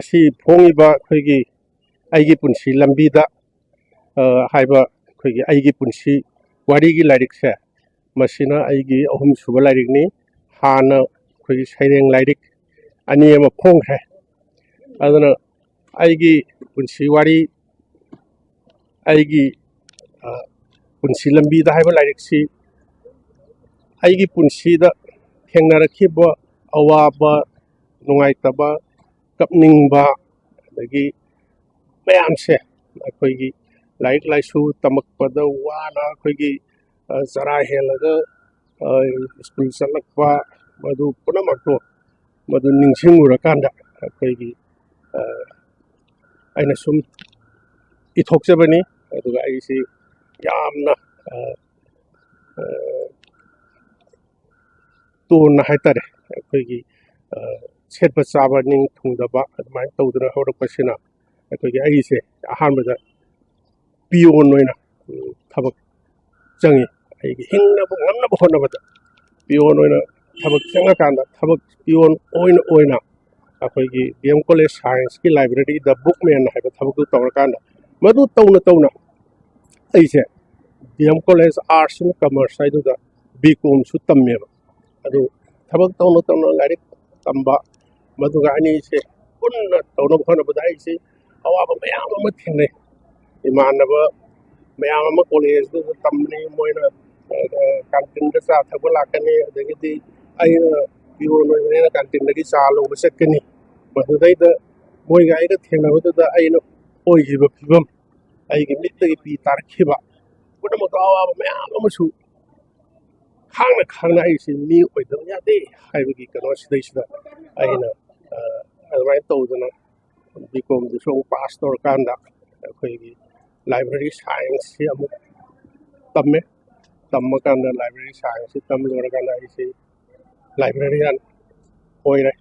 ꯉꯁꯤ ꯐꯣꯡꯉꯤꯕ ꯑꯩꯈꯣꯏꯒꯤ ꯑꯩꯒꯤ ꯄꯨꯟꯁꯤ ꯂꯝꯕꯤꯗ ꯍꯥꯏꯕ ꯑꯩꯈꯣꯏꯒꯤ ꯑꯩꯒꯤ ꯄꯨꯟꯁꯤ ꯋꯥꯔꯤꯒꯤ ꯂꯥꯏꯔꯤꯛꯁꯦ ꯃꯁꯤꯅ ꯑꯩꯒꯤ ꯑꯍꯨꯝꯁꯨꯕ ꯂꯥꯏꯔꯤꯛꯅꯤ ꯍꯥꯟꯅ ꯑꯩꯈꯣꯏꯒꯤ ꯁꯩꯔꯦꯡ ꯂꯥꯏꯔꯤꯛ ꯑꯅꯤ ꯑꯃ ꯐꯣꯡꯈ꯭ꯔꯦ ꯑꯗꯨꯅ ꯑꯩꯒꯤ ꯄꯨꯟꯁꯤ ꯋꯥꯔꯤ ꯑꯩꯒꯤ ꯄꯨꯟꯁꯤ ꯂꯝꯕꯤꯗ ꯍꯥꯏꯕ ꯂꯥꯏꯔꯤꯛꯁꯤ ꯑꯩꯒꯤ ꯄꯨꯟꯁꯤꯗ ꯊꯦꯡꯅꯔꯛꯈꯤꯕ ꯑꯋꯥꯕ ꯅꯨꯡꯉꯥꯏꯇꯕ ꯀꯞꯅꯤꯡꯕ ꯑꯗꯒꯤ ꯃꯌꯥꯝꯁꯦ ꯑꯩꯈꯣꯏꯒꯤ ꯂꯥꯏꯔꯤꯛ ꯂꯥꯏꯁꯨ ꯇꯝꯃꯛꯄꯗ ꯋꯥꯅ ꯑꯩꯈꯣꯏꯒꯤ ꯆꯔꯥ ꯍꯦꯜꯂꯒ ꯁ꯭ꯀꯨꯜ ꯆꯠꯂꯛꯄ ꯃꯗꯨ ꯄꯨꯝꯅꯃꯛꯇꯣ ꯃꯗꯨ ꯅꯤꯡꯁꯤꯡꯉꯨꯔꯀꯥꯟꯗ ꯑꯩꯈꯣꯏꯒꯤ ꯑꯩꯅ ꯁꯨꯝ ꯏꯊꯣꯛꯆꯕꯅꯤ ꯑꯗꯨꯒ ꯑꯩꯁꯤ ꯌꯥꯝꯅ ꯇꯣꯟꯅ ꯍꯥꯏꯇꯥꯔꯦ ꯑꯩꯈꯣꯏꯒꯤ ꯁꯦꯠꯄ ꯆꯥꯕ ꯅꯤꯡ ꯊꯨꯡꯗꯕ ꯑꯗꯨꯃꯥꯏꯅ ꯇꯧꯗꯨꯅ ꯍꯧꯔꯛꯄꯁꯤꯅ ꯑꯩꯈꯣꯏꯒꯤ ꯑꯩꯁꯦ ꯑꯍꯥꯟꯕꯗ ꯄꯤꯌꯣꯟ ꯑꯣꯏꯅ ꯊꯕꯛ ꯆꯪꯉꯤ ꯑꯩꯒꯤ ꯍꯤꯡꯅꯕ ꯉꯝꯅꯕ ꯍꯣꯠꯅꯕꯗ ꯄꯤꯌꯣꯟ ꯑꯣꯏꯅ ꯊꯕꯛ ꯆꯪꯉꯀꯥꯟꯗ ꯊꯕꯛ ꯄꯤꯌꯣꯟ ꯑꯣꯏꯅ ꯑꯩꯈꯣꯏꯒꯤ ꯗꯤ ꯑꯦꯝ ꯀꯣꯂꯦꯖ ꯁꯥꯏꯟꯁꯀꯤ ꯂꯥꯏꯕ꯭ꯔꯦꯔꯤꯗ ꯕꯨꯛꯃꯦꯟ ꯍꯥꯏꯕ ꯊꯕꯛꯇꯨ ꯇꯧꯔꯀꯥꯟꯗ ꯃꯗꯨ ꯇꯧꯅ ꯇꯧꯅ ꯑꯩꯁꯦ D M college arts and commerce ꯍꯥꯏꯗꯨꯗ ꯕꯤ ꯀꯣꯝꯁꯨ ꯇꯝꯃꯦꯕ ꯑꯗꯨ ꯊꯕꯛ ꯇꯧꯅ ꯇꯧꯅ ꯂꯥꯏꯔꯤꯛ ꯇꯝꯕ ꯃꯗꯨꯒ ꯑꯅꯤꯁꯦ ꯄꯨꯟꯅ ꯇꯧꯅꯕ ꯍꯣꯠꯅꯕꯗ ꯑꯩꯁꯦ ꯑꯋꯥꯕ ꯃꯌꯥꯝ ꯑꯃ ꯊꯦꯡꯅꯩ ꯏꯃꯥꯟꯅꯕ ꯃꯌꯥꯝ ꯑꯃ ꯀꯣꯂꯦꯖꯇꯨꯗ ꯇꯝꯕꯅꯤ ꯃꯣꯏꯅ ꯀꯥꯟꯇꯤꯟꯗ ꯆꯥ ꯊꯛꯄ ꯂꯥꯛꯀꯅꯤ ꯑꯗꯒꯤꯗꯤ ꯑꯩꯅ ꯄꯤꯌꯣꯟ ꯑꯣꯏꯕꯅꯤꯅ ꯀꯥꯟꯇꯤꯟꯗꯒꯤ ꯆꯥ ꯂꯧꯕ ꯆꯠꯀꯅꯤ ꯃꯗꯨꯗꯩꯗ ꯃꯣꯏꯒ ꯑꯩꯒ ꯊꯦꯡꯅꯕꯗꯨꯗ ꯑꯩꯅ ꯑꯣꯏꯈꯤꯕ ꯐꯤꯕꯝ ꯑꯩꯒꯤ ꯃꯤꯠꯇꯒꯤ ꯄꯤ ꯇꯥꯔꯛꯈꯤꯕ ꯄꯨꯝꯅꯃꯛꯇ ꯑꯋꯥꯕ ꯃꯌꯥꯝ ꯑꯃꯁꯨ ꯈꯥꯡꯅ ꯑꯩꯁꯤ ꯃꯤ ꯑꯣꯏꯗꯕ ꯌꯥꯗꯦ ꯍꯥꯏꯕꯒꯤ ꯀꯩꯅꯣꯁꯤꯗꯩꯁꯤꯗ ꯑꯩꯅ ꯑꯗꯨꯃꯥꯏꯅ ꯇꯧꯗꯅ ꯕꯤ ꯀꯣꯝꯗꯨꯁꯨ ꯑꯃꯨꯛ ꯄꯥꯁ ꯇꯧꯔꯀꯥꯟꯗ ꯑꯩꯈꯣꯏꯒꯤ ꯂꯥꯏꯕ꯭ꯔꯦꯔꯤ ꯁꯥꯏꯟꯁꯁꯤ ꯑꯃꯨꯛ ꯇꯝꯃꯦ ꯇꯝꯃꯀꯥꯟꯗ ꯂꯥꯏꯕ꯭ꯔꯦꯔꯤ ꯁꯥꯏꯟꯁꯁꯤ ꯇꯝ ꯂꯣꯏꯔꯀꯥꯟꯗ ꯑꯩꯁꯤ ꯂꯥꯏꯕ꯭ꯔꯦꯔꯤꯌꯥꯟ ꯑꯣꯏꯔꯦ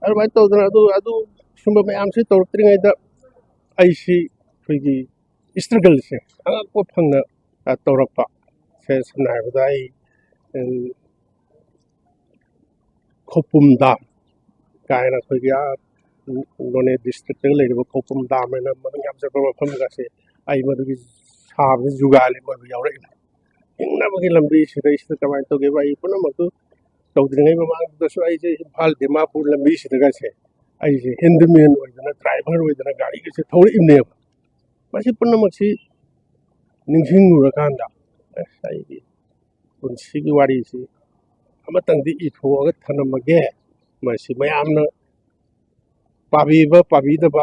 ꯑꯗꯨꯃꯥꯏꯅ ꯇꯧꯗꯅ ꯑꯗꯨ ꯁꯨꯝꯕ ꯃꯌꯥꯝꯁꯤ ꯇꯧꯔꯛꯇ꯭ꯔꯤꯉꯩꯗ ꯑꯩꯁꯤ ꯑꯩꯈꯣꯏꯒꯤ ꯏꯁꯇ꯭ꯔꯒꯜꯁꯦ ꯑꯉꯛꯄ ꯐꯪꯅ ꯇꯧꯔꯛꯄ ꯁꯝꯅ ꯍꯥꯏꯔꯕꯗ ꯑꯩ ꯈꯧꯄꯨꯝ ꯗꯥꯝ ꯀꯥꯏꯅ ꯑꯩꯈꯣꯏꯒꯤ ꯅꯣꯅꯦ ꯗꯤꯁꯇ꯭ꯔꯤꯛꯇꯒ ꯂꯩꯔꯤꯕ ꯈꯧꯄꯨꯝ ꯗꯥꯝ ꯍꯥꯏꯅ ꯃꯃꯤꯡ ꯌꯥꯝ ꯆꯠꯄ ꯃꯐꯝꯒꯁꯦ ꯑꯩ ꯃꯗꯨꯒꯤ ꯁꯥꯕꯗ ꯖꯨꯒꯥꯂꯤ ꯑꯣꯏꯕ ꯌꯥꯎꯔꯛꯏꯅꯤ ꯍꯤꯡꯅꯕꯒꯤ ꯂꯝꯕꯤꯁꯤꯗꯩꯁꯤꯗ ꯀꯃꯥꯏꯅ ꯇꯧꯒꯦꯕ ꯑꯩ ꯄꯨꯝꯅꯃꯛꯇꯨ ꯇꯧꯗ꯭ꯔꯤꯉꯩ ꯃꯃꯥꯡꯗꯁꯨ ꯑꯩꯁꯦ ꯏꯝꯐꯥꯜ ꯗꯤꯃꯥꯄꯨꯔ ꯂꯝꯕꯤꯁꯤꯗꯒꯁꯦ ꯑꯩꯁꯦ ꯍꯦꯟꯗꯃꯦꯟ ꯑꯣꯏꯗꯅ ꯗ꯭ꯔꯥꯏꯚꯔ ꯑꯣꯏꯗꯅ ꯒꯥꯔꯤꯒꯁꯦ ꯊꯧꯔꯛꯏꯕꯅꯦꯕ ꯃꯁꯤ ꯄꯨꯝꯅꯃꯛꯁꯤ ꯅꯤꯡꯁꯤꯡꯉꯨꯔꯀꯥꯟꯗ ꯑꯩꯒꯤ ꯄꯨꯟꯁꯤꯒꯤ ꯋꯥꯔꯤꯁꯤ ꯑꯃꯇꯪꯗꯤ ꯏꯊꯣꯛꯑꯒ ꯊꯅꯝꯃꯒꯦ ꯃꯁꯤ ꯃꯌꯥꯝꯅ ꯄꯥꯕꯤꯕ ꯄꯥꯕꯤꯗꯕ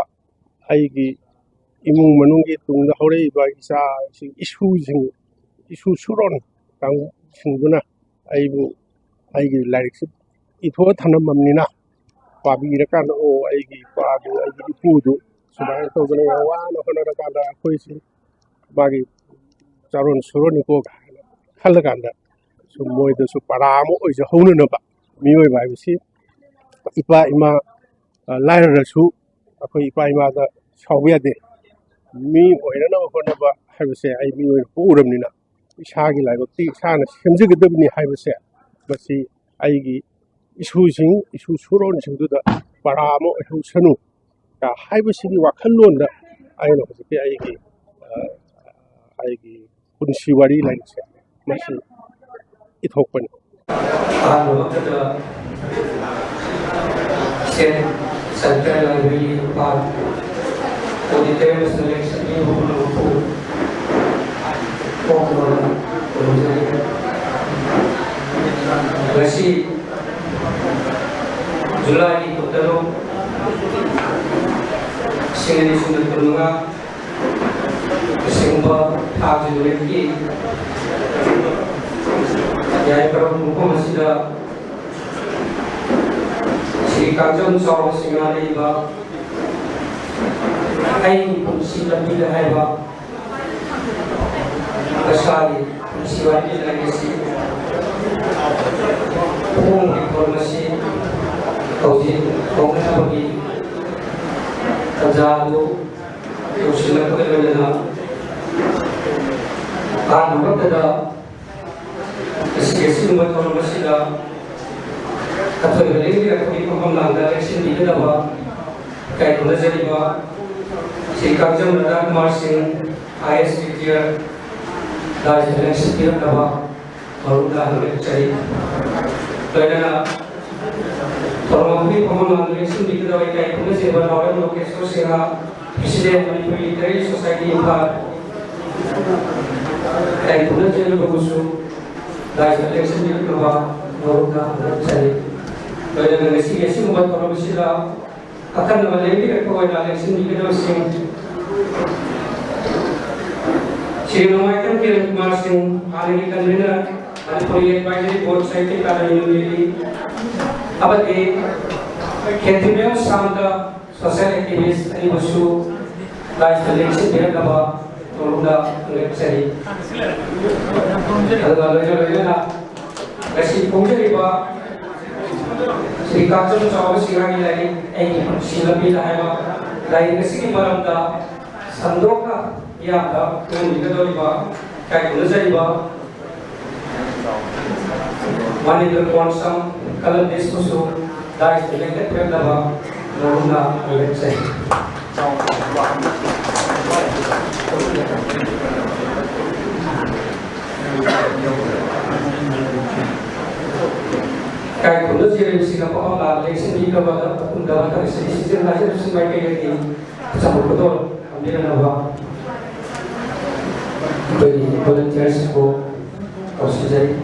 ꯑꯩꯒꯤ ꯏꯃꯨꯡ ꯃꯅꯨꯡꯒꯤ ꯇꯨꯡꯗ ꯍꯧꯔꯛꯏꯕ ꯏꯆꯥꯁꯤꯡ ꯏꯁꯨ ꯁꯨꯔꯣꯟ ꯀꯥꯡꯕꯨꯁꯤꯡꯗꯨꯅ ꯑꯩꯕꯨ ꯑꯩꯒꯤ ꯂꯥꯏꯔꯤꯛꯁꯤ ꯏꯊꯣꯛꯑ ꯊꯅꯝꯃꯕꯅꯤꯅ ꯄꯥꯕꯤꯔꯀꯥꯟꯗ ꯑꯣ ꯑꯩꯒꯤ ꯏꯄꯥꯗꯨ ꯑꯩꯒꯤ ꯏꯄꯨꯗꯨ ꯁꯨꯃꯥꯏꯅ ꯇꯧꯗꯅ ꯌꯥꯝ ꯋꯥꯅ ꯍꯣꯠꯅꯔꯀꯥꯟꯗ ꯑꯩꯈꯣꯏꯁꯤ ꯃꯥꯒꯤ ꯆꯥꯔꯣꯟ ꯁꯨꯔꯣꯟꯅꯤꯀꯣ ꯀꯥꯏꯅ ꯈꯜꯂꯀꯥꯟꯗ ꯁꯨꯝ ꯃꯣꯏꯗꯁꯨ ꯄꯔꯥ ꯑꯃ ꯑꯣꯏꯖꯍꯧꯅꯅꯕ ꯃꯤꯑꯣꯏꯕ ꯍꯥꯏꯕꯁꯤ ꯏꯄꯥ ꯏꯃꯥ ꯂꯥꯏꯔꯔꯁꯨ ꯑꯩꯈꯣꯏ ꯏꯄꯥ ꯏꯃꯥꯗ ꯁꯥꯎꯕ ꯌꯥꯗꯦ ꯃꯤ ꯑꯣꯏꯅꯅꯕ ꯍꯣꯠꯅꯕ ꯍꯥꯏꯕꯁꯦ ꯑꯩ ꯃꯤ ꯑꯣꯏꯅ ꯄꯣꯛꯎꯔꯕꯅꯤꯅ ꯏꯁꯥꯒꯤ ꯂꯥꯏꯕꯛꯇꯤ ꯏꯁꯥꯅ ꯁꯦꯝꯖꯒꯗꯕꯅꯤ ꯍꯥꯏꯕꯁꯦ ꯃꯁꯤ ꯑꯩꯒꯤ ꯏꯁꯨ ꯁꯨꯔꯣꯟꯁꯤꯡꯗꯨꯗ ꯄꯔꯥ ꯑꯃ ꯑꯣꯏꯍꯧꯁꯅꯨ ꯍꯥꯏꯕꯁꯤꯒꯤ ꯋꯥꯈꯜꯂꯣꯟꯗ ꯑꯩꯅ ꯍꯧꯖꯤꯛꯀꯤ ꯑꯩꯒꯤ ꯄꯨꯟꯁꯤ ꯋꯥꯔꯤ ꯂꯥꯏꯔꯤꯛꯁꯦ ꯃꯁꯤ ꯏꯊꯣꯛꯄꯅꯤ Central Library Park, Auditorium Selection Masih Julai Kutaro Singani Sundat Perunga Singba Haji Uleki Jaya Pramuka Masida Sri Kajam Sawa Singari Ba Aini Pungsi Lambi Lahai Ba Asari Pungsi Wadi Lagisi Pung Informasi Kauji Kaumna Bagi Tajadu Yusila Kudelana Anu Bakada Isi Number Masida Atau ini aku di pembangunan election di kedua kay kunazariba si Kajam Radha Kumar Singh IS Teacher Raj Election Period Nava Marunda Hanchari Loyana Tormampi Common Election Dikada kay kunazariba Lawan Lokesh Singha President Manipur Literary Society Impar kay kunazariba Gusu Raj Election Period Nava Marunda Hanchari Loyana ngasi mubat Tormamsila akan melalui kekuatan election di kedua sing Sinomakan Kiran Kumar Singh hari ini kan benar ada proyek baik board site pada ini apa di Ketimel Santa social activist ini musuh baik election dia apa tolonglah election ada lalu lah kasih punca riba Sri Kajam Chawla Singhani lagi Silapi Lahaiba lagi nasi maramda Sandokna ya da dengan diketahui kay kunazariba Manindra Konsam Kalam Diskusu dari sebagai terdapat Marunda Election kay kunazariba Singapore election di kepada undangan dari sisi nasional sebagai ini sabut betul ambil nama bagi volunteers ko consider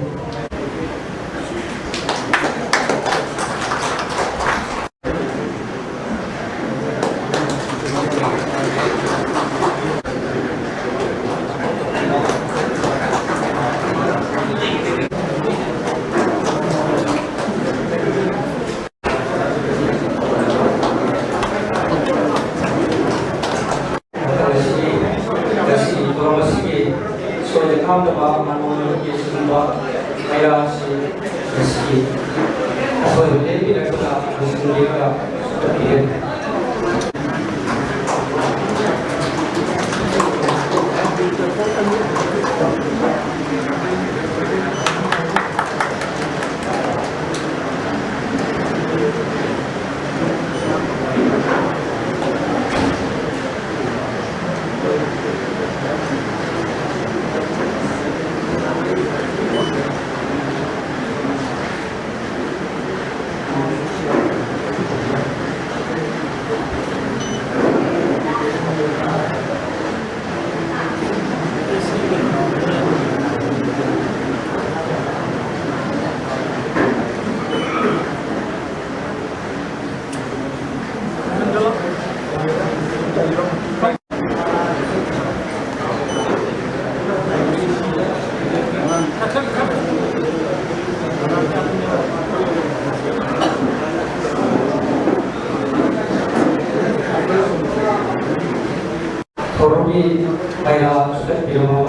Korobi Baila sudah bilang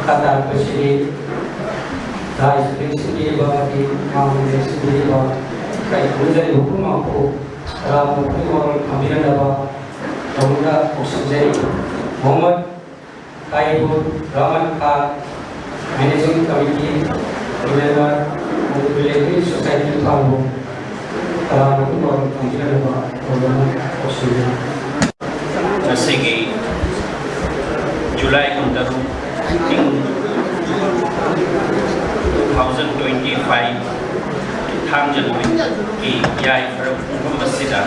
kata presiden dari sendiri bagi kami sendiri bahwa kait menjadi hukum aku dalam hukum orang ambilan dapat pemuda menjadi Muhammad Kaibul Rahman Khan Managing Committee Member Multiple Society Palu dalam hukum orang ambilan dapat pemuda Sige July 2025 tháng January ki yai from masjida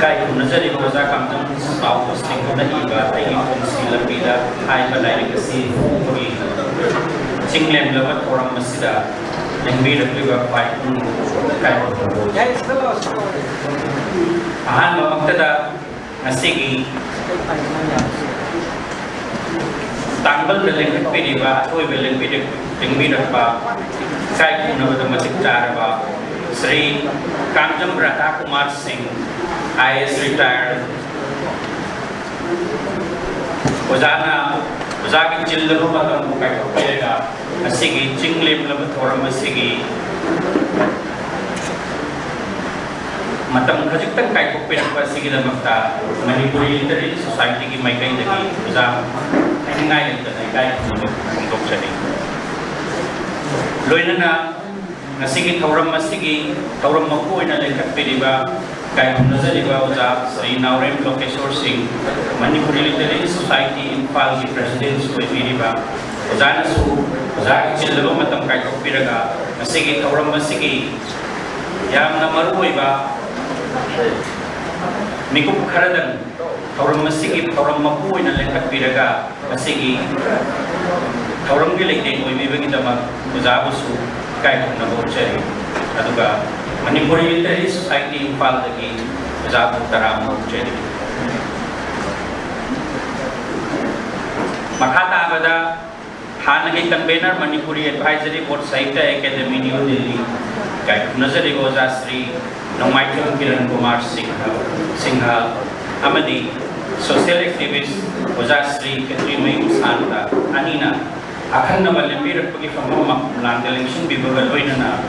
kai nazari roza kamjam saw posting ko nahi ba ai kon silapida hai balai kasi ki singlem labat orang masjida yang bi rakliba pai kai ahan mamaktada nasigi tanggal beleng pedi ba oi beleng pedi tingmi rakpa kai kuna matematik cara ba Sri Kajam Radha Kumar Singh IS retired Ojana Ojagi Children Matam Mukai Kopega Asigi Chinglim Laboratorium Asigi Matam Kajiktan Kai Kopega Asigi Lamata Manipuri Literary Society Ki Maikai Dagi Oja Ngai Lita Kai Kumtok Sani Loina na ngasigi thauram masigi thauram mapu ina lengkapiriba kai nazariba oja Sri Naurem Lokeshwar Singh Manipuri Literary Society Impal ki president oibiriba ojana su oja chillo matam kai kopiraga ngasigi thauram masigi yamna maruoiba mikup kharadan thauram masigi thauram mapu ina lengkapiraga ngasigi thauram gi leiteng oibibagi dama oja busu kai na bochari aduga Manipuri Literary Society Impal dagi oja taram bochari makata bada hanagi convener Manipuri Advisory Board Sahitya Academy New Delhi kai nazari oja Sri Nomaichung Kiran Kumar Singha amadi social activist oja Sri Ketrimay Santa anina akan na malambir pagi famama lang election bibagal oinana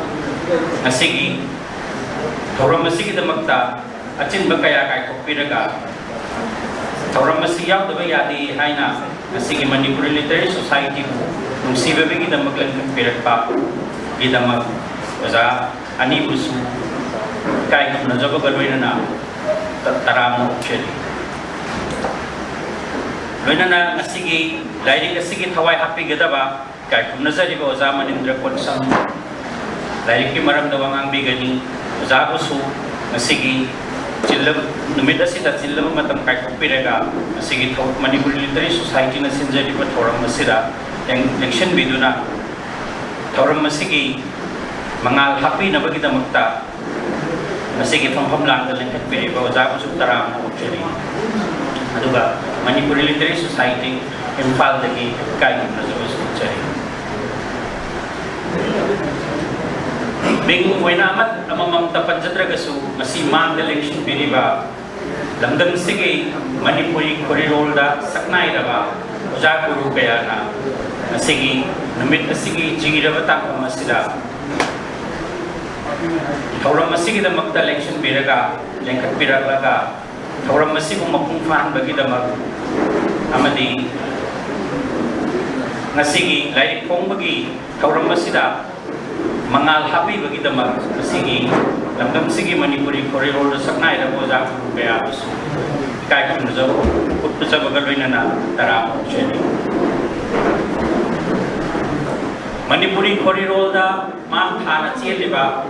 ngasigi thauram masigi damakta achin bakaya kai kopiraga thauram masigi yaw dabai yadi haina ngasigi Manipuri Literary Society bu nung sibabigi damaklan kopiragpa gidamak oja ani busu kai na jabagal oinana taramo cheli loinana ngasigi lairi ngasigi thawai happy gadaba kai nazari ba oja Manindra Konsang lairi ki maram dawangang bigani oja busu ngasigi chillam numida sita chillam matam kai kopiraga ngasigi Manipuri Literary Society na sinjari ba thoram masira yang election biduna thoram masigi mangal happy na bagida magta ngasigi phampham lang dalang kapiri ba oja busu taram cheri aduga Manipuri Literary Society Impal dagi kai na sa chari bing wainamat amamam tapan jadragasu masi mang election biriba lamdam sige Manipuri corridor da saknai raba oja guru kaya na sige namit sige jingiraba ta masila thauram masigi da magta election biraga lengkat biraga thauram masigi mapung fan bagi da mag amadi ngasigi lai pong bagi thauram masida mangal happy bagi da mag ngasigi lamdam sige Manipuri corridor saknai da boja kaya asu kai kam jo uttu sa bagal na tara cheni Manipuri corridor da man thana cheliba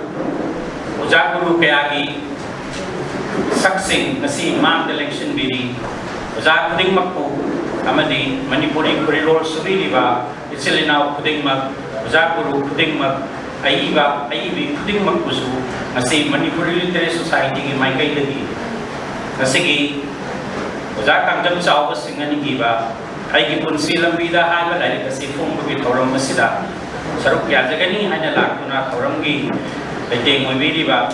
oja guru kaya gi saksing nasi mang election biri oja kuding makpu amadi Manipuri corridor subiri ba isilinaw kuding mag oja guru kuding mag aiba aibi kuding magpusu nasi Manipuri Literary Society gi mai kai dagi nasi oja kangjam chaw singani gi ba ai gi punsi lambida ha lai kasi phung bi thoram masida saruk ya jagani hanya lakuna thoram gi Beting mabiri ba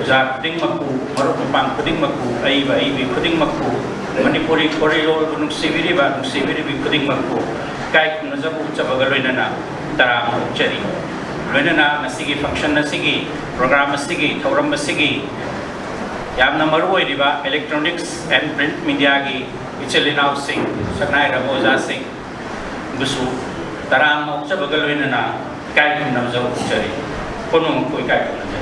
oja kuding makpu maruk pang kuding makpu aiba aibi kuding makpu Manipuri corridor bunung sibiri ba nung sibiri bi kuding makpu kai kun najabu chabagaloi na tara mo cheri loina na nasigi function na sige program na sige thoram na sige yamna maruoi diba electronics and print media gi ichelinaw sing saknai rabo oja sing gusu tara mo chabagaloi na kai kun najabu cheri kono koi kai kun na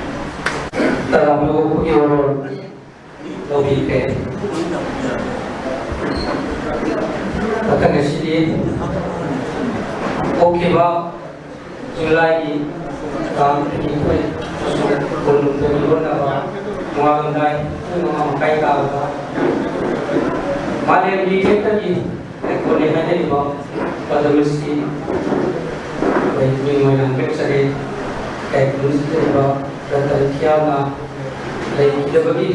tara mo yo lobi ke Akan ngasih oke ba Julai kam ini koi belum terlibat apa mengalami mengakai kau malam di kita di ekonomi hanya di bawah pada mesti baik mingguan kesari kayak mesti di bawah dan tiada lagi kita bagi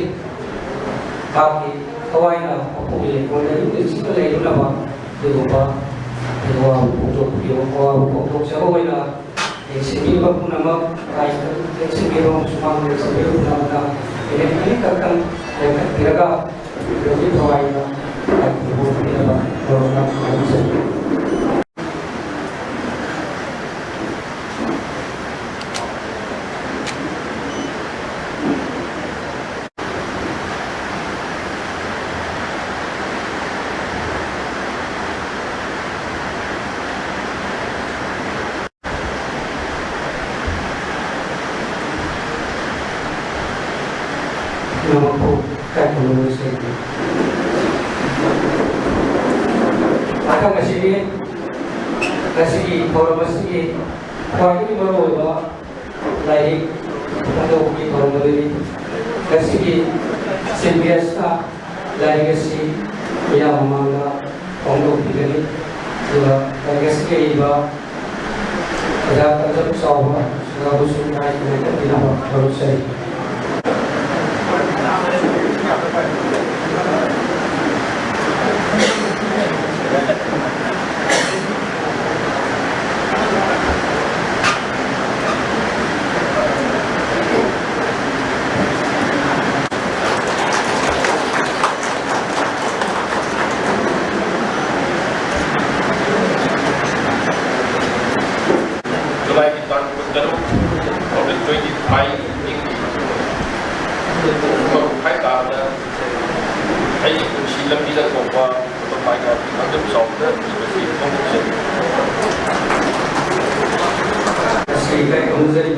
kaki kawan lah aku boleh boleh itu sih boleh itu lah di bawah untuk siapa wala sini ba pun nama ay sini ba semua sini pun nama ini kakang kira-kira jadi kawan lah aku boleh lah orang macam ꯁꯦ ꯃꯊꯪ ꯑꯁꯤꯗꯤ ꯉꯁꯤꯒꯤ ꯊꯧꯔꯝ ꯑꯁꯤꯒꯤ ꯈ꯭ꯋꯥꯏꯗꯒꯤ ꯃꯔꯨꯑꯣꯏꯕ ꯂꯥꯏꯔꯤꯛ ꯐꯣꯡꯗꯣꯛꯄꯒꯤ ꯊꯧꯔꯝ ꯑꯗꯨꯅꯤ ꯉꯁꯤꯒꯤ ꯁꯤꯟꯕꯤꯌꯁꯅ ꯂꯥꯏꯔꯤꯛ ꯑꯁꯤ ꯃꯤꯌꯥꯝ ꯃꯃꯥꯡꯗ ꯐꯣꯡꯗꯣꯛꯄꯤꯒꯅꯤ ꯑꯗꯨꯒ ꯂꯥꯏꯔꯤꯛ ꯑꯁꯤꯒꯤ ꯏꯕ ꯑꯣꯖꯥ ꯀꯟꯖꯝ ꯆꯥꯎꯕ ꯁꯤꯡꯒꯥꯕꯨꯁꯨ ꯂꯥꯏꯛꯅꯕꯤꯅꯕ ꯈꯣꯔꯁꯩ July di tahun 2025 ini merupakan tahun ai kunci lebih dari bahwa berbagai macam software seperti function. Sehingga kemudian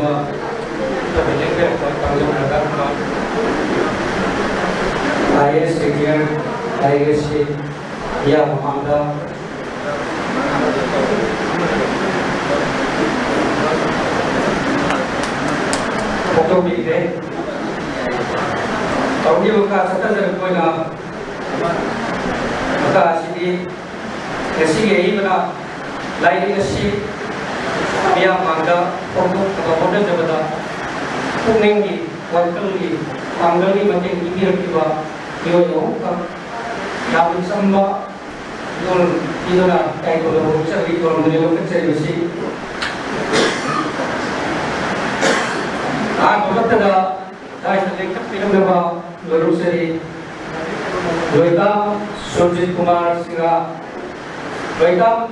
terbentuk tanggung jawab IS sekian IS yang mengambil foto video tahun ini bukan serta serta maka sini nasi mana lain nasi dia mangga foto foto jabata kuningi warkali anggali macam ini akibat yo yang sama dol idona kayak kalau cari kalau menjadi cari nasi Betul dah selengkap film nama baru seri Loita Surjit Kumar Singha Loita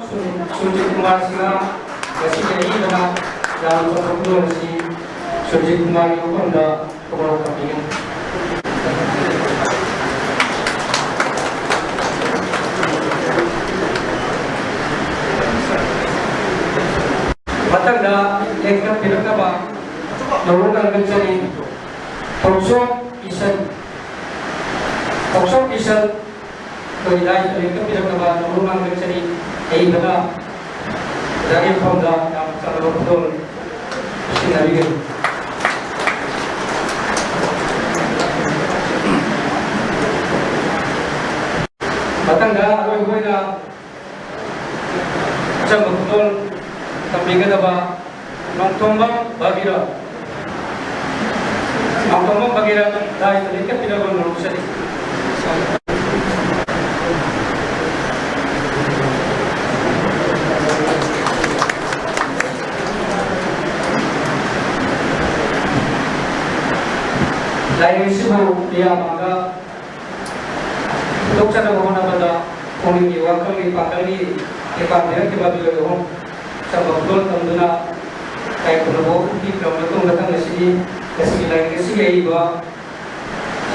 Surjit Kumar Singha masih jadi nama dalam satu masih Surjit Kumar itu pun dah kebawa kapingen. Matang dah selengkap film nama Nurungan Kencani Toksok Isan Kewilayah Selengkap Tidak Kebal Nurungan Kencani Ei Bena Dari Pemda yang sangat betul Sinarigan Batang dah Awi dah Macam betul Kambingan apa Nongtombang Babira Nongtombang Babira Dah selengkap tidak berurusan lain sibu dia maka dokter ada mana pada koni wakil di pangkali di pangkali kita bila orang sebab betul tenduna kayak penuh di dalam itu datang ke sini lain ke sini iba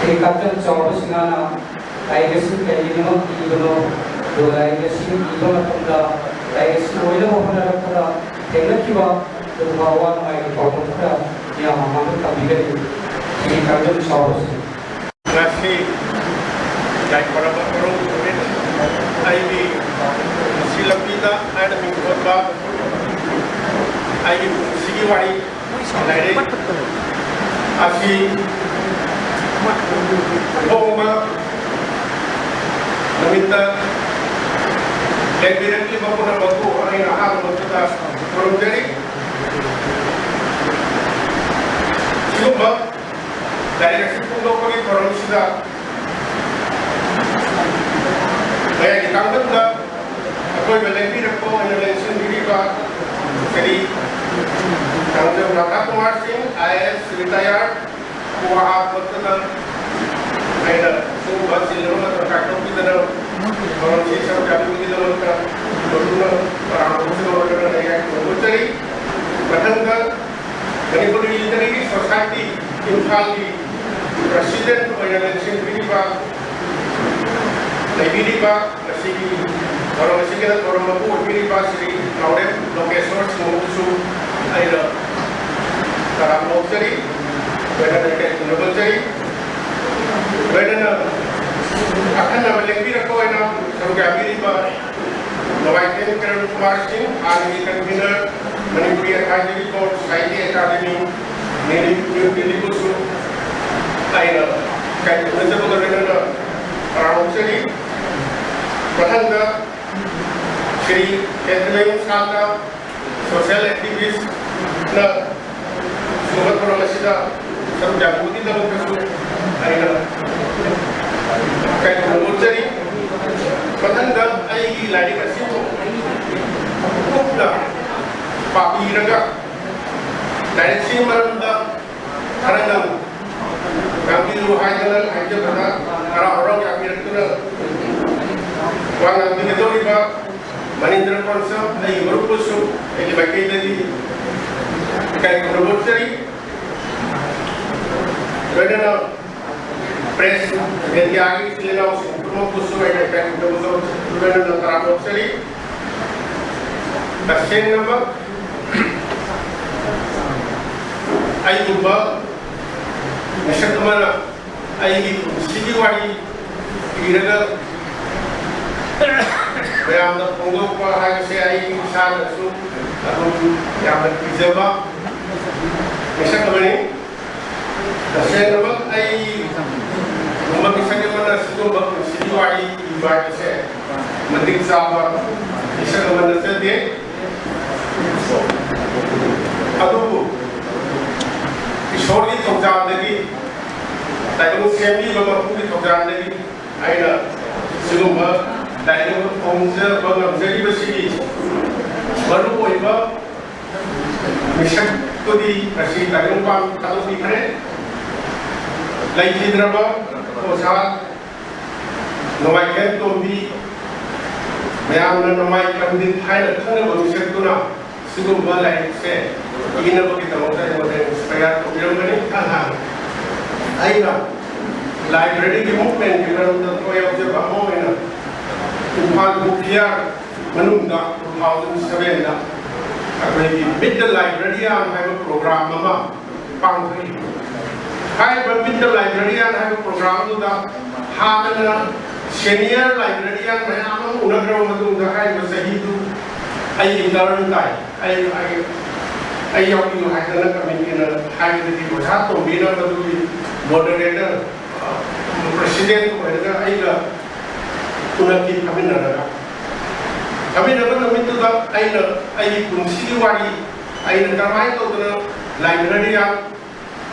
sini kata jawab singana lain ke sini kayak ini mah di benar dua lain ke sini iba nak lain ke sini orang mana pada tengah kiba berbawa mai kau pada dia mampu kami ini ini kami jawab sini. Nasi like para baru ID silapita ada mingkotba ID sigiwari lain asi bomba meminta directly bapuna baku orang yang ahal kita forum jadi siapa direction pun lokalnya forum sudah kayak di kampung dah aku berlebih rekor election diri pak jadi Kanjeng Rata Kumar Singh IS retired kuah betul ada semua siluman terkait kita dalam orang sisa kami kita dalam betul orang musuh orang yang mencari bahkan dari military society Imphal di Presiden election diri pak Naibiri Pak, Nasigi, orang Nasigi dan orang Mampu, Naibiri Pak, Sri Naudem, Lokesor, Semusu, Aida, Karam Loksari, Badan Dekat Nobel Cari, Badan ꯑꯈꯟꯅꯕ ꯂꯦꯡꯕꯤꯔꯛꯄ ꯑꯣꯏꯅ ꯁꯔꯨꯛ ꯌꯥꯕꯤꯔꯤꯕ ꯅꯣꯡꯃꯥꯏꯊꯦꯝ ꯀꯤꯔꯟ ꯀꯨꯃꯥꯔ ꯁꯤꯡ ꯍꯥꯟꯅꯒꯤ ꯀꯟꯚꯤꯅꯔ Manipuri advisory ꯕꯣꯔꯗ ꯁꯥꯍꯤꯇ꯭ꯌ academy new ꯗꯦꯜꯂꯤꯕꯨꯁꯨ ꯑꯩꯅ ꯎꯅꯖꯕꯒ ꯂꯣꯏꯅꯅ ꯍꯔꯥꯎꯖꯔꯤ ꯃꯊꯪꯗ Shri ꯀꯦꯟꯗ꯭ꯔꯃꯌꯨꯝ Santa social ꯑꯦꯛꯇꯤꯚꯤꯁꯠꯅ ꯁꯤꯒꯨꯝꯕ ꯊꯧꯔꯝ ꯑꯁꯤꯗ ꯁꯔꯨꯛ ꯌꯥꯕꯤꯕꯒꯤꯗꯃꯛꯇꯁꯨ ꯑꯩꯅ ꯎꯠꯆꯔꯤ ꯃꯊꯪꯗ ꯑꯩꯒꯤ ꯂꯥꯏꯔꯤꯛ ꯑꯁꯤꯕꯨ ꯀꯨꯞꯅ ꯄꯥꯕꯤꯔꯒ ꯂꯥꯏꯔꯤꯛꯁꯤꯒꯤ ꯃꯔꯝꯗ ꯈꯔ ꯉꯥꯡꯕꯤꯌꯨ ꯍꯥꯏꯗꯅ ꯍꯥꯏꯖꯕꯗ ꯍꯔꯥꯎ ꯍꯔꯥꯎ ꯌꯥꯕꯤꯔꯛꯇꯨꯅ ꯋꯥ ꯉꯥꯡꯕꯤꯒꯗꯧꯔꯤꯕ ꯃꯅꯤꯟꯗ꯭ꯔ ꯀꯣꯟꯁꯝ ꯑꯩꯒꯤ ꯃꯔꯨꯞꯄꯨꯁꯨ ꯑꯩꯒꯤ ꯃꯥꯏꯀꯩꯗꯒꯤ ꯏꯀꯥꯏ ꯈꯨꯝꯅꯕ ꯎꯠꯆꯔꯤ ꯂꯣꯏꯅꯅ प्रेस मीडिया की जिला प्रमुख कुसुम लोनना तरामोत्सरी तस्सेन नंबर अयुबा निशक्तमना अयगी सिगिवाड़ी इरगा बयामदा पोंगोपा हागसे अयगी सानसु अदुम यामदा पिजबा निशक्तमनी तस्सेन नंबर अय Umat misalnya mana siapa siwari ibadah saya, mending sahabat, misalnya mana saja, aduh, isori thokjan lagi, tapi semi bapa pun thokjan lagi, aina, siapa, tapi pongja bapa jadi bersih, baru iba, misal tu di bersih, tapi umpam kalau di mana, lagi berapa? Saat nomai tombi mayamna nomai kandin thaila khana bhavishyat tuna sigum balai se ina bagi tamota mode spaya to biramani kha aina library ki movement ki narunda toy obje bamo ina Imphal Bukhiya manungda 2007 da akai mid library am haiba program ama pangthai hai Bapinda librarian hai program tu dah hamilna senior librarian mana ama unagram matu dah hai bersih tu ai intern tai ai yang itu hai kana kami kena hai di bawah tu bina matu moderator president tu ada ai la tunaki kami nara kami tu dah ai kunci wari ai kamai tu tu librarian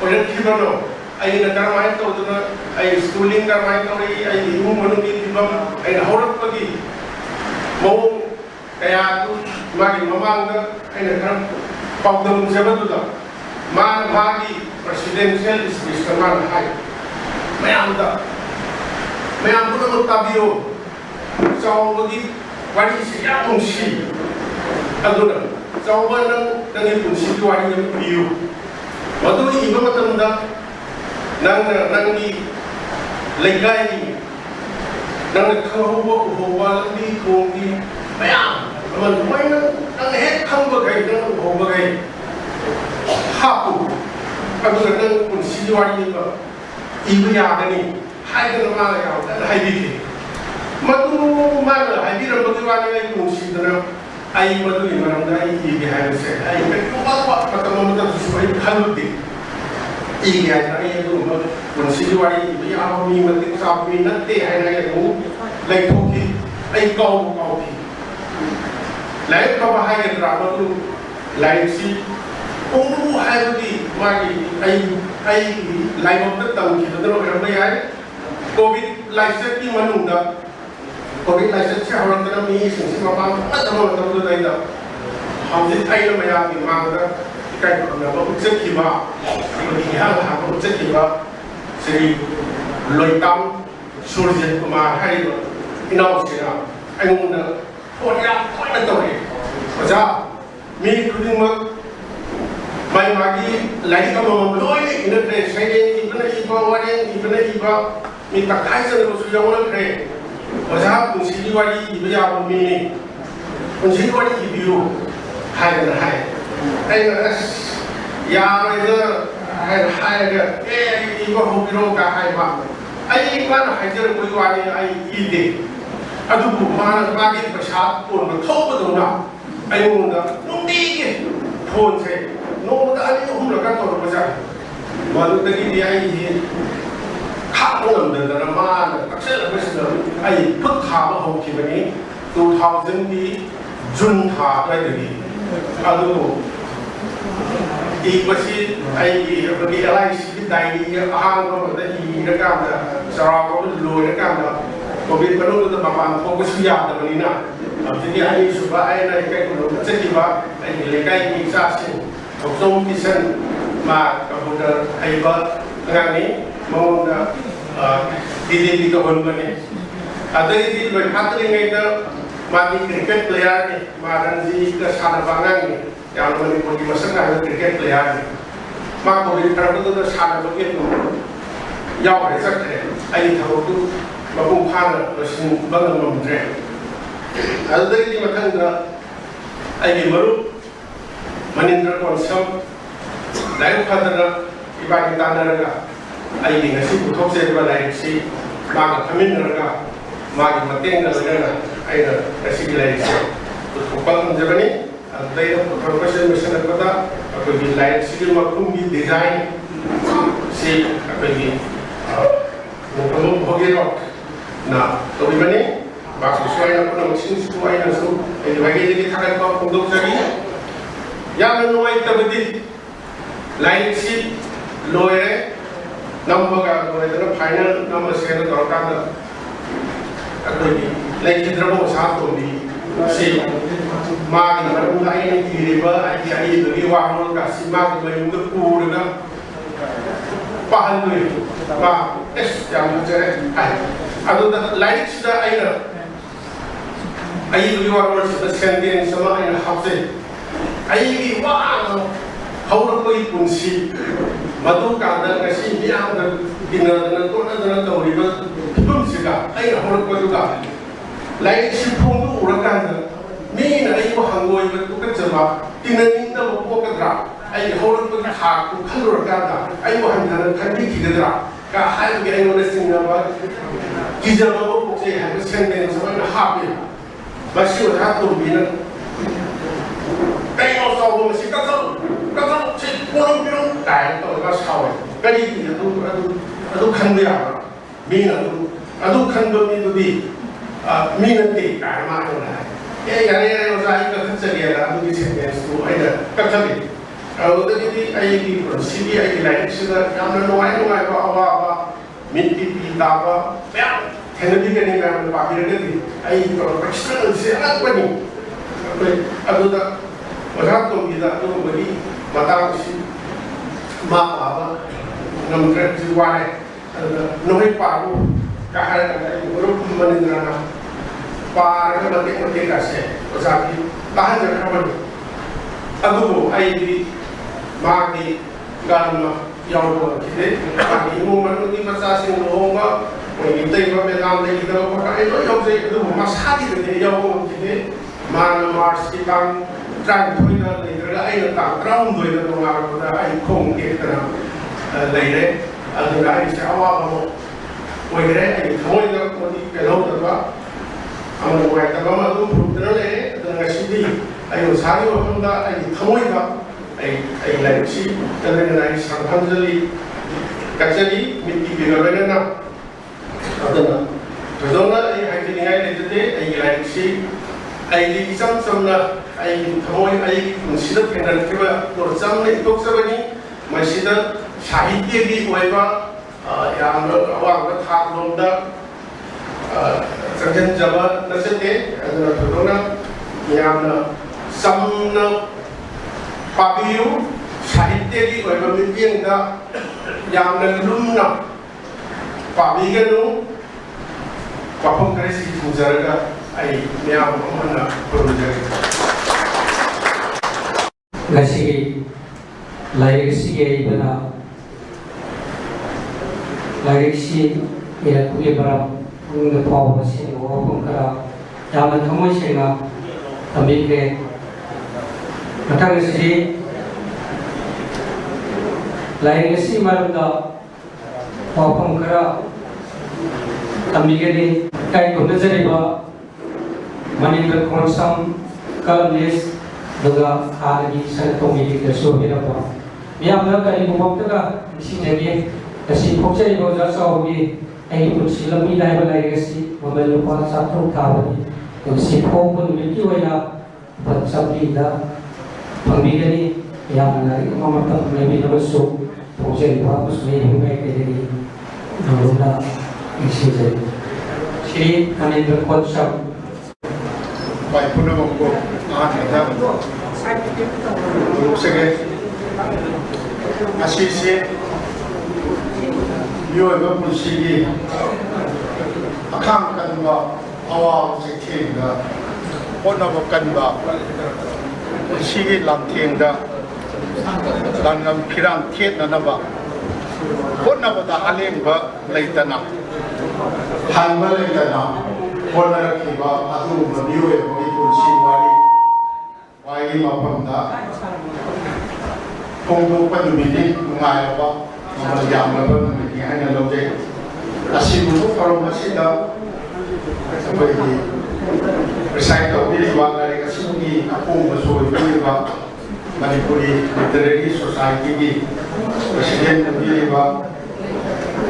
orang kibano, ayah negara main tahu tu na, ayah schooling negara main tahu ni, ayah ibu menunggu di bawah, ayah hormat lagi, mau ayah tu magi mama anda, ayah negara pawdam siapa tu dah, mana bagi presidential speech mana hai, mayam pun nak tabiyo, jauh lagi, wali siapa fungsi, aduh na, jauh mana dengan fungsi tu wali yang biu. Waktu ibu macam dah, nang di legai ni, nang kau bawa di kongi, bayang, mana nang kau bagai nang bagai, hapu, aku nang pun siluan ni ba, ibu yang ni, hai kan mana yang, hai biki, mana hai biki orang bagi wani ni pun siluan. Ayah madu ni mana dah ini hai se, ayah berapa macam tu supaya kalau di, ini ayah tu konsili wari, ini awam ni mesti sahaja nanti ayah tu, lagi hoki, ayah kau ki, lagi kau bahaya drama tu, lagi si, ayah tu di, mari ayah lagi waktu tahu kita tu orang bayar, COVID license ni mana dah. Covid license orang kena mi sengsi apa macam tu dah itu. Hamzat ayam ayam ni mana ikan kerana ucap kiba, ini hal ucap kiba, Sri Loitam Surjit Kumar Hari inau sila, ayam mana orang mana tahu ni. Macam mi kuding mak, mai magi lagi kamu meloi ini dress, saya ini iba, mi tak kaya sendiri sudah orang dress. Macam kunci wali ibu yang ini, kunci wali ibu, hai kan hai, yang itu hai ibu hobi roga hai bang, ai mana hajar ko wani ai ide adu mana magi pasha ko no thok do na ai mo da no dige phone se no da ani hum la ka to ba ja malu da gi ai hi kha ko ngam da na ma na ka se la ba se ai phut tha ba ho ki ba ni 2000 di jun tha da gi aduอีกว่าสิไอ้บางทีอะไรสิได้ห้างก็มันได้อีนะครับนะสระก็มันรวยนะครับนะก็เป็นมนุษย์ตัวบางคนก็สุยาแต่วันนี้นะทีนี้ไอ้สุภาพไอ้ในใกล้คนรู้จะที่ว่าไอ้เล็กไอ้มีซาสิผมส่งพิเศษมากับคนไอ้บ้านงานนี้มองนะดีๆกับคนนี้ada di berkat dengan itu mati cricket player ni makan di ke sana bangan ni yang meliputi masalah cricket player ni mak boleh terus tu sana begitu jauh dari sana ai tahu tu bagum pan mesin bangun membre ada di makan tu ai baru manindra konsep lain kata ibadah tanda ai ngasih putus saya balai si mak kami neraka mak matiin na ay na kasi bilay siya. Upang Japanese, ang tayo professional mission na kota, ako bilay sige magkumbi design si ako yung pagkirok na to bimani, bakit suway na ko na magsinusuway na so, ay bagay din takay pa pundok sagi. Yan ang nuway tabadi, lain si lawyer, nambaga ko na final number siya na torkada. Ako ni, like drama sa ato ni si mag na kung ay ng kiriba ay ay iwan ka si mag may yung puro na paano ito ma yang macam ay ano na like sila ay na ay iwan sa sendin sama ay na hapse ay iwan hawak ko ipun si madu kada kasi niya ang dinadana to na tawriba pun sila ay hawak ko juga lain si pun tu urakan ni na ay ko hangoy ba ko katsama tinanin na mo ko kadra ay hawak ko ha ko kalor kada ay mo handan kandi kidra ka hay ga ay mo sing na ba kijama mo ko say hay senden sa na happy basi wa to bina kay mo sa mo si katsam si pulong pinong dahil ito ka sawa kaya ito kandiya mina ito kandiya nito di mina di kaya maano na kaya yan yung sa ika katsariya na ito di sentence to ay na katsari ito di ay sidi ay ilayin sila yung nungai pa awa minti pita pa kaya hindi ka nila ang pakira di ay external siya anak pa ni ito da masyadong kita ito bagi matang si mak apa nam kret si wai nohi paru kahar grup manindra par mati kase osaki tahan jaka bani adu ai di maki garma yang ko kide maki mo manu di masasi no nga ko intay ba belam de ida ko ka ino yo se adu masadi de yo ko kide man mars ki bang trang thôi là lấy ra ai là tạo trong rồi là đồng nào là ai không kể là lấy đấy từ đó anh sẽ qua một ngoài đấy anh thôi nó có đi cái lâu rồi đó ông ngoài ta có mà tôi phục nó lấy từ ngày sinh đi anh ở sáng rồi không đó anh thôi đó anh lấy chi cho nên là anh sáng tham gia đi các gia đi mình đi về rồi nên nào đó rồi đó anh thì ngay để thế anh lấy chi anh đi xong là anh thôi anh consider cái này cái mà một trăm này tốt sao vậy mà consider sahitya đi ngoài vào yang awang cái tháp luôn đó chẳng giờ nó sẽ thế rồi tụi nó yang là xong nó pabiu sahitya đi ngoài vào bên kia đó yang là lum nó pabi cái nó và không cái gì cũng giờ cái ai mea mana project ngasi lairisi ai bana lairisi ya kuya bara ung paw basi o kong kara yaman thamoi sena tambi ke matang si lairisi marunda paw kong kara tamigani kai kunazariba Manindra Khonsam Kalnis daga alagi sanatomi da sobiraba miyamna kari bumamtaga sinagi kasi pokjai roja sawi ai kunsilami laiba laigasi mamalu pa satro tawani si pokun miki waya patsabida pamigani miyamna mamata maybe nabaso pokjai pa kusme humai kediri nuruna isijai Shri Manindra Khonsam Baik pun aku kita dulu segi asisi juga pun segi akan kan awal segi dah pun aku kan segi lantiang dah dan pirang tiat nana pun aku dah alim leitana hanbal leitana pun ada kiba atu berbiu Siwari, wali mapamda, kongdo pa dumili, ngaya pa, mamayam na ba, nangyayang na lote. Kasi mo parang masida, sabay di, recite of biliwa, nari kasi ni akong masuod biliwa, Manipuri Literary Society di, President ng biliwa,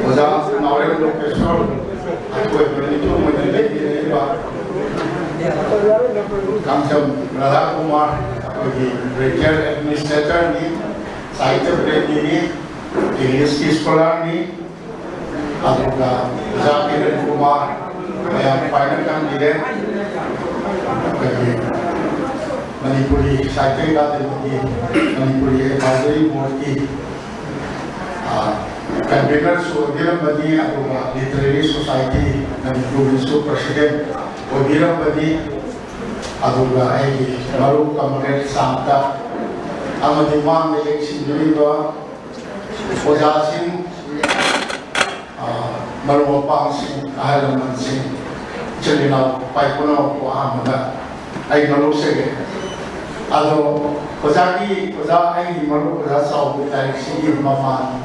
wala, nawala ng professor, at ko ay panito, madali, biliwa, Kamjam Radha Kumar, Retired Administrator ni, Sahitya Premi ni, English Scholar ni, Aduga Zakir Kumar, yang final candidate, Manipuri Sahitya Academy, Manipuri Advisory Board ki, Convener Sudiram Badi Aduga Literary Society, Manipuri President. Obiram badi aduga ai maru kamret santa amadi mang election duriba ojasin maru pang sing ahalaman sing chelina pai puno ko amada ai maru sege ado ojagi oja ai maru oja sau tai si mama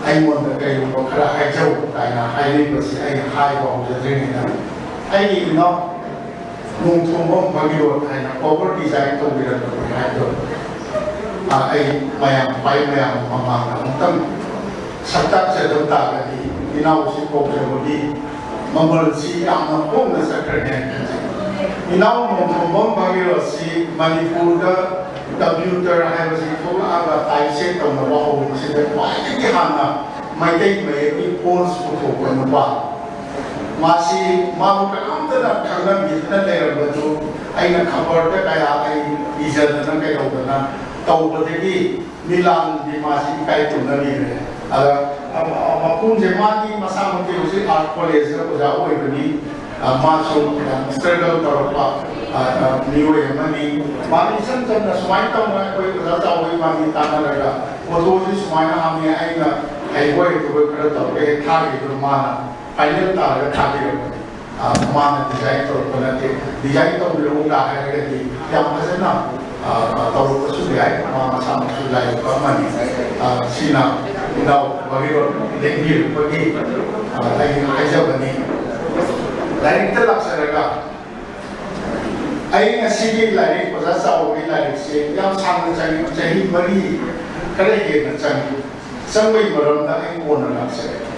ai mon da kai ko khara ai jau kai na ai ni ko si ai hai ko de training ai nó mung thung bom bagio hay là cover design to bị được hay rồi ai mayang pai mayang mama ang tam sakta sa dota ka di inaw si ko sa di mamal si ang mong na sa kanya inaw mung thung bom bagio si Manipur da computer hay si ko aga tai set to na wa si da pa ki hana mai dai mai ki post ko ko na ba masih mau kalam tera kalam kita lera betul, aina kabar tera kaya ai izin tera kaya utana, tahu betul ni Milan di masih kaya tu nabi ni, ada apapun zaman ni masa mungkin usi art college tu jauh ini, masuk dan struggle terapa, niu yang mana, mami sen semua itu mana kau kerja jauh mami tanah lega, waktu usi semua kami aina, kau itu kerja tapi thari itu mana. Final tar thagi mana design to nanti design to belum dah ada di yang mana tahu kesulitan sama kesulitan apa ni sina undau bagi lenggir bagi lagi aja bani lain terlaksana ai ngasih lagi pasal sahaja lagi sih yang sama jadi bagi kerja macam sampai malam dah yang pun laksana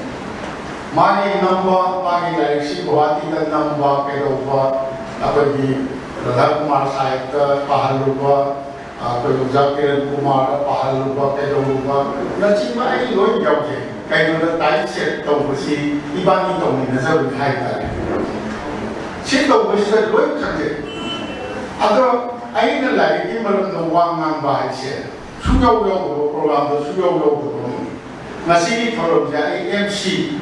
Mani namba mani eleksi Guwahati dan namba kedoba apa di Radha Kumar Sahitya Pahaluba apa Zakir Kumar Pahaluba kedoba nanti mai loy jauh je kayak mana tadi set tahu bersih ibani tahu ni nazar berkait tadi set tahu bersih loy kerja atau aina lagi malam nuang nambah set sudah program tu sudah masih kalau jadi MC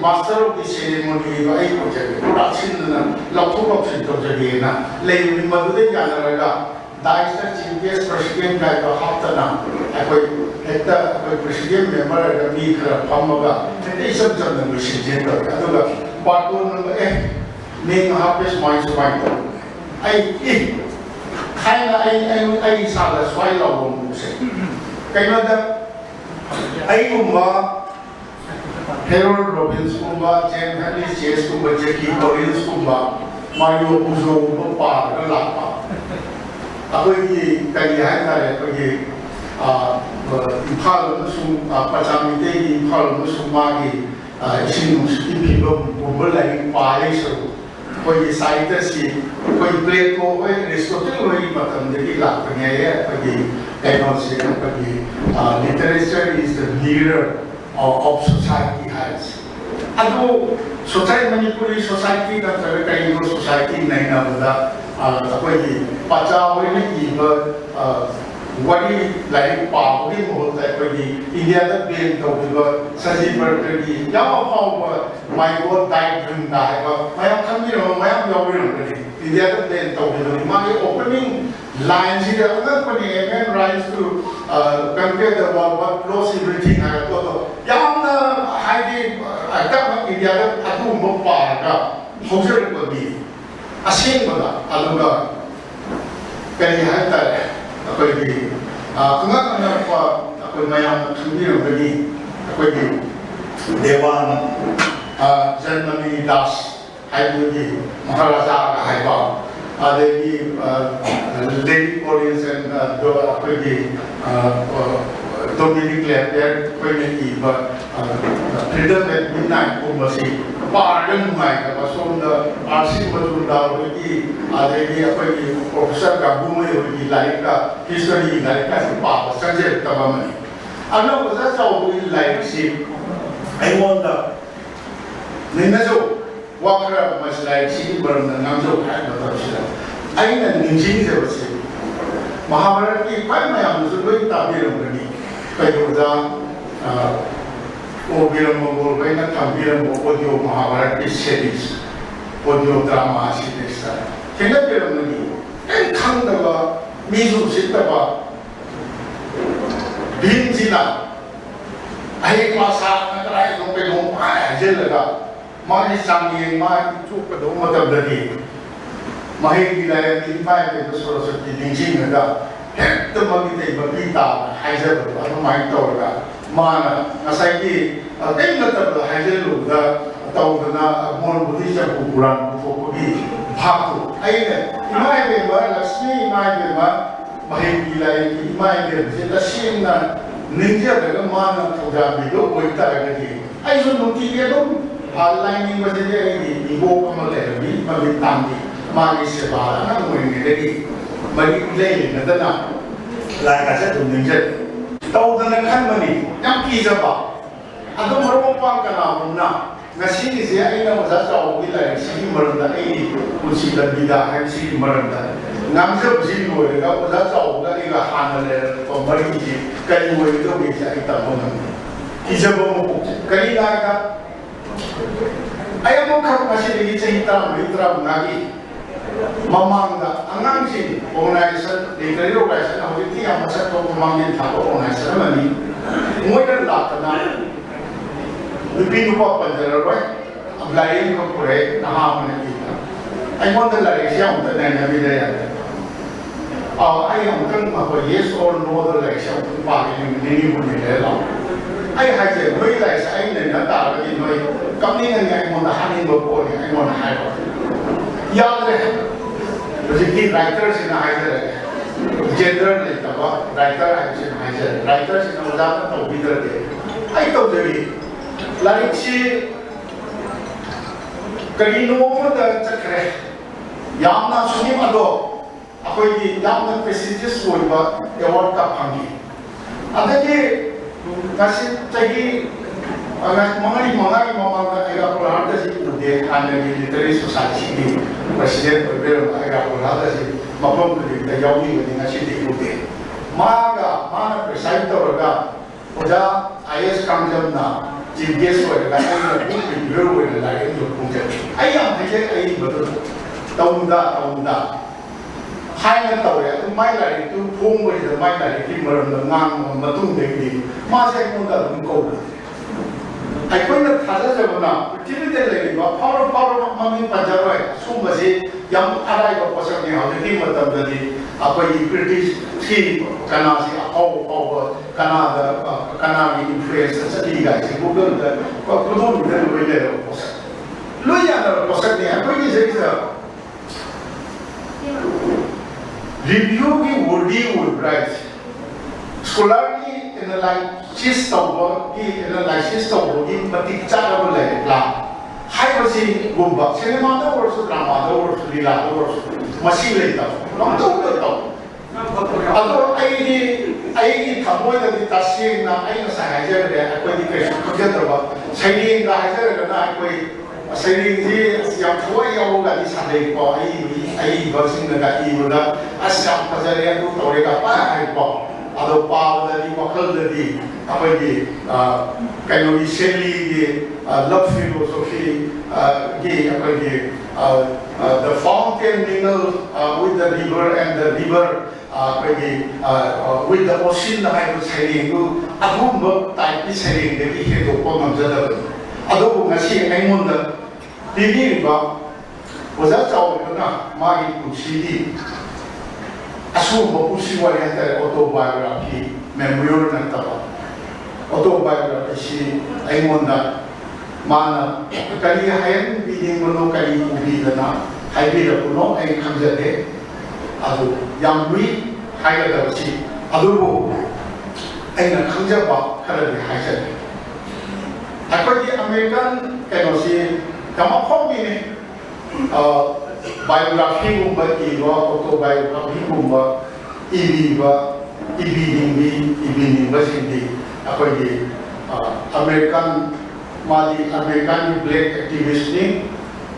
master of the ceremony itu ai project production na laptop to jadi na lain madu de jana raga daistar chief president ka to hafta na akoi hekta akoi president member raga mi khara phammaga te sab jam na mission je to aduga patun ning hapes mai swai to ai khaina ai sala swai lo bom se kaina da ai umma Harold Robbins kumba, James Hadley Chase kumba, Jackie Collins kumba, Mario Puzo kumba par ka lakpa. Ako yung kaya tayo, ako yung impal musum pachamite impal musum magi isin ipilom bumbalai pare so koi saita si koi plate ko koi Aristotle koi matam jadi lak pengai pagi technology pagi literature is the mirror of society has. Aduh, society Manipuri society dan terkait society naik nama apa ini pacar ini iba wadi like power ini mohon pagi India tu ben tu juga saji bertergi yang apa my god died dun dah apa mayam kami orang mayam jauh orang tadi India tu ben tu juga mari opening lines ini orang pun amen rise to compare the world close everything ada tu yang hari agak India tu aku mempunyai kan hujur pagi asyik mana aluga kali hari apa ini? Kenapa apa mayam sendiri begini? Apa ini? Dewan Germany Das, hai begini Maharaja Haiba, ada ini Lady Collins and apa ini Dominic Lepper, apa ini Freedom at Midnight pun masih pardon mai apa sonda arsip betul dah begini ada ini apa ini Profesor Gabungan begini laika history laika sebab saja tamam ni. Anak saya tahu ini laik si, I wonder, ni najo wakar mas laik si beranda najo kai betul sih. I nak ninjing je betul. Mahabharata ki pai mayam tu doi tabir begini. Kayu dah Bilang mengurus banyak bilang audio Mahabharata series, audio drama series. Kenapa bilang ni? Kan dapat misu sita ba, binjina, ayat masa negara itu penuh aja lega, mari sanggih mari cukup dong macam tadi, mahir gila yang imai itu suruh seperti binjina lega, itu bagi kita berita aja berapa main tahu lega. Mana asal ini, kan kita berhasil luda atau kena mohon budi jam ukuran fokusi baku. Aina, imai bema, Lakshmi imai bema, mahir gila ini imai bema. Jadi Lakshmi ninja dengan mana sudah hidup kita lagi. Ayo nanti dia tu hal lain ini macam ini ibu kamu lagi, mami tangki, mami sebarang, nak mungkin lagi, mami lain nanti nak lain aja tu ninja. Tahu dengan kan mani, yang kita bah, atau merupakan kenal mana, nasi ni saya ini masa jauh bila sih merendah ini, kunci dan bidah yang sih merendah. Ngambil sih dua, kalau masa jauh kan ini hanal pemberi ini, kayu itu bisa kita menang. Kita mau kali lagi, ayam mau kau nasi lagi cerita berita lagi. Mamangga angang sih organizer di organizer nah itu yang macam tu mamangin tahu organizer mana ni mungkin lah kena lebih lupa penjara roy ablain kau pulih nama mana kita I want the election untuk nanya bidaya I untuk apa yes or no the election untuk bagi ini pun ini lah I haji noi lah saya ini nanti lagi noi kami ni I want the honey berpon I want the high yang deh jadi writer sih nak ajar, gender ni tak apa, writer sih nak ajar, writer sih nak udah tahu bider deh. Ayo tahu jadi, lari sih, kerino pun dah cakap, yang nak sunim ado, aku ini yang nak prestigious award award kap hangi. Ada je, kasih lagi, mengenai mama agak berharga sih, dia ada di literary society ni. Presiden berbeda agak berada sih, maupun kita jauh ni dengan sih diikuti. Mana presiden orang, udah IS kamjam na, JPS orang lain, bukan bureau orang lain tu punya. Ayam aja ayam betul, tahun dah. Hai nak tahu ya, mai lari tu pun boleh mai lari di merenang matung degi, masa pun dah engkau. Aku ini thasa sebana, TV lagi, power mami panjang semua sih yang ada yang pasang ni, hari ni macam tadi apa ini British si kana si how Canada influence liga Google Google review would write scholarly analysis analysis Hypersi Gumba, cinema or drama or Lila or Masila. Although I avoided the Tassin, I was a hazard, saying the hazard and I saying this young boy over this Sunday for I was in the Gaiva, as some Pazaria to Torega Pine. Other power that you call the kind of silly love philosophy, the fountain mingled with the river and the river with the ocean. I was saying, a boom type is saying that he had to come on the other. I see anyone that the was that all my CD. Assumo usiwalente autobiography memorial nagtaba autobiography si ay muna mana kalihayan bining mono kali ubida na haybira kuno ay kamjade adu yamwi hayada si adubo ay nakamjaba kala di hayade ako di American kano si kamakong ini biography gumba iwa autobiography gumba ibiding ba sindi ako di American black activist ni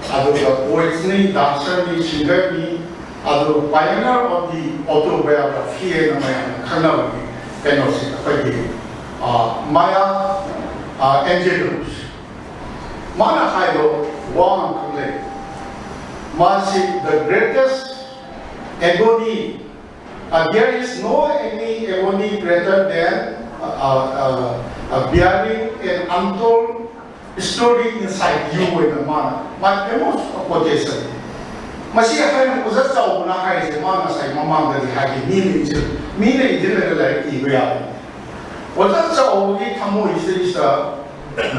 ado the poets ni dancer ni singer ni ado pioneer of the autobiography na may kanaw ni kano si ako di Maya Angelou mana kayo wang kule Masi, the greatest agony. There is no any agony greater than bearing an untold story inside you in the man. My famous quotation. Masi akan usah tahu mana hai mana saya mamang dari hari ini adalah ibadah. Usah tahu ini kamu istri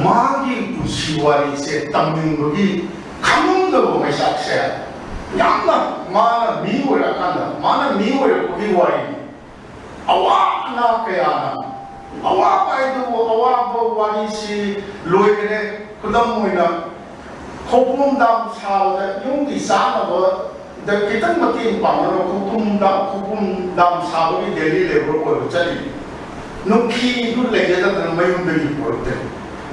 magi usiwari se tamin bagi. Kamu tu bukan saksya. Yang mana minggu rakan, mana minggu pergi wari. Awak nak kaya awak itu awak wari si loy kene kudam muina. Kopum dam sal, yung di sana ba? The kita mati pangano kopum dam sal ni Delhi level ko jadi. Nuki itu lagi ada mayung bagi porter.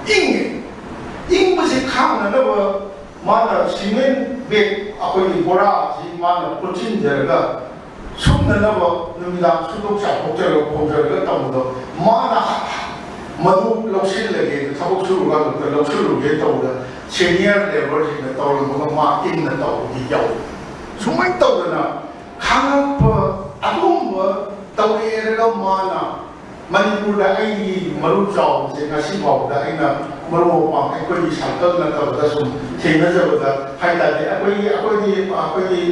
Ing masih kau nak apa? Mana simen bed aku ini bora si mana pucin jaga sumber nama numida suduk siapa hotel tahu tu mana madu loksil lagi sabuk suruh kan loksil lagi tahu dah senior level sih tahu mana makin tahu hijau semua tahu na kangen aku tahu era mana Manipur dah ini merujau sehingga si bau dah ini merubah aku di sakal nak tahu dah sum sehingga sebab hai tadi aku di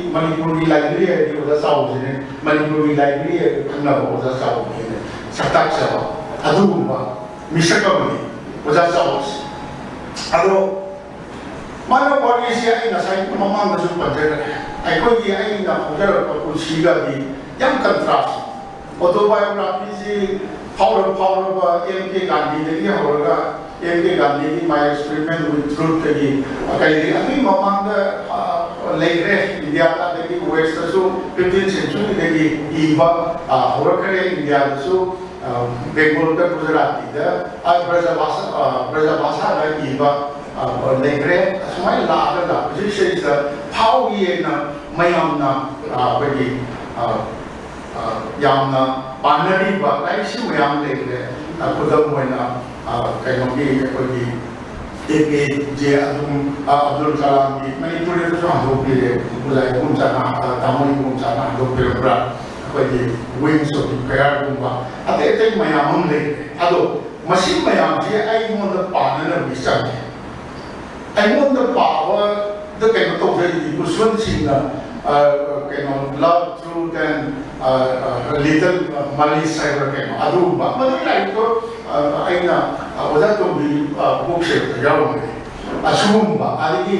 Manipur di library di udah tahu sini Manipur di library kenapa udah tahu ini satak siapa aduh apa misalkan ini udah tahu aduh mana polisi ini saya memang masuk penjara aku di ini nak penjara aku siapa di yang kontras autobiography si power MK Gandhi jadi orang MK Gandhi my experiment with truth jadi kali ini memang legre India jadi West so 15th century jadi iba orang kere India so Bengal ke Gujarat ida Braja bahasa ada iba legre semua lah jadi saya power ini mayam bagi yang paneri bah, lain sih yang lagi aku dah mana kayak ni APJ Abdul Kalam ni, Manipur itu semua hidup mulai kumcana, tamu kumcana hidup berat, apa ni wings of prayer kumba, ada mayam lagi, ado masih mayam dia ay mo na panen bisa, ay mo na power, the kayak tu jadi usun sih na kayak love truth and little Mali cyber came adu ba mali like to aina oda to bi book se yaw me asum ba ali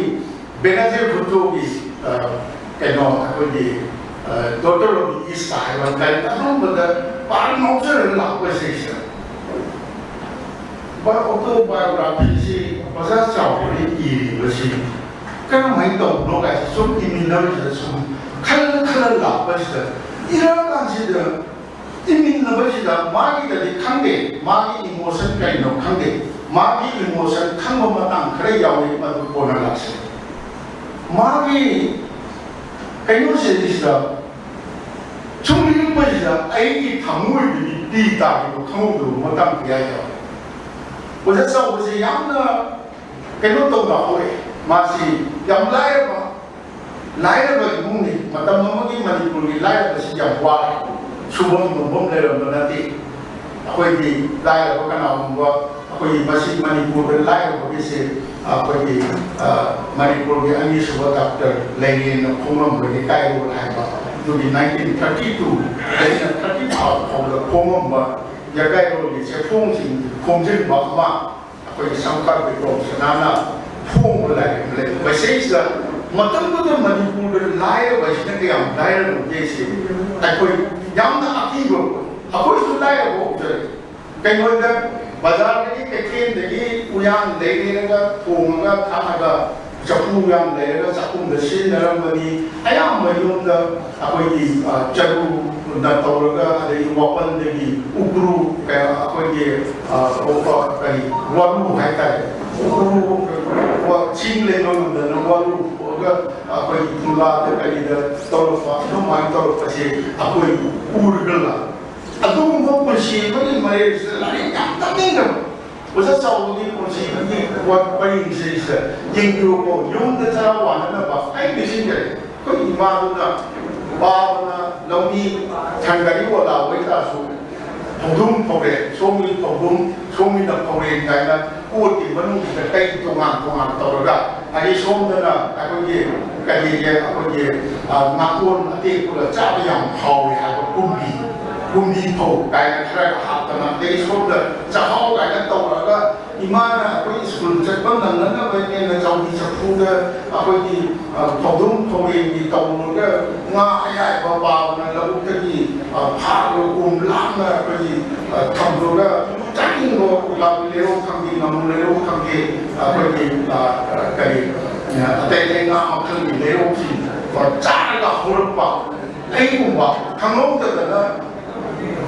Benazir Bhutto is daughter of the East Side and like the parliamentary opposition. But autobiography was a story university. Can I don't know as some immunology, some color opposition. You don't consider immunology that Maggie the Kande, Maggie emotion kind of Kande, Maggie emotion, Kangomatang, Krayawi, Madu Maggie, can you say this? Two little boys are 80 Tamu, the Dita, who come to Madame Piaja. Was that so? Was a young cannot talk away. Masi, young liar, Muni, Madame Mamaki, Manipuri, liar, the young wife, Subon, Mumler, Manati, Akway, liar, Okana, Akway, Masi, Manipur, liar, Obisi. Manipur के अन्य सुबह doctor Lenin कोमम बने काय वो है बा जो 1932 लेकिन 35 और कोमम बा जगह वो जिसे फोंजिंग बागमा कोई संकार बिको सनाना फोंग बोला वैसे इस मतलब तो मणिपुर में लायर वैसे के हम लायर जैसे कोई यामना अकीब अकोई सुलायर वो कहीं होता बाजार में कैकेन देखी उयान लेने का फोंगा खाना चप्पू उयान लेने चप्पू दर्शन नरमनी आयाम मयूम दा अकोई चरु नतौरगा अदे वापन देखी उग्रू के अकोई ओपा कहीं वालू है क्या उग्रू वो चीन लेने में वालू ओगा अकोई दुला ते कहीं दा तौरफा नो माइन तौरफा से अकोई उर्गला अदुम वो पुरुषी बनी मरे लाने काम तमिंग वो सब चावल की पुरुषी बनी वो बड़ी इंसेस जिंगू को यूं तो चला वाला ना बाप आई बिजिंग करे कोई इमारत ना बाप ना लंबी ठंडरी वाला वही तासु पौधुम पौधे सोमी ना पौधे जाएगा कोटी बनूं की कई तोंगान तौरगा अरे सोम ना अकोई अकोई नाकोन अति कुल चाबियां हाउ है तो कुंडी तो काय नखरा हाथ ना दे सोम चाहाओ काय ना तौरगा इमाना अकोई स्कूल चक्कर नंगना बने न चाउदी चक्कूगा अकोई पौधुम पौधे की तौरगा ना आया बाबा ना लगुक की भाग लांग अकोई थम्बरोगा चाकिंग लो लाबिलेरो खांगी नमुलेरो खांगी अकोई करी अतेंगा मखल लेरो की और चार का होरपा ऐगुंबा खांगों तक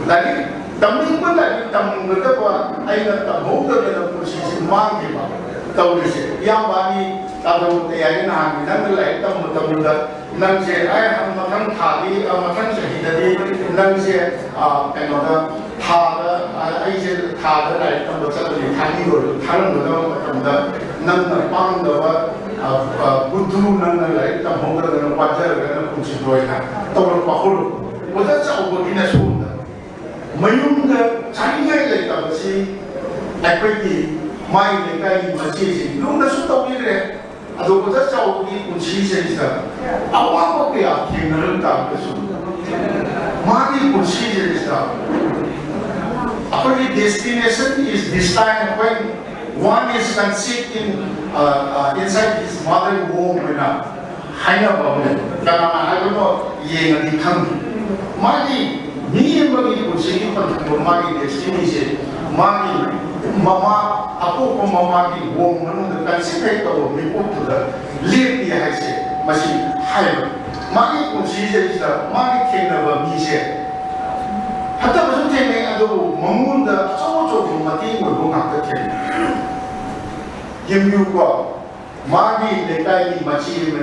lagi taming pun lagi tamung berapa ayat tamung tu dalam posisi manggi ba tahu ni se yang bani tahu ayat ni hang nang lagi tamung dah nang se ayat ham makan thali makan sehidadi nang se kenapa thada ayat se thada lagi tamung satu thali dulu thalang dulu nang pang dah budu nang lagi tamung dah dalam wajar dalam posisi dua ini tahu pakul macam cakap begini semua mayung ke cahaya lagi tak bersih, apa ini main lagi macam ini, lu dah sudah tahu ni, ada betul jauh ni kunci sahaja, apa dia kena tak bersih, mari kunci sahaja, apa ni destination is this time when one is conceived in inside his mother womb, mana, hanya bawa, kerana ada no ye nanti kang, mari ni bagi kursi penting magi destiny se magi mama aku ko mama ki wong manu kan sipai to mi put da le dia hai se masi hai magi kursi se isa magi kena ba mi se hatta basu tene ado mamun da so mati mo ko ngak te yemu ko magi le kai ni machi me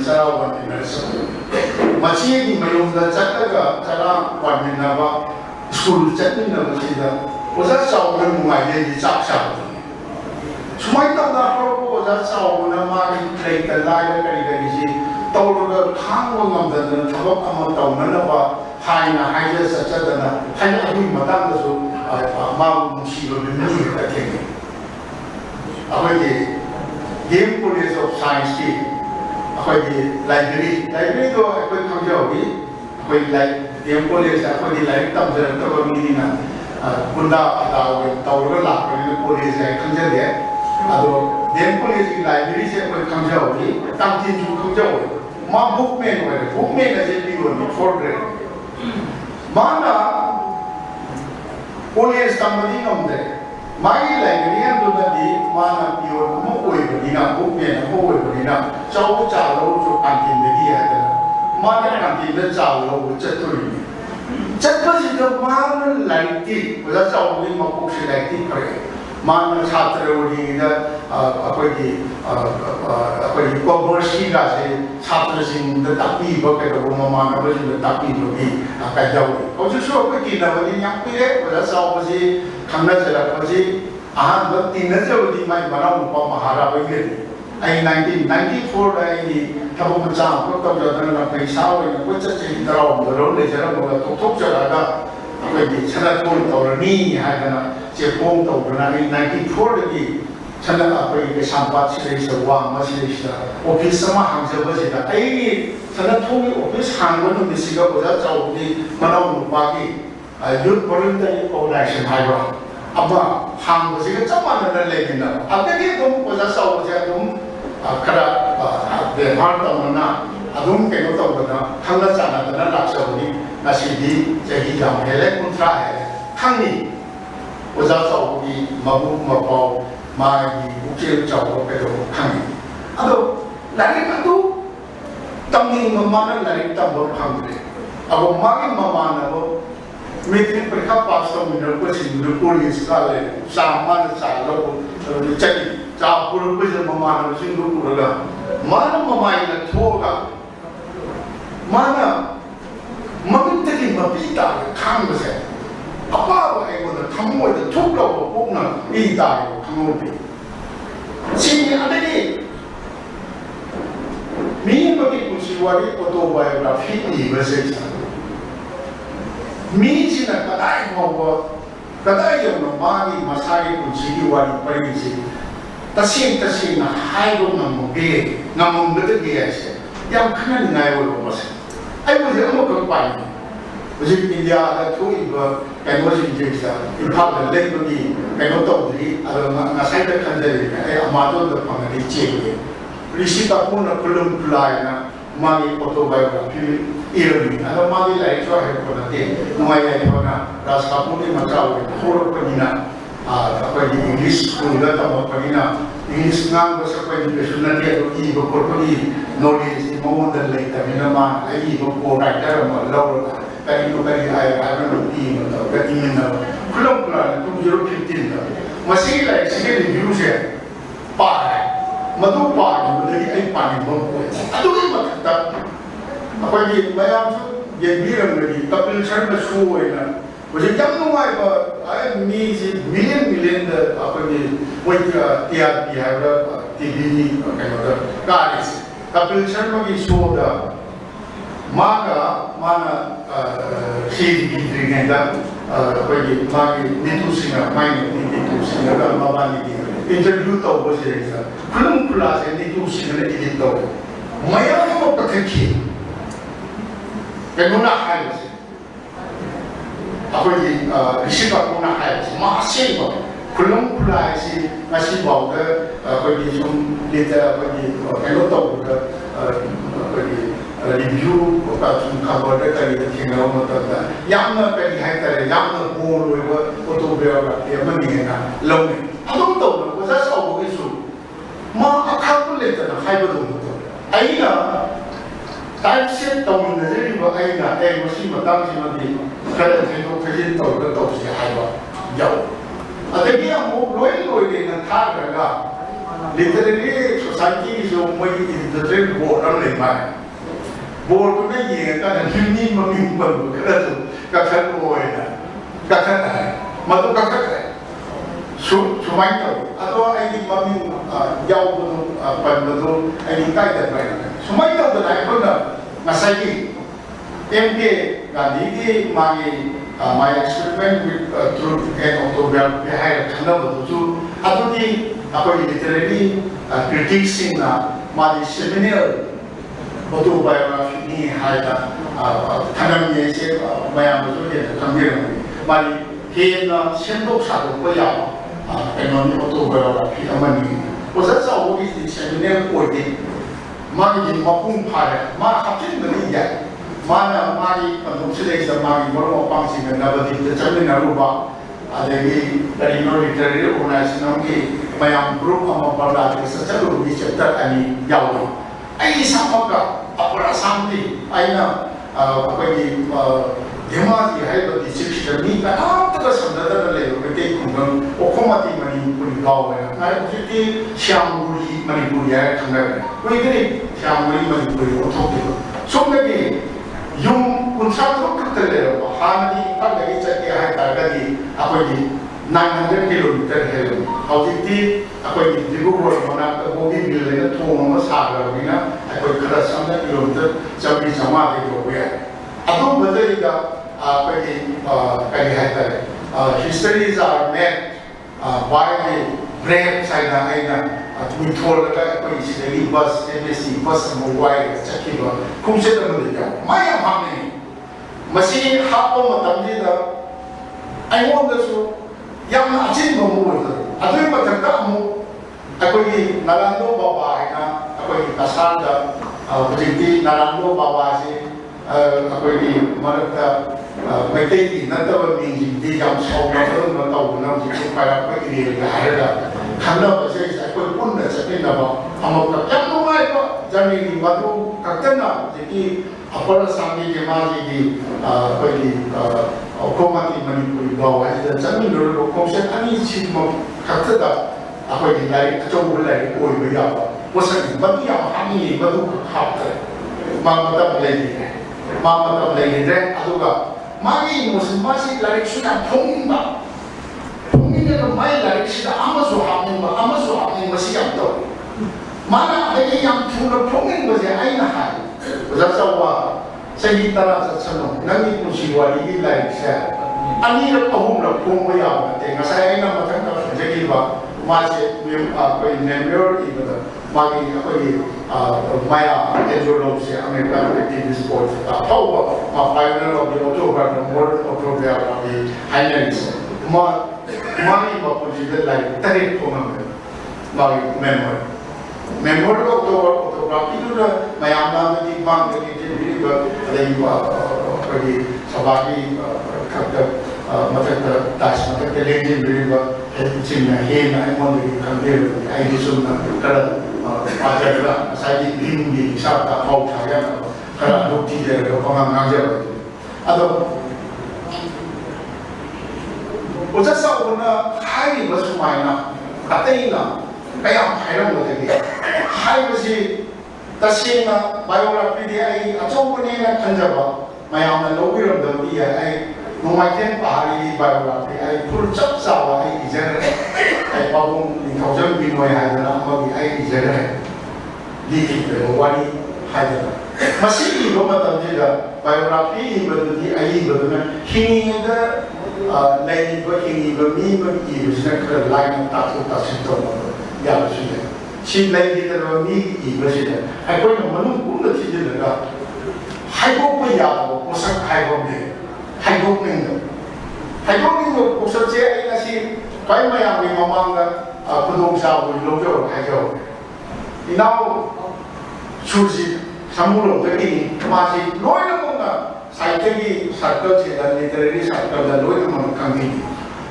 sarawan ni mersa masih di mayung dah cakap cara warna apa school cakap ni masih dah, usah sahaja mulai jadi cakap. Semua itu dah kalau usah sahaja nama ini kelai kali si, tahu dah thang orang dah thabak amat tahu mana apa hai saja dah hai aku matang dah so mau musibah begini tak apa ini game police of science ni. Apa di library tu apa kau jauh ni, apa like DM college ꯑꯩꯈꯣꯏꯗꯤ ꯂꯥꯏꯔꯤꯛ ꯇꯝꯖꯔꯛꯇꯕ ꯃꯤꯅꯤꯅ ꯒꯨꯟꯗꯥ ꯐꯗꯥ ꯑꯣꯏꯅ ꯇꯧꯔꯒ ꯂꯥꯛꯄꯅꯤꯅ college high ꯈꯪꯖꯗꯦ ꯑꯗꯣ DM ꯀꯣꯂꯦꯖꯀꯤ ꯂꯥꯏꯕ꯭ꯔꯦꯔꯤꯁꯦ ꯑꯩꯈꯣꯏ ꯈꯪꯖꯍꯧꯏ ꯀꯥꯡꯊꯤꯟꯁꯨ ꯈꯪꯖꯍꯧꯏ ꯃꯥ ꯕꯨꯛꯃꯦꯟ ꯑꯣꯏꯔꯦ ꯕꯨꯛꯃꯦꯟ ꯑꯁꯦ ꯄꯤꯌꯣꯅꯤ 4th grade ꯃꯥꯅ ꯀꯣꯂꯦꯖ ꯇꯝꯕꯗꯤ ꯉꯝꯗ꯭ꯔꯦ ꯃꯥꯒꯤ ꯂꯥꯏꯕ꯭ꯔꯦꯔꯤꯌꯟꯗꯨꯅꯗꯤ ꯃꯥꯅ ꯄꯤꯌꯣꯟ ꯑꯃ ꯑꯣꯏꯕꯅꯤꯅ ꯕꯨꯛꯃꯦꯟ ꯑꯃ ꯑꯣꯏꯕꯅꯤꯅ ꯆꯥꯎꯕ ꯆꯥ ꯂꯧꯔꯁꯨ ꯀꯥꯟꯇꯤꯟꯗꯒꯤ ꯍꯥꯏꯗꯅ ꯃꯥꯅ ꯀꯥꯟꯇꯤꯟꯗ ꯆꯥ ꯂꯧꯕ ꯆꯠꯇꯣꯔꯤꯅꯤ ꯆꯠꯄꯁꯤꯗ ꯃꯥꯅ ꯂꯥꯏꯔꯤꯛꯇꯤ ꯑꯣꯖꯥ ꯆꯥꯎꯕꯒꯤ ꯃꯀꯣꯛꯁꯦ ꯂꯥꯏꯔꯤꯛꯇꯤ ꯐꯔꯛꯑꯦ ꯃꯥꯅ ꯁꯥꯇ꯭ꯔ ꯑꯣꯏꯔꯤꯉꯩꯗ ꯑꯩꯈꯣꯏꯒꯤ ꯀꯣꯃꯔꯁꯀꯤꯒꯥꯁꯦ ꯁꯥꯇ꯭ꯔꯁꯤꯡꯗ ꯇꯥꯛꯄꯤꯕ ꯀꯩꯗꯧꯕ ꯃꯃꯥꯟꯅꯕꯁꯤꯡꯗ ꯇꯥꯛꯄꯤꯕꯒꯤ ꯀꯩꯗꯧꯏ ꯍꯧꯖꯤꯛꯁꯨ ꯑꯩꯈꯣꯏ ꯇꯤꯟꯅꯕꯅꯤ ꯌꯥꯝ ꯀꯨꯏꯔꯦ ꯑꯣꯖꯥ ꯆꯥꯎꯕꯁꯤ ꯈꯪꯅꯖꯔꯛꯄꯁꯤ ꯑꯍꯥꯟꯕ ꯇꯤꯟꯅꯖꯕꯗꯤ ꯃꯥꯏ ꯃꯅꯥꯎꯅꯨꯄꯥ ꯃꯍꯥꯔꯥꯕꯩꯒꯅꯤ ꯑꯩ 1994ꯗ ꯑꯩꯒꯤ ꯊꯕꯛ ꯃꯆꯥ ꯑꯃꯈꯛ ꯇꯧꯖꯗꯅ ꯄꯩꯁꯥ ꯑꯣꯏꯅ ꯀꯣꯏꯆꯠ ꯆꯍꯤ 19 ꯂꯩꯖꯔꯝꯃꯒ ꯇꯣꯛꯊꯣꯛꯆꯔꯒ ꯑꯩꯈꯣꯏꯒꯤ ꯁꯅꯊꯣꯟ ꯇꯧꯔꯅꯤ ꯍꯥꯏꯗꯅ ꯆꯦꯛꯐꯣꯡ ꯇꯧꯗꯅ ꯑꯩ 94ꯗꯒꯤ ꯑꯩꯈꯣꯏꯒꯤ ꯀꯩꯁꯥꯝꯄꯥꯠ ꯁꯤꯗꯩꯁꯤꯗ ꯋꯥꯡꯃ ꯁꯤꯗꯩꯁꯤꯗ ꯑꯣꯐꯤꯁ ꯑꯃ ꯍꯥꯡꯖꯕꯁꯤꯗ ꯑꯩꯒꯤ ꯁꯅꯊꯣꯟꯒꯤ ꯑꯣꯐꯤꯁ ꯍꯥꯡꯕ ꯅꯨꯃꯤꯠꯁꯤꯒ ꯑꯣꯖꯥ ꯆꯥꯎꯕꯒꯤ ꯃꯅꯥꯎꯅꯨꯄꯥꯒꯤ ꯌꯨꯠ ꯚꯣꯂꯨꯟꯇꯔꯤ ꯑꯣꯔꯒꯅꯥꯏꯖꯦꯁꯟ ꯍꯥꯏꯕ ꯑꯃ ꯍꯥꯡꯕꯁꯤꯒ ꯆꯞ ꯃꯥꯟꯅꯅ ꯂꯩꯃꯤꯟꯅꯕ ꯑꯗꯒꯤ ꯑꯗꯨꯝ ꯑꯣꯖꯥ ꯆꯥꯎꯕꯁꯦ ꯑꯗꯨꯝ ꯈꯔ ꯕꯦꯚꯥꯔ ꯇꯧꯅꯅ ꯑꯗꯨꯝ ꯀꯩꯅꯣ ꯇꯧꯗꯅ ꯈꯪꯅ ꯆꯥꯟꯅꯗꯅ ꯂꯥꯛꯆꯕꯅꯤ ꯉꯁꯤꯗꯤ ꯆꯍꯤ ꯌꯥꯝ ꯍꯦꯜꯂꯦ 30 ꯍꯦꯜꯂꯦ ꯈꯪꯉꯤ ꯑꯣꯖꯥ ꯆꯥꯎꯕꯒꯤ ꯃꯕꯨꯛ ꯃꯄꯥꯎ ꯃꯥꯒꯤ ꯄꯨꯛꯆꯦꯜ ꯆꯥꯎꯕ ꯀꯩꯗꯧꯕ ꯈꯪꯉꯤ ꯑꯗꯣ ꯂꯥꯏꯔꯤꯛ ꯑꯗꯨ ꯇꯝꯅꯤꯡꯕ ꯃꯥꯅ ꯂꯥꯏꯔꯤꯛ ꯇꯝꯕ ꯐꯪꯗ꯭ꯔꯦ ꯑꯗꯣ ꯃꯥꯒꯤ ꯃꯃꯥꯟꯅꯕ ꯃꯦꯇ꯭ꯔꯤꯛ ꯄꯔꯤꯈꯥ ꯄꯥꯁ ꯇꯧꯃꯤꯟꯅꯔꯛꯄꯁꯤꯡꯗꯨ ꯀꯣꯂꯦꯖ ꯀꯥꯜꯂꯦ ꯆꯥ ꯃꯥꯅ ꯆꯥ ꯂꯧꯕ ꯆꯠꯂꯤ ꯆꯥ ꯄꯨꯔꯛꯄꯁꯤꯗ ꯃꯃꯥꯟꯅꯕꯁꯤꯡꯗꯨ ꯎꯔꯒ ꯃꯥꯅ ꯃꯃꯥꯏꯅ ꯊꯣꯛꯑꯒ ꯃꯥꯅ ꯃꯃꯤꯠꯇꯒꯤ ꯃꯄꯤ ꯇꯥꯔꯒ ꯈꯥꯡꯕꯁꯦ ꯑꯄꯥꯕ ꯑꯩꯉꯣꯟꯗ ꯊꯃꯣꯏꯗ ꯊꯨꯛ ꯂꯧꯕ ꯄꯣꯛꯅ ꯄꯤ ꯇꯥꯔꯒ ꯈꯪꯍꯧꯗꯦ ꯁꯤꯅꯤ ꯑꯗꯒꯤ ꯃꯤ ꯑꯃꯒꯤ ꯄꯨꯟꯁꯤ ꯋꯥꯔꯤ ꯑꯣꯇꯣꯕꯥꯏꯑꯣꯒ꯭ꯔꯥꯐꯤ ꯏꯕꯁꯦ ꯃꯤꯁꯤꯅ ꯀꯗꯥꯏ ꯐꯥꯎꯕ ꯀꯗꯥꯏ ꯌꯧꯅ ꯃꯥꯒꯤ ꯃꯁꯥꯒꯤ ꯄꯨꯟꯁꯤꯒꯤ ꯋꯥꯔꯤ ꯄꯔꯤꯁꯤ तसेंना हाइबो नमगे नमंगदगे ऐसे याम खननिनाय ओइबो मसे आई मुझे अमुक पाई मुझे इंडिया दा थोइबो कैनोसिंग जेसा इम्फाल दा लेबगी कैनो तौदरी अर नसाइ दा खंजरी ए अमादो दा फंगनी चेगे ऋषि का पूर्ण कुलम कुलायना मागी ऑटोबायोग्राफी इरमी अर मागी लाइफ जो है कोनते नोय है कोना रास्कापुनी मचाओ होरपनिना अखोई इंग्लिश स्कूल दा तमपनिना English ngang ba sa kwai education na dia do i ba ko ni knowledge ni mo da le ta ni ma ai ba ko writer ma lo ka ni no ka ni ai ba no i ma ta ka ni na kulong kula 2015 da ma si la si ke review se pa ma do pa ni da ni ai pa ni mo ko adu ni ma ta akwai ni mayam su ye bi ram ni kapil sharma show na मुझे जब नुमाई पर आये मीज़ी million the अपने वही TRP है वो TV कहने वाला कारिस कपिल शर्मा की शो दा माना सीड की ड्रिंकेंदा वही मागी नीतू सिंह का माबानी की इंटरव्यू तो वो से ऐसा खुलम खुला से नीतू सिंह ने एडिट तो माया को पकड़ी कहने ना है अखोई ऋषि का कोना है मासेब खुलम खुलासी ngasi बावदा अखोई सुम लेता अखोई केनो तौदा अखोई रिव्यू का सुम खबर दा करी दा थेंगो मतदा यामना करी है तरे यामना बोल होइबो ऑटोबायोग्राफी अमनि ना लौने अदुम तौदा ओजा सावबो सु मा अखाबु लेता हाइबो दो आइना टाइप से तौमिनजरिबो आइना ए मसी मतम सिमदि खरे थेंगो खजिन तौदा तौसी हाइबो याव अदगी अमु लोई देना थागरगा लिटरेरी सोसाइटी जो मई इडिटोरियल बोर्ड अम ले माय बोर्ड को ने ये का हिमनी ममिंग बन खरा तो कखन ओइना कखन है मदु कखन है सुमाई तो अतो आई ममिंग याव बनु पनबदु आई काय दा बाय सुमाई तो दा कोना नसाई एमके गांधी की मागी my experiment with truth and autobiography hai khana bodu adudi akoi literary critics in ma seminal autobiography ni hai da ꯊꯅꯝꯌꯦꯁꯦ ꯃꯌꯥꯝꯗꯁꯨ ꯍꯦꯟꯅ ꯈꯪꯕꯤꯔꯝꯒꯅꯤ ꯃꯥꯒꯤ ꯍꯦꯟꯅ ꯁꯦꯝꯗꯣꯛ ꯁꯥꯗꯣꯛꯄ ꯌꯥꯕ ꯀꯩꯅꯣꯅꯤ ꯑꯣꯇꯣꯕꯥꯏꯑꯣꯒ꯭ꯔꯥꯐꯤ ꯑꯃꯅꯤ ꯑꯣꯖꯥ ꯆꯥꯎꯕꯒꯤꯗꯤ ꯁꯦꯃꯤꯅꯦꯜ ꯑꯣꯏꯗꯦ ꯃꯥꯒꯤ ꯃꯄꯨꯡ ꯐꯥꯔꯦ ꯃꯥ ꯍꯥꯞꯆꯤꯟꯕꯗꯤ ꯌꯥꯏ mana mari untuk sudah mari baru apa sih kenapa di tercapai naruba ada di dari literary organization ni mayam group ama pada secara lebih chapter ani jauh ai sama ka apa sampai aina apa di dema di hai di chapter ni kan apa sebenarnya le betul kumang okomati mani pun gawe na jadi syamuri mani pun ya tengah koi ni syamuri mani pun otok tu so lagi yung konsepto katale bahani pagdagi chati hai targadi apoi 900 kilometer hel hauti apoi Dibrugarh mana ka bogi bilena thong ma sagar bina apoi khara samna kilometer chabi jama de go ya adu badai ga apoi kai hai tare histories are made by the brave China aina we told that we see bus MSC bus mobile chakiba kumse da mu da maya hamne machine hapo matamdi da I want to yam ajin mo mo da adu matakta mu akoi nalando baba aina akoi kasanda bujiti nalando baba se akoi marakta maitei nataba mingi di jam so ma ma tau na ji para pa ki ga hara khana ba se akoi pun na chape na ba amok ka no mai ba jani ni madu katana ji apara sami ke ma ji di akoi okomati manipuri ba wa da jani no ko se ani chi mo katada akoi lai achou lai oi ba ya ba wasan ba ki ya ha ni madu khap ma matam lai ni ma matam lai ni re aduga magi muslimasi larik sudah thongba thongina mai larik sida amasu hamni masi am to mana ai yang thuna thongin ba je aina ha zasawa sahi tara satsano nami kusi wali larik sa ani ra ahum ra thong ba ya te ngasai aina mathang ka jegi ba mase mem koi nemyor ibada magi koi maya enjolo se America active sport how final of the autograph modern autograph of the highlights mani ba consider like tare phone magi memory autograph itu maya nama di bang di ba dai ba koi sabagi khapta matak das matak legend di ba sehingga hena emang di kantor ai di sana kalau ajar saya di bimbi sabta kau saya kalau bukti dari orang ngajar atau ujar sahaja hari bersama ina katanya kayak hayran betul hari bersih tasnya biografi dia ai acau punya nak kanjaba mayam lobi ram dia ai Mungkin pahari biografi ai full cap sawa ai ijar ai pabung di kawasan Binoy hadana magi ai ijar di wani hadana masih ibu matam jeda biografi berarti ai berarti hini ada lain hini bermi bagi sekarang lain tak to ya sudah si lain kita bermi ibu sudah aku yang menunggu nanti jeda hai kau ya musak hai kau ni haigokning kusat siya ay nasi kaya mayami mamanga pudong sa ulogyo hayo inaw susi samulong tadi masih loy na mga saitegi circle siya literary circle na loy na mga kami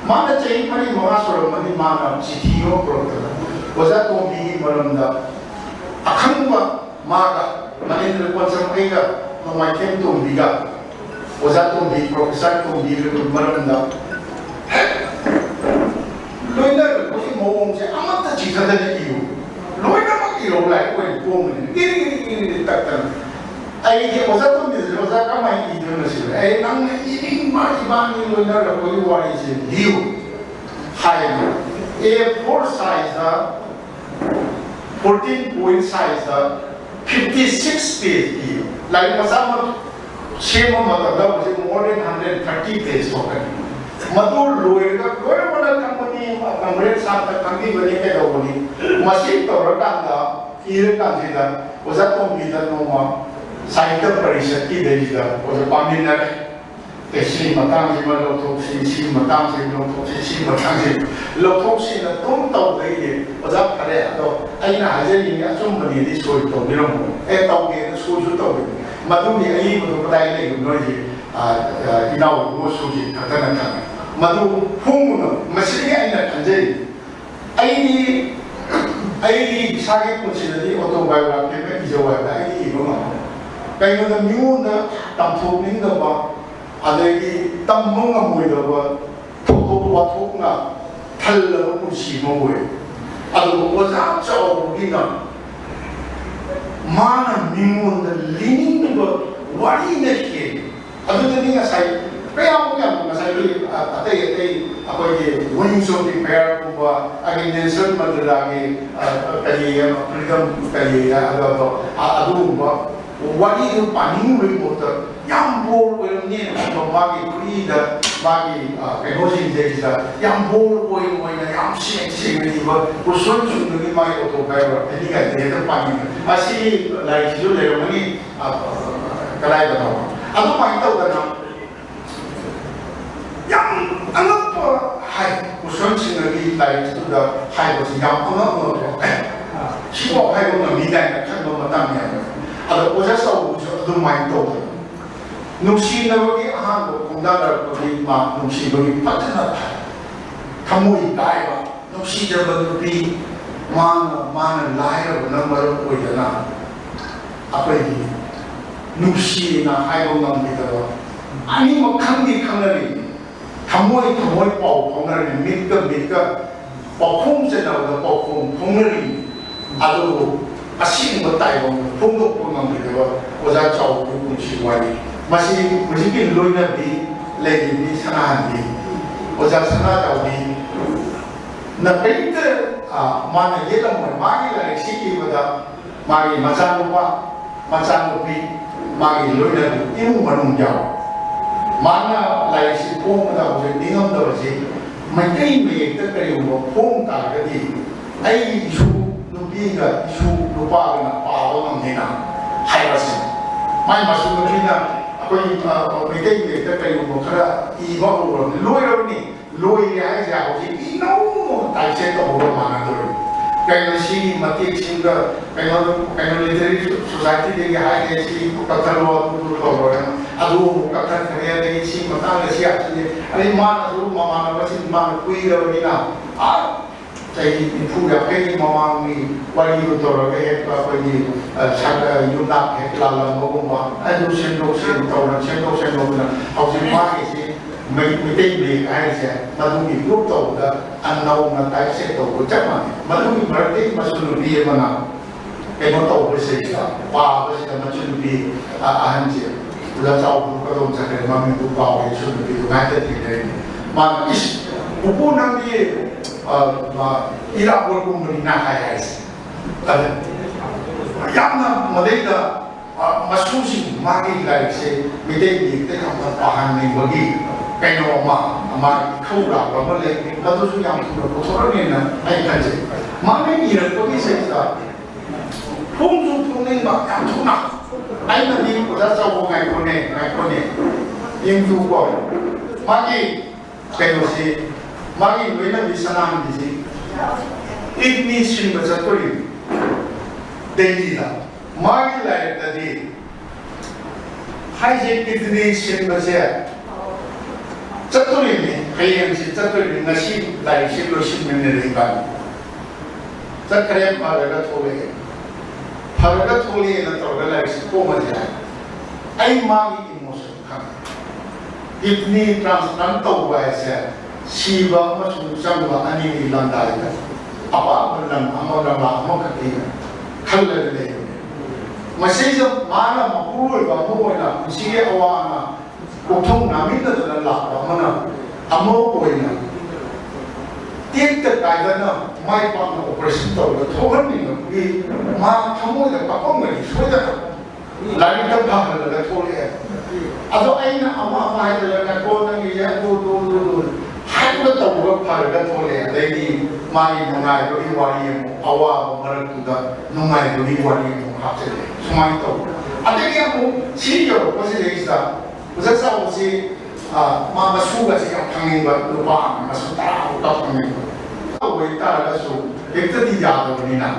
mana chay mani mga soro mani mana sitiyo protela wasa kong bigi malamda akang maga manindra konsang ayga mamay tong biga Wasa tu di profesor tu di beranda. Loiler, kau mau je amat tak cerita dari iu. Loiler mak iu lagi kau pun gini tak tak. Ai wasa tu di wasa kamai itu nasi. Ai nang ini mak ibang loiler kau wari je iu. Hai, A4 size 14 point size 56 page iu. Lagi masa Shema matanda was more than 130 pages of it. Madur lawyer mana company Congress sata company bani ke dawani masih torakanda kira kanjida was that to be the normal साहित्य परिषद की देशदा और पामिनर ऐसी मतंग से लोग सी मतंग से लोग सी मतंग से लोग सी न तुम तो गई है और जब करे तो आई ना हज़ार ये असुम बनी थी सोच तो मेरा मुँह एक तो के सोच तो गई मधु में आई मधु पढ़ाई ले गुना जी इनाउ वो सोची थकना था मधु फूंग न मछली आई ना खंजे आई सागे कुछ नहीं ऑटोबायोग्राफी में जो है आई गुना कहीं मतलब न्यू न तंतुनिंग दबा अदेगी तम्मोंग मुई दबा थोको वाथोक ना थल कुछ मोए अदो वज़ाब चाओगी ना माना न्यू न लिनिंग दबा वारी नहीं अदो जनी का साइ क्या साइ अते अकोई वहीं सो की पैर कुबा अगे नेशन मदरागे कलिये फ्रीडम कलिये अदो वारी जो पानी में बोलता याम बोल वही तो मागी कुड़ी दा मागी कहोजी जैसा याम बोल वही ना याम शेख में वो सुन सुन मागी तो क्या है नहीं कहते तो पानी में ऐसी लाइट जो ले रहे हैं कलाई बताओ अब तो पानी तो उधर याम अनप है सुन सुन लाइट तो दा है वो याम अनप शिव है वो ना मिलाई ना क्या वो बता नहीं अगर उसे सब जो माइंड तो नुशी नवगी आहां को कुंडा रखोगी मां नुशी बगी पतना था थमुई कायवा नुशी जब बगी मान लायर नंबर कोई जना अपने नुशी ना हाइबो नम बिदो आनी मखंगी खंगरी थमुई पाव खंगरी मिट का पाखुम से ना उधर पाखुम खंगरी आदो असीम बताए वो फुंगो पुंगम बिदो ओजा चाव कुछ वाली masih mungkin loina bi lagi bi sana bi oja sana jauh bi na peite mana ye lam magi la siki bada magi macan lupi magi loina bi imu manung jauh mana lai si pung bada oja dingam dah oja macam ini kita kari umur pung tak jadi ai isu lupi ga isu lupa ga pahawa mengena hai rasa mai masuk ke kita कोई मिटे में तो कई वो खरा इवा वो लोई रवनी लोई है जाओ जी इनो ताइचे तो वो माना तो कई नशी मती सिंगा कई लिटरेरी सोसाइटी दे हाई ऐसी कथन वो तो है अदु कथन करे दे सी मता लसी आती अरे मान अदु मामा बसी मान कोई रवनी ना आ चाहिए पूरा कई मामा में वाली तो रहे का कोई शायद युद्ध है लाला मगुमा अदु सेंडो तो सेंडो ना हाउस मार्केट से मिटे में आए से मधुमी ग्रुप तो दा अन्नाउ ना टाइप से तो जमा मधुमी बर्थडे मसलू भी मना के तो से पा बस का मसलू भी आहन से उला चाव को तो जगह मामी को पाओ है सुन भी गाते थे मा इस उपो नम ये इराक वर्ग मरीना है ऐसे यामना मदेदा मसूसी मागी लाइक से मिटे दिखते हम पहाड़ में बगी कहीं हमारी खौरा बबले लतो सु याम तो थोड़ा नहीं ना आई कंजे माने इराक को भी सही था फुंग बा याम थुना आई ना दी को दा वो ngai kone yin tu ko मागी कहीं से मागी लोइना बिसनाम दिसी इतनी सिंह बचतोरी देली ला मागी लाए तदी हाई जे कितनी सिंह बचे चतुरी में कहीं से चतुरी नशी लाए सिंह लोशिन में नहीं रहता चक्रे फारगा थोले ना तो गला से को मजा आई मागी इमोशन का इतनी ट्रांसप्लांट तो हुआ है शिवा मसुम संगा अनी लंदा है अपा बलम अमोला अमोका के खल ले मसे जब माना मकुल बा मोना सिगे अवाना उठों नामिन न ला मना अमो कोइना तेक त कायदना माय पान ऑपरेशन तो थोहन नि कि मा थमो द पापम नि सोदा लाइन तब भाग लगा थोले अदो आइना अमा माय लगा को न ये दो हाइप तो वो फारगा थोले लेदी माई नुंगाई तो इवारी अवा मरक तुदा नुंगाई तो इवारी हापसे सुमाई तो ꯑꯗꯒꯤ ꯑꯃꯨꯛ ꯁꯤ ꯌꯧꯔꯛꯄꯁꯤꯗꯩꯁꯤꯗ ꯑꯣꯖꯥ ꯆꯥꯎꯕꯁꯤ ꯃꯥ ꯃꯁꯨꯒꯁꯤ ꯌꯥꯝ ꯈꯪꯅꯤꯡꯕ ꯅꯨꯄꯥ ꯑꯃ ꯃꯁꯨ 10 ꯈꯪꯅꯤꯡꯕ ꯑꯣꯏꯇꯥꯔꯒꯁꯨ ꯍꯦꯛꯇꯗꯤ ꯌꯥꯗꯕꯅꯤꯅ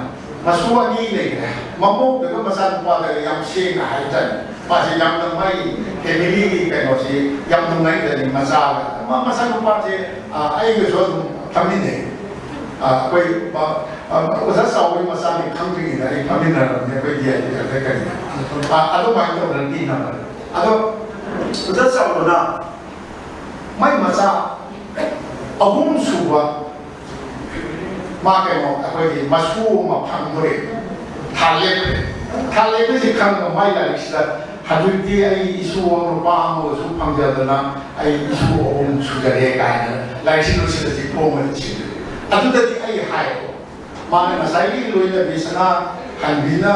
ꯃꯁꯨ 2 ꯂꯩꯈ꯭ꯔꯦ ꯃꯃꯧꯗꯒ ꯃꯆꯥꯅꯨꯄꯥꯗꯒ ꯌꯥꯝ ꯁꯦꯡꯅ ꯍꯥꯏꯇꯥꯔꯦ ꯃꯥꯁꯤ ꯌꯥꯝꯅ ꯃꯥꯒꯤ ꯐꯦꯃꯤꯂꯤꯒꯤ ꯀꯩꯅꯣꯁꯤ ꯌꯥꯝ ꯅꯨꯡꯉꯥꯏꯖꯅꯤ ꯃꯆꯥꯒ ꯃꯆꯥꯅꯨꯄꯥꯁꯤ ꯑꯩꯒꯁꯨ ꯑꯗꯨꯝ ꯐꯝꯃꯤꯟꯅꯩ ꯑꯩꯈꯣꯏ ꯑꯣꯖꯥ ꯆꯥꯎꯕꯒꯤ ꯃꯆꯥꯅꯤ ꯈꯪꯗ꯭ꯔꯤꯉꯩꯗ ꯑꯩ ꯐꯝꯃꯤꯟꯅꯔꯕꯅꯤ ꯑꯩꯈꯣꯏ ꯀꯔꯤ ꯑꯗꯨꯃꯥꯏꯅ ꯇꯧꯗꯅ ꯇꯤꯟꯅꯕ ꯑꯗꯣ ꯑꯣꯖꯥ ꯆꯥꯎꯕꯅ ꯃꯥꯏ ꯃꯆꯥ 3 ꯁꯨꯕ ꯃꯥ ꯀꯩꯅꯣ ꯑꯩꯈꯣꯏꯒꯤ ꯃꯁꯨ ꯑꯃ ꯐꯪꯗꯣꯔꯦ ꯊꯥ ꯂꯦꯞꯄꯁꯤ ꯈꯪꯕ ꯃꯥꯏ ꯂꯥꯏꯔꯤꯛꯁꯤꯗ ꯍꯧꯖꯤꯛꯇꯤ ꯑꯩ ꯏꯁꯨ ꯅꯨꯄꯥ ꯑꯃꯒꯁꯨ ꯐꯪꯖꯗꯅ ꯑꯩ ꯏꯁꯨ 3 ꯁꯨꯖꯔꯦ ꯀꯥꯏꯅ ꯂꯥꯏꯔꯤꯛꯁꯤ ꯂꯣꯏꯁꯤꯜꯂꯁꯤ ꯐꯣꯡꯕꯗ ꯆꯤꯡꯗꯦ ꯑꯗꯨꯗꯗꯤ ꯑꯩ ꯍꯥꯏꯌꯣ ꯃꯥꯅ ꯉꯁꯥꯏꯒꯤ ꯂꯣꯏꯅꯕꯤ ꯁꯅꯥ ꯍꯟꯕꯤꯅ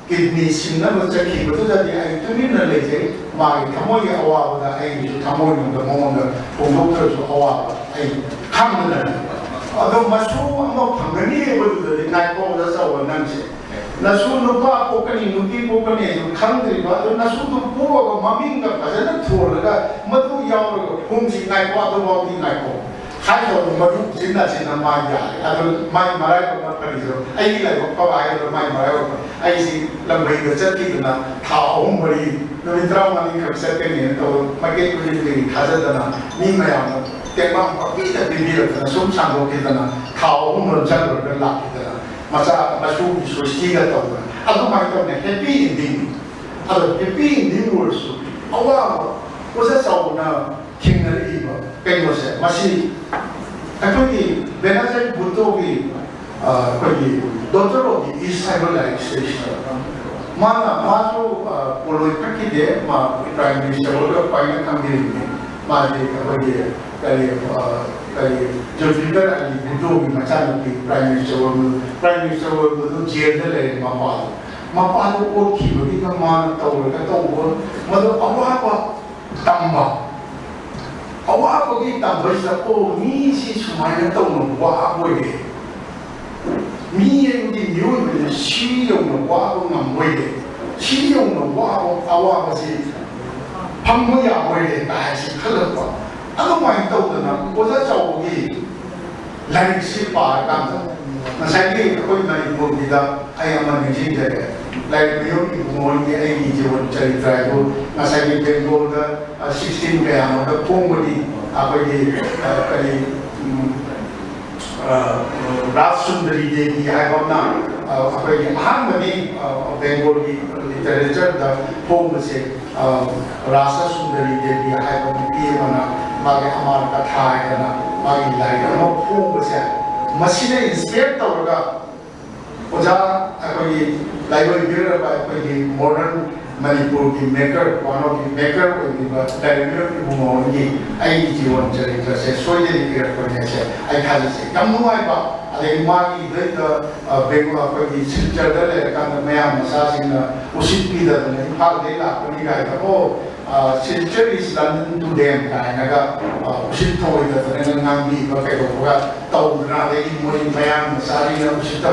ꯀꯤꯗꯅꯤ ꯁꯤꯟꯅꯕ ꯆꯠꯈꯤꯕꯗꯨꯗꯗꯤ ꯑꯩ ꯇꯨꯃꯤꯟꯅ ꯂꯩꯖꯩ ꯃꯥꯒꯤ ꯊꯃꯣꯏꯒꯤ ꯑꯋꯥꯕꯗ ꯑꯩꯒꯤꯁꯨ ꯊꯃꯣꯏꯅꯨꯡꯗ ꯃꯉꯣꯟꯗ ꯐꯣꯡꯗꯣꯛꯇ꯭ꯔꯁꯨ ꯑꯋꯥꯕ ꯑꯩ ꯈꯪꯗꯅ ꯑꯗꯣ ꯃꯁꯨ ꯑꯃ ꯐꯪꯒꯅꯤ ꯍꯥꯏꯕꯗꯨꯗꯗꯤ ꯉꯥꯏꯈꯣꯗ ꯆꯥꯎꯕ ꯅꯪꯁꯦ ꯅꯁꯨ ꯅꯨꯄꯥ ꯄꯣꯛꯀꯅꯤ ꯅꯨꯄꯤ ꯄꯣꯛꯀꯅꯤ ꯑꯗꯨ ꯈꯪꯗ꯭ꯔꯤꯕ ꯑꯗꯨ ꯅꯁꯨꯗꯨ ꯄꯣꯛꯑꯒ ꯃꯃꯤꯡꯒ ꯐꯖꯅ ꯊꯣꯜꯂꯒ ꯃꯗꯨ ꯌꯥꯎꯔꯒ ꯐꯨꯝꯁꯤ ꯉꯥꯏꯈꯣ ꯑꯗꯨꯐꯥꯎꯗꯤ ꯉꯥꯏꯈꯣ ꯍꯥꯏꯗꯧꯕ ꯃꯗꯨ ꯆꯤꯟꯅ ꯃꯥ ꯌꯥꯔꯦ ꯑꯗꯨ ꯃꯥꯏ ꯃꯔꯥꯏꯕꯛꯅ ꯐꯔꯤꯁꯨ ꯑꯩꯒꯤ ꯂꯥꯏꯕꯛ ꯐꯕ ꯍꯥꯏꯒꯗ꯭ꯔꯥ ꯃꯥꯏ ꯃꯔꯥꯏꯕꯛ ꯑꯩꯁꯤ ꯂꯝꯕꯩꯗ ꯆꯠꯈꯤꯗꯅ ꯊꯥ 3-4 ꯅꯨꯃꯤꯠ 30 ꯈꯛ ꯆꯠꯀꯅꯤꯅ ꯇꯧ ꯃꯥꯏꯀꯩ ꯈꯨꯗꯤꯡꯗꯒꯤ ꯊꯥꯖꯗꯅ ꯃꯤ ꯃꯌꯥꯝꯅ ꯇꯦꯡꯕꯥꯡ ꯄꯥꯛꯄꯤꯗ ꯄꯤꯕꯤꯔꯛꯇꯅ ꯁꯨꯝ ꯁꯥꯡꯗꯣꯛꯈꯤꯗꯅ ꯊꯥ 3 ꯆꯠꯂꯨꯔꯒ ꯂꯥꯛꯈꯤꯗꯅ ꯃꯆꯥ ꯃꯁꯨꯒꯤ ꯁꯣꯏꯁꯇꯤꯒ ꯇꯧꯗꯅ ꯑꯗꯨꯃꯥꯏꯅ ꯇꯧꯅ ꯍꯦꯄꯤ ꯏꯟꯗꯤꯡ ꯑꯗꯣ ꯍꯦꯄꯤ ꯏꯟꯗꯤꯡ ꯑꯣꯏꯔꯁꯨ ꯑꯋꯥꯕ ꯑꯣꯖꯥ ꯆꯥꯎꯕꯅ ꯊꯦꯡꯅꯔꯛꯏꯕ ꯀꯩꯅꯣꯁꯦ ꯃꯁꯤ ꯑꯩꯈꯣꯏꯒꯤ ꯕꯦꯅꯥꯖꯦꯠ ꯚꯨꯠꯇꯣꯒꯤ ꯑꯩꯈꯣꯏꯒꯤ ꯗꯣꯛꯇꯔ ꯑꯣꯐ ꯗꯤ ꯏꯁ ꯍꯥꯏꯕ ꯂꯥꯏꯔꯤꯛꯁꯤꯗꯩꯁꯤꯗ मासु पोलोई प्रकिदे मा प्राइम मिनिस्टर और पाइना कांगिरिने माजे अबगे करी जुल्फिकर अली भुट्टो की मचानो की प्राइम मिनिस्टर और तो जेल दे ले मापा को की बगी का मान का तो वो मतलब अवा की तंबई सको मी सी सुमायना तो वा बोले मी ये की न्यू में शी यो नो वा को ngam बोले शी यो नो वा को अवा बसी फंगो या बोले ताई सी खलपा अगो माइ तो ना ओजा चावगी लाइक सी पार काम नसाई कोई मनी बोलदा आई अम निजी जगह लाइक यो की मोल के आई की जीवन चरित्र को नसाई बेंगोल दा 16 पे हम दा पोंगडी आपके करी राजसुंदरी देवी है वरना अपने महान बनी बेंगोल की लिटरेचर दा पोंग से राजसुंदरी देवी है वरना ये वरना मागे हमार कथा है ना मागे लाइक हम पोंग से मशीने इंस्पेक्ट होगा ओजा अपने लाइब्रेरी बिल्डर बाय अपने मॉडर्न मणिपुर की maker one of the maker director की बुमोंगी आई जीवन चरित्र से सोये निकल करने से आई खाली से कम हुआ है बाप अरे मागी देख बेंगो अपनी सिलचर दले कांड में हम मसाजिन उसी पीड़ित ने भाग दे ला अपनी का है वो सिलचर इस लंदन टू डैम का है ना उसी थोड़ी देर ने नांगी का के होगा तो ना दे कि मोई मयां मसाजिन उसी तो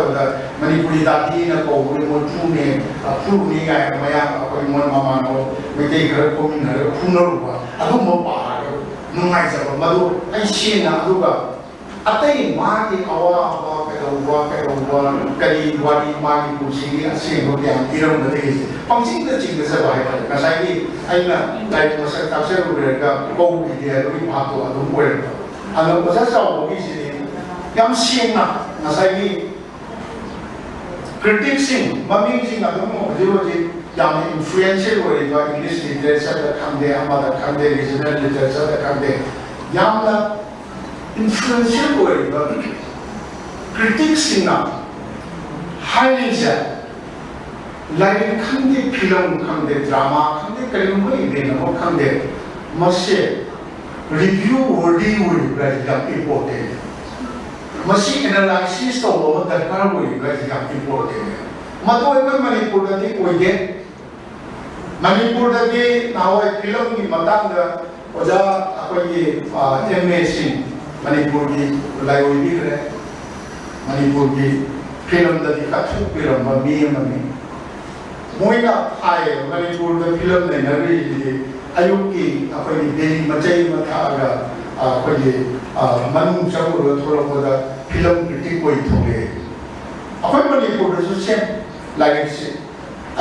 मणिपुरी दादी ने को मोई फूने का है मयां कोई मोन मामा नो मेरे घर को मिल रहा फूनर हुआ अदु मो पार नुंगाई सब मधु आई सीना अदुगा अतई मां की अवा करी वाली मां की कुर्सी असे हो गया इरम दे पंक्ति द चिंग से बाय नसाई की आइना लाइक मसक तासे रुरेगा को बिदिया रुई भातो अदु मोय अनु बसा साव की सिनी याम सीना नसाई की critiquing mami jing adum jiwo ji yam influential way ba English literature da khande amada khande regional literature da khande yam na influential way ba critiquing na highly ja like khande film khande drama khande kalim mai de na khande mashe review worthy way ba yam important मसी analysis तो वो दरकार हुई गई या important है मतलब एक मणिपुर दे कोई दे मणिपुर दे नावे फिल्म की मतंग ओजा अकोई एमएसी मणिपुर की लाइब्रेरी है मणिपुर की फिल्म दे कछु फिल्म बमी ममी मोइना थाय मणिपुर द फिल्म ने नरी अयुकी अखोई देली मचई मथागा अखोई मनु चंगुर थोरपोदा फिल्म क्रिटिक कोई थोगे अखोई मणिपुर द सेम लाइक से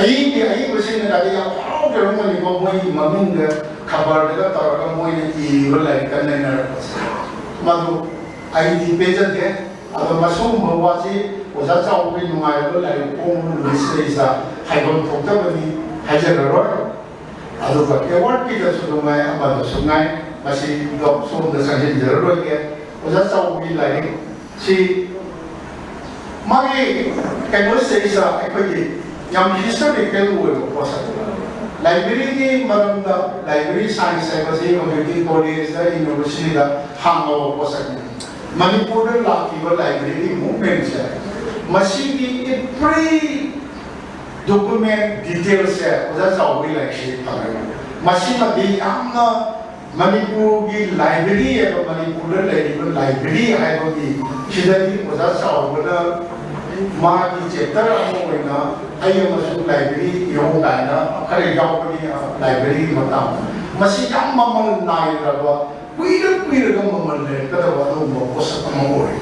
आई बसिन गादी या पाउ के मणिपुर मोई ममिंग द खबर द तौर मोई ने ई लाइक करने न मधु आई दी पेजन के अब मसूम भवासी ओजा चाउबी नुंगाइबो लाइक ओम लिस्टेसा हाइबम थोक्तबनी हाइजररोय अदुगा एवार्ड की दसुंगाय अबाद सुंगाय मसी गप सोम द संजन जररोय के ओजा चाउबी लाइक सी मागे कैनो सेसा अखोई याम हिस्टोरिकल वे पोसा लाइब्रेरी की मरमदा लाइब्रेरी साइंस है बसी ओमेटी कॉलेज द यूनिवर्सिटी द हांगो पोसा मणिपुर लाकी लाइब्रेरी मूवमेंट है मसी की एवरी डॉक्यूमेंट डिटेल्स है ओजा चाउबी लाइक से थागे मसी मदी यामना मणिपुर की लाइब्रेरी है मणिपुर लाइब्रेरी है बगी सिदगी ओजा चाउबना मा की चैप्टर अमोइना अयमसु लाइब्रेरी योगाइना खरे यावपनी लाइब्रेरी मता मसी याम ममल नाइरबा कुइर ममल ले कदवा दो पोसक अमोय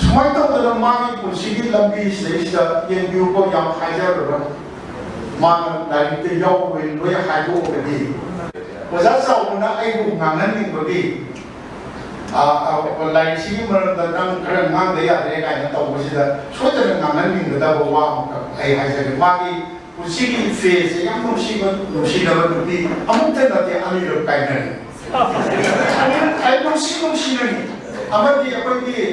सुमाय तो मागी पुसिगी लंबी स्टेज येंबिउ को याम हाइजर मा लाइब्रेरी याववे लोय हाइबो गदी ओजा साउना आइबु ngangan बगी लाइक सी मरद नंग खर ngang दे यादरे गायना तौबसिदा सोजन ngangan मिंगदा बवा आई हाइजर मागी पुसिगी फेस याम नुसिदा दुबी अमुते नते अनिर काइनन आई नुसिननि अमदी अपगी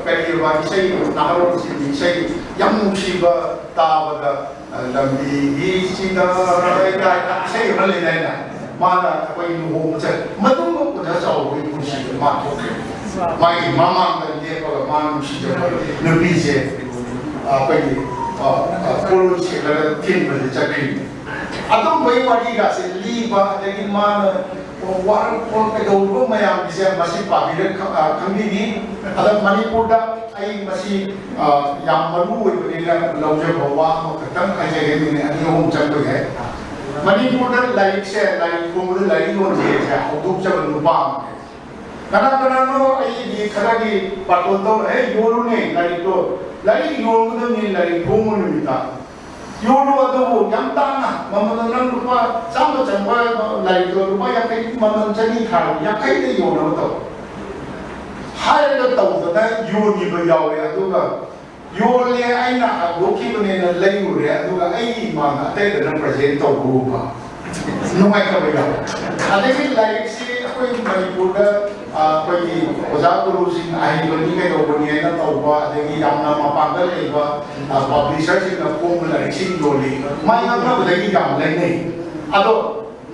करी वाकी सही नारो सी सही याम नुसिबा ताबदा लंबी इसिदा गाय सही हले नाइना माना कोई नुहोम से मधुम को पुनः चाउबी पुसी मा थोके माई मामा ने को मान नुसी जो नबी से कोई पुरुष से लग तीन बजे चक्री अतम वही वाली का से लीबा लेकिन मान वार के दो मयाम से मसी पाबिरे खंगी नी अदम मणिपुर दा आई मसी याम मरु वे बनेला लौजे बवा खतम आजे के ने अनियोम चंग है मणिपुर लाइक से लाइक कुमर लाइक लोन जे है औदुक जब नुपा कना नो आई दी खरा की पाटोन तो है योरु ने लाइक योरु ने लाइक कुमर मिता योरु अदो यमता ना ममन नन रुपा चाम चंबा लाइक रुपा या कई ममन चनी था या कई दे योरु तो हाय द तो द योनि ब यावे अदुगा योले आइना लोकी बने न लेयुरे अदुगा आई माना ते द प्रेजेंट तो गुबा नुमाय का बया अदे लाइक से कोई मणिपुर द कोई ओजा गुरु सिंह आई बनी के तो बनी न तौबा अदे यामना मपांग लेबा पब्लिशर सिंह न कोम लाइक सिंह योली माय ना बदगी याम लेने अदो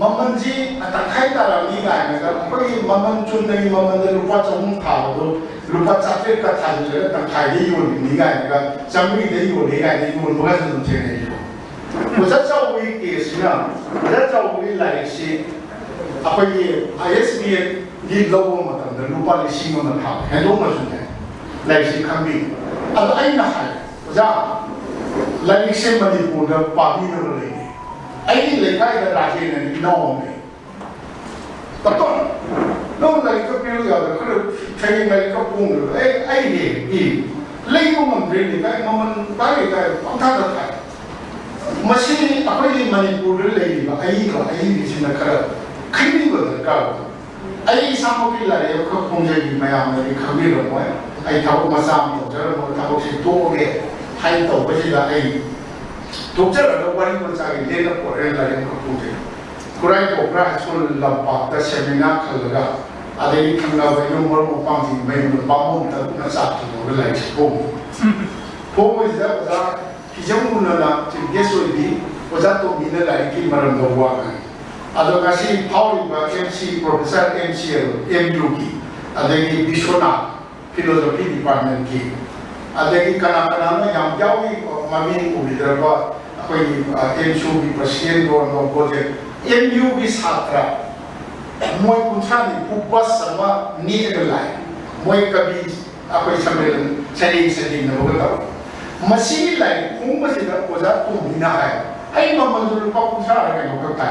ममन जी तखाई तारानी गायना कोई ममन चुननी ममन रुपा चमुं थाबो रुपा चाफे का थाजले तखाई दे योनी गायना चमरी दे योनी गायना योन बगा जन थेने ओजा चाउवी केसना ओजा चाउवी लाइक से अखोई आईएसबी दी लोगो मतम रुपा लिसिंग न था हेदो मसुने लाइक से खंबी अब आइना हाय ओजा लाइक से मणिपुर द पाबी न ले आई लेखाई द राजे ने नौ में तब तो नो लाइक का पियो या द खर ठगी लाइक का पुंग आई ये ई लेको मंत्री ने का ममन बाई का पंथा द था मसी अखोई मणिपुर लेबा आई बिसिना खर खिबी ब का आई सामो की लारे को पुंजे की मयाम ने खबी रो मोय आई थाबो मसाम तो जर मो थाबो से तो के हाई तो बजिला आई doctor ada wali mencari dia nak orang lain berkumpul. Kurai kopra hasil lampak dan seminar kalau ada ini kalau bagi nomor upang di main bangun tak nak satu orang lain sepuluh. Pom itu dah hijau mana dia sudah oza tu mina lain ki maram doakan. Ada kasih Paul MC Profesor MCL MUK. Ada ini Bishona Filosofi Department ki. Ada ini kanak-kanak yang jauh mami ubidraba कोई MU की president और no project MU की छात्र मोय कुंथानी पुपस समा need line मोय कभी कोई सम्मेलन चैलेंज से दिन न होगा masi lai khung masi da oza tu bina hai ai mama du pa ku sa ra ko ta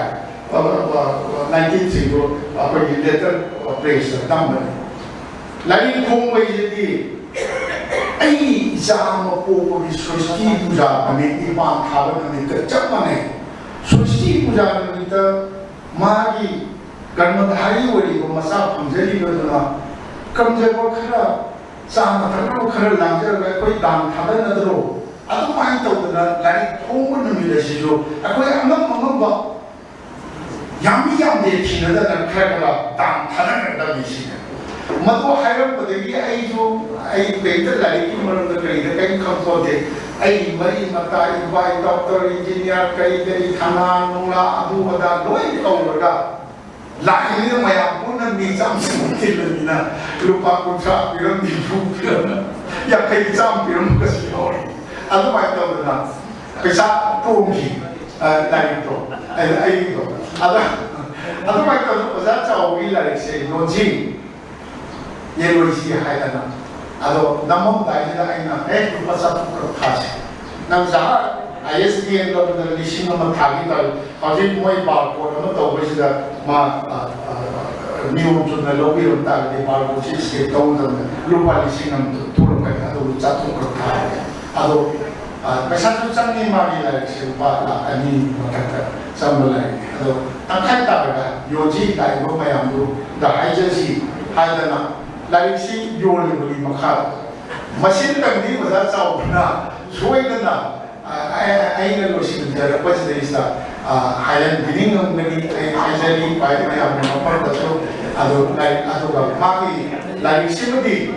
19 go apa letter place dam ba lai khung mai ji ai jam po ko di srishti puja ame iman thaban ni ka chamane srishti puja ni ta magi कर्मधारी वरी को मसा फंजली बदना कमजे को खरा साम thorough खरा लांजर वे कोई दान थादा नदरो अदु माइ तौदना लारि थोंग नमिले सिजो अकोय अंगम अंगम बा यामी याम दे थिनदा न खरा दान थादा नदा मिसि मतो हायरम पदेगी आई जो आई बेटर लारि की मरन द करी द कई खमपोते आई मरी मता इबाई डॉक्टर इंजीनियर कई कई थाना नोला अदु वदा लोई कौरगा लाइन में मैं आपको ना निजाम से मुक्ति लेनी ना लुपा कुछा पिरम दिलू पिरम या कई जाम पिरम कसी और अल्लाह माय तो ना पैसा पूंजी लाइन तो आई तो अल्लाह माय तो उसे चाहोगी लाइन से लोजी ये लोजी है ना अल्लाह नमम दाई ना आई ना है लुपा सब कर खास नम जहाँ ISDN lo na lising na mathagi tal kasi moi barcode ano to ba sila ma new to na lobby ron ta de barcode si ske to na lupa lising nam tulong ka ado chatong ko ta ado pesa to sang ni ma ni la si pa la ani makata sambalai ado takai ta ba yoji dai mo mayam do da agency haidana laisi yoli boli makha machine tak ni ba sa na soi na I know she was there. What's the list? Highland beginning of many Highland by my part of the other like other Maki like Simati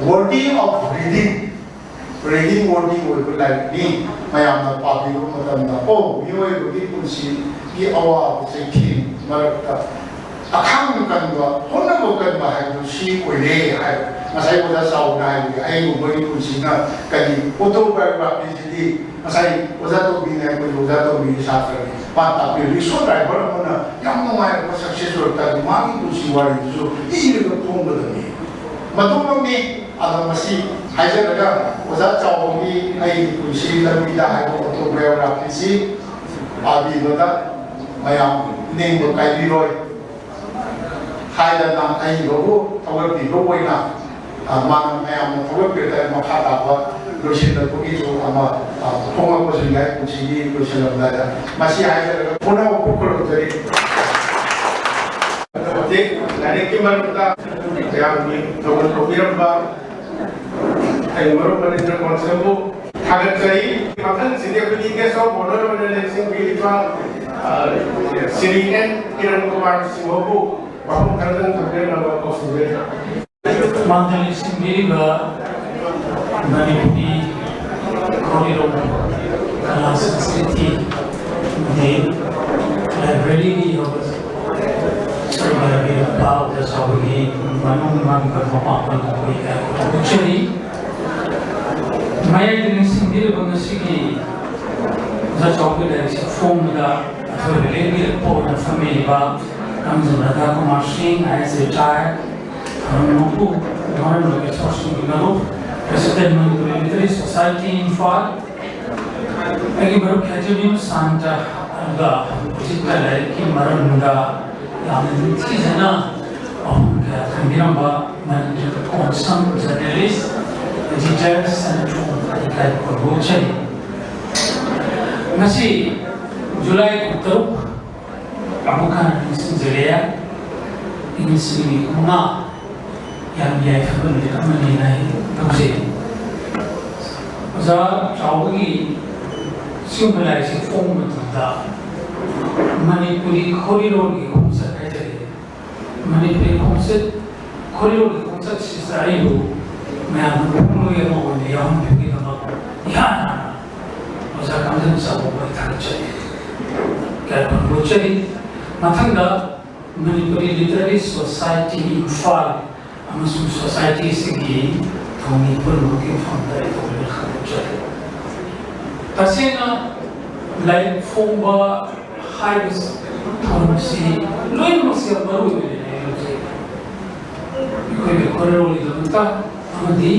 worthy of reading worthy would like me. My am Papi Madam. Oh, you will be able to see the hour of the king. Akang kan ba hono kan ba ha si ko le ha masai ko da sau na ai mo bari ko si na kani auto biography di masai ko za to bi na ko za to bi sa tra pa ta pi riso driver mo na yang mo mai ko successful ta ma mi ko si wa ri so i ri ko thong ba ni ma to mo mi ada masi hai ja ga ko za chao mi ai ko si la mi da ha ko auto biography si pa bi ba da mayam ne ko kai bi roi hai da nam ai logo tawar di logo ina man ayam tawar pe ta ma kha ta ba lo shin da ko ki so ama thong ko sin ga ko chi ni ko shin la da ma si hai da ko na ko ko ro tari de lare ki man ta ya mi tawar ko biram ba ai maro man da concept ko thagat chai makan sine ko ni ke so bono ne le sing bi ba sini en kiran kumar singhobu Bapak kadang terkena nama kos juga. Mantan sendiri Manipuri koridor kelas sensitif di library di hotel. Sebagai bau dan sebagai manumang bermapakan mereka. Jadi, Maya dengan sendiri mengasihi sesuatu dari formula atau lebih pada family bah. Kamjun Radha Kumar Singh, as retired, Nopu, Honorable Exhaustion Guru, President Manipuri Literary Society in Far. Agi baru Kajunium Santa Aga, Jika Lariki Maranda, Yaman Tizana, Kamiramba, Manipur Constant Journalist, Editor, Senator, Adikai Korbuchai. Masih Julai Kutup. Kamukan Sinzalea in Sri Una Yamia family Amanina Pose. The Chaugi symbolizing form of the Manipuri corridor concert. Manipuri concert corridor concert is the Ibu Mam Pumuya, the young people of Yana was a content of Tarchay. Kalpun Matanga Manipuri Literary Society in Far, Amasum Society Sigi, Tony looking from the Tasena, like Fomba, Hibis, Tomsi, Loymosi of Maru, you could be correlated with Amadi,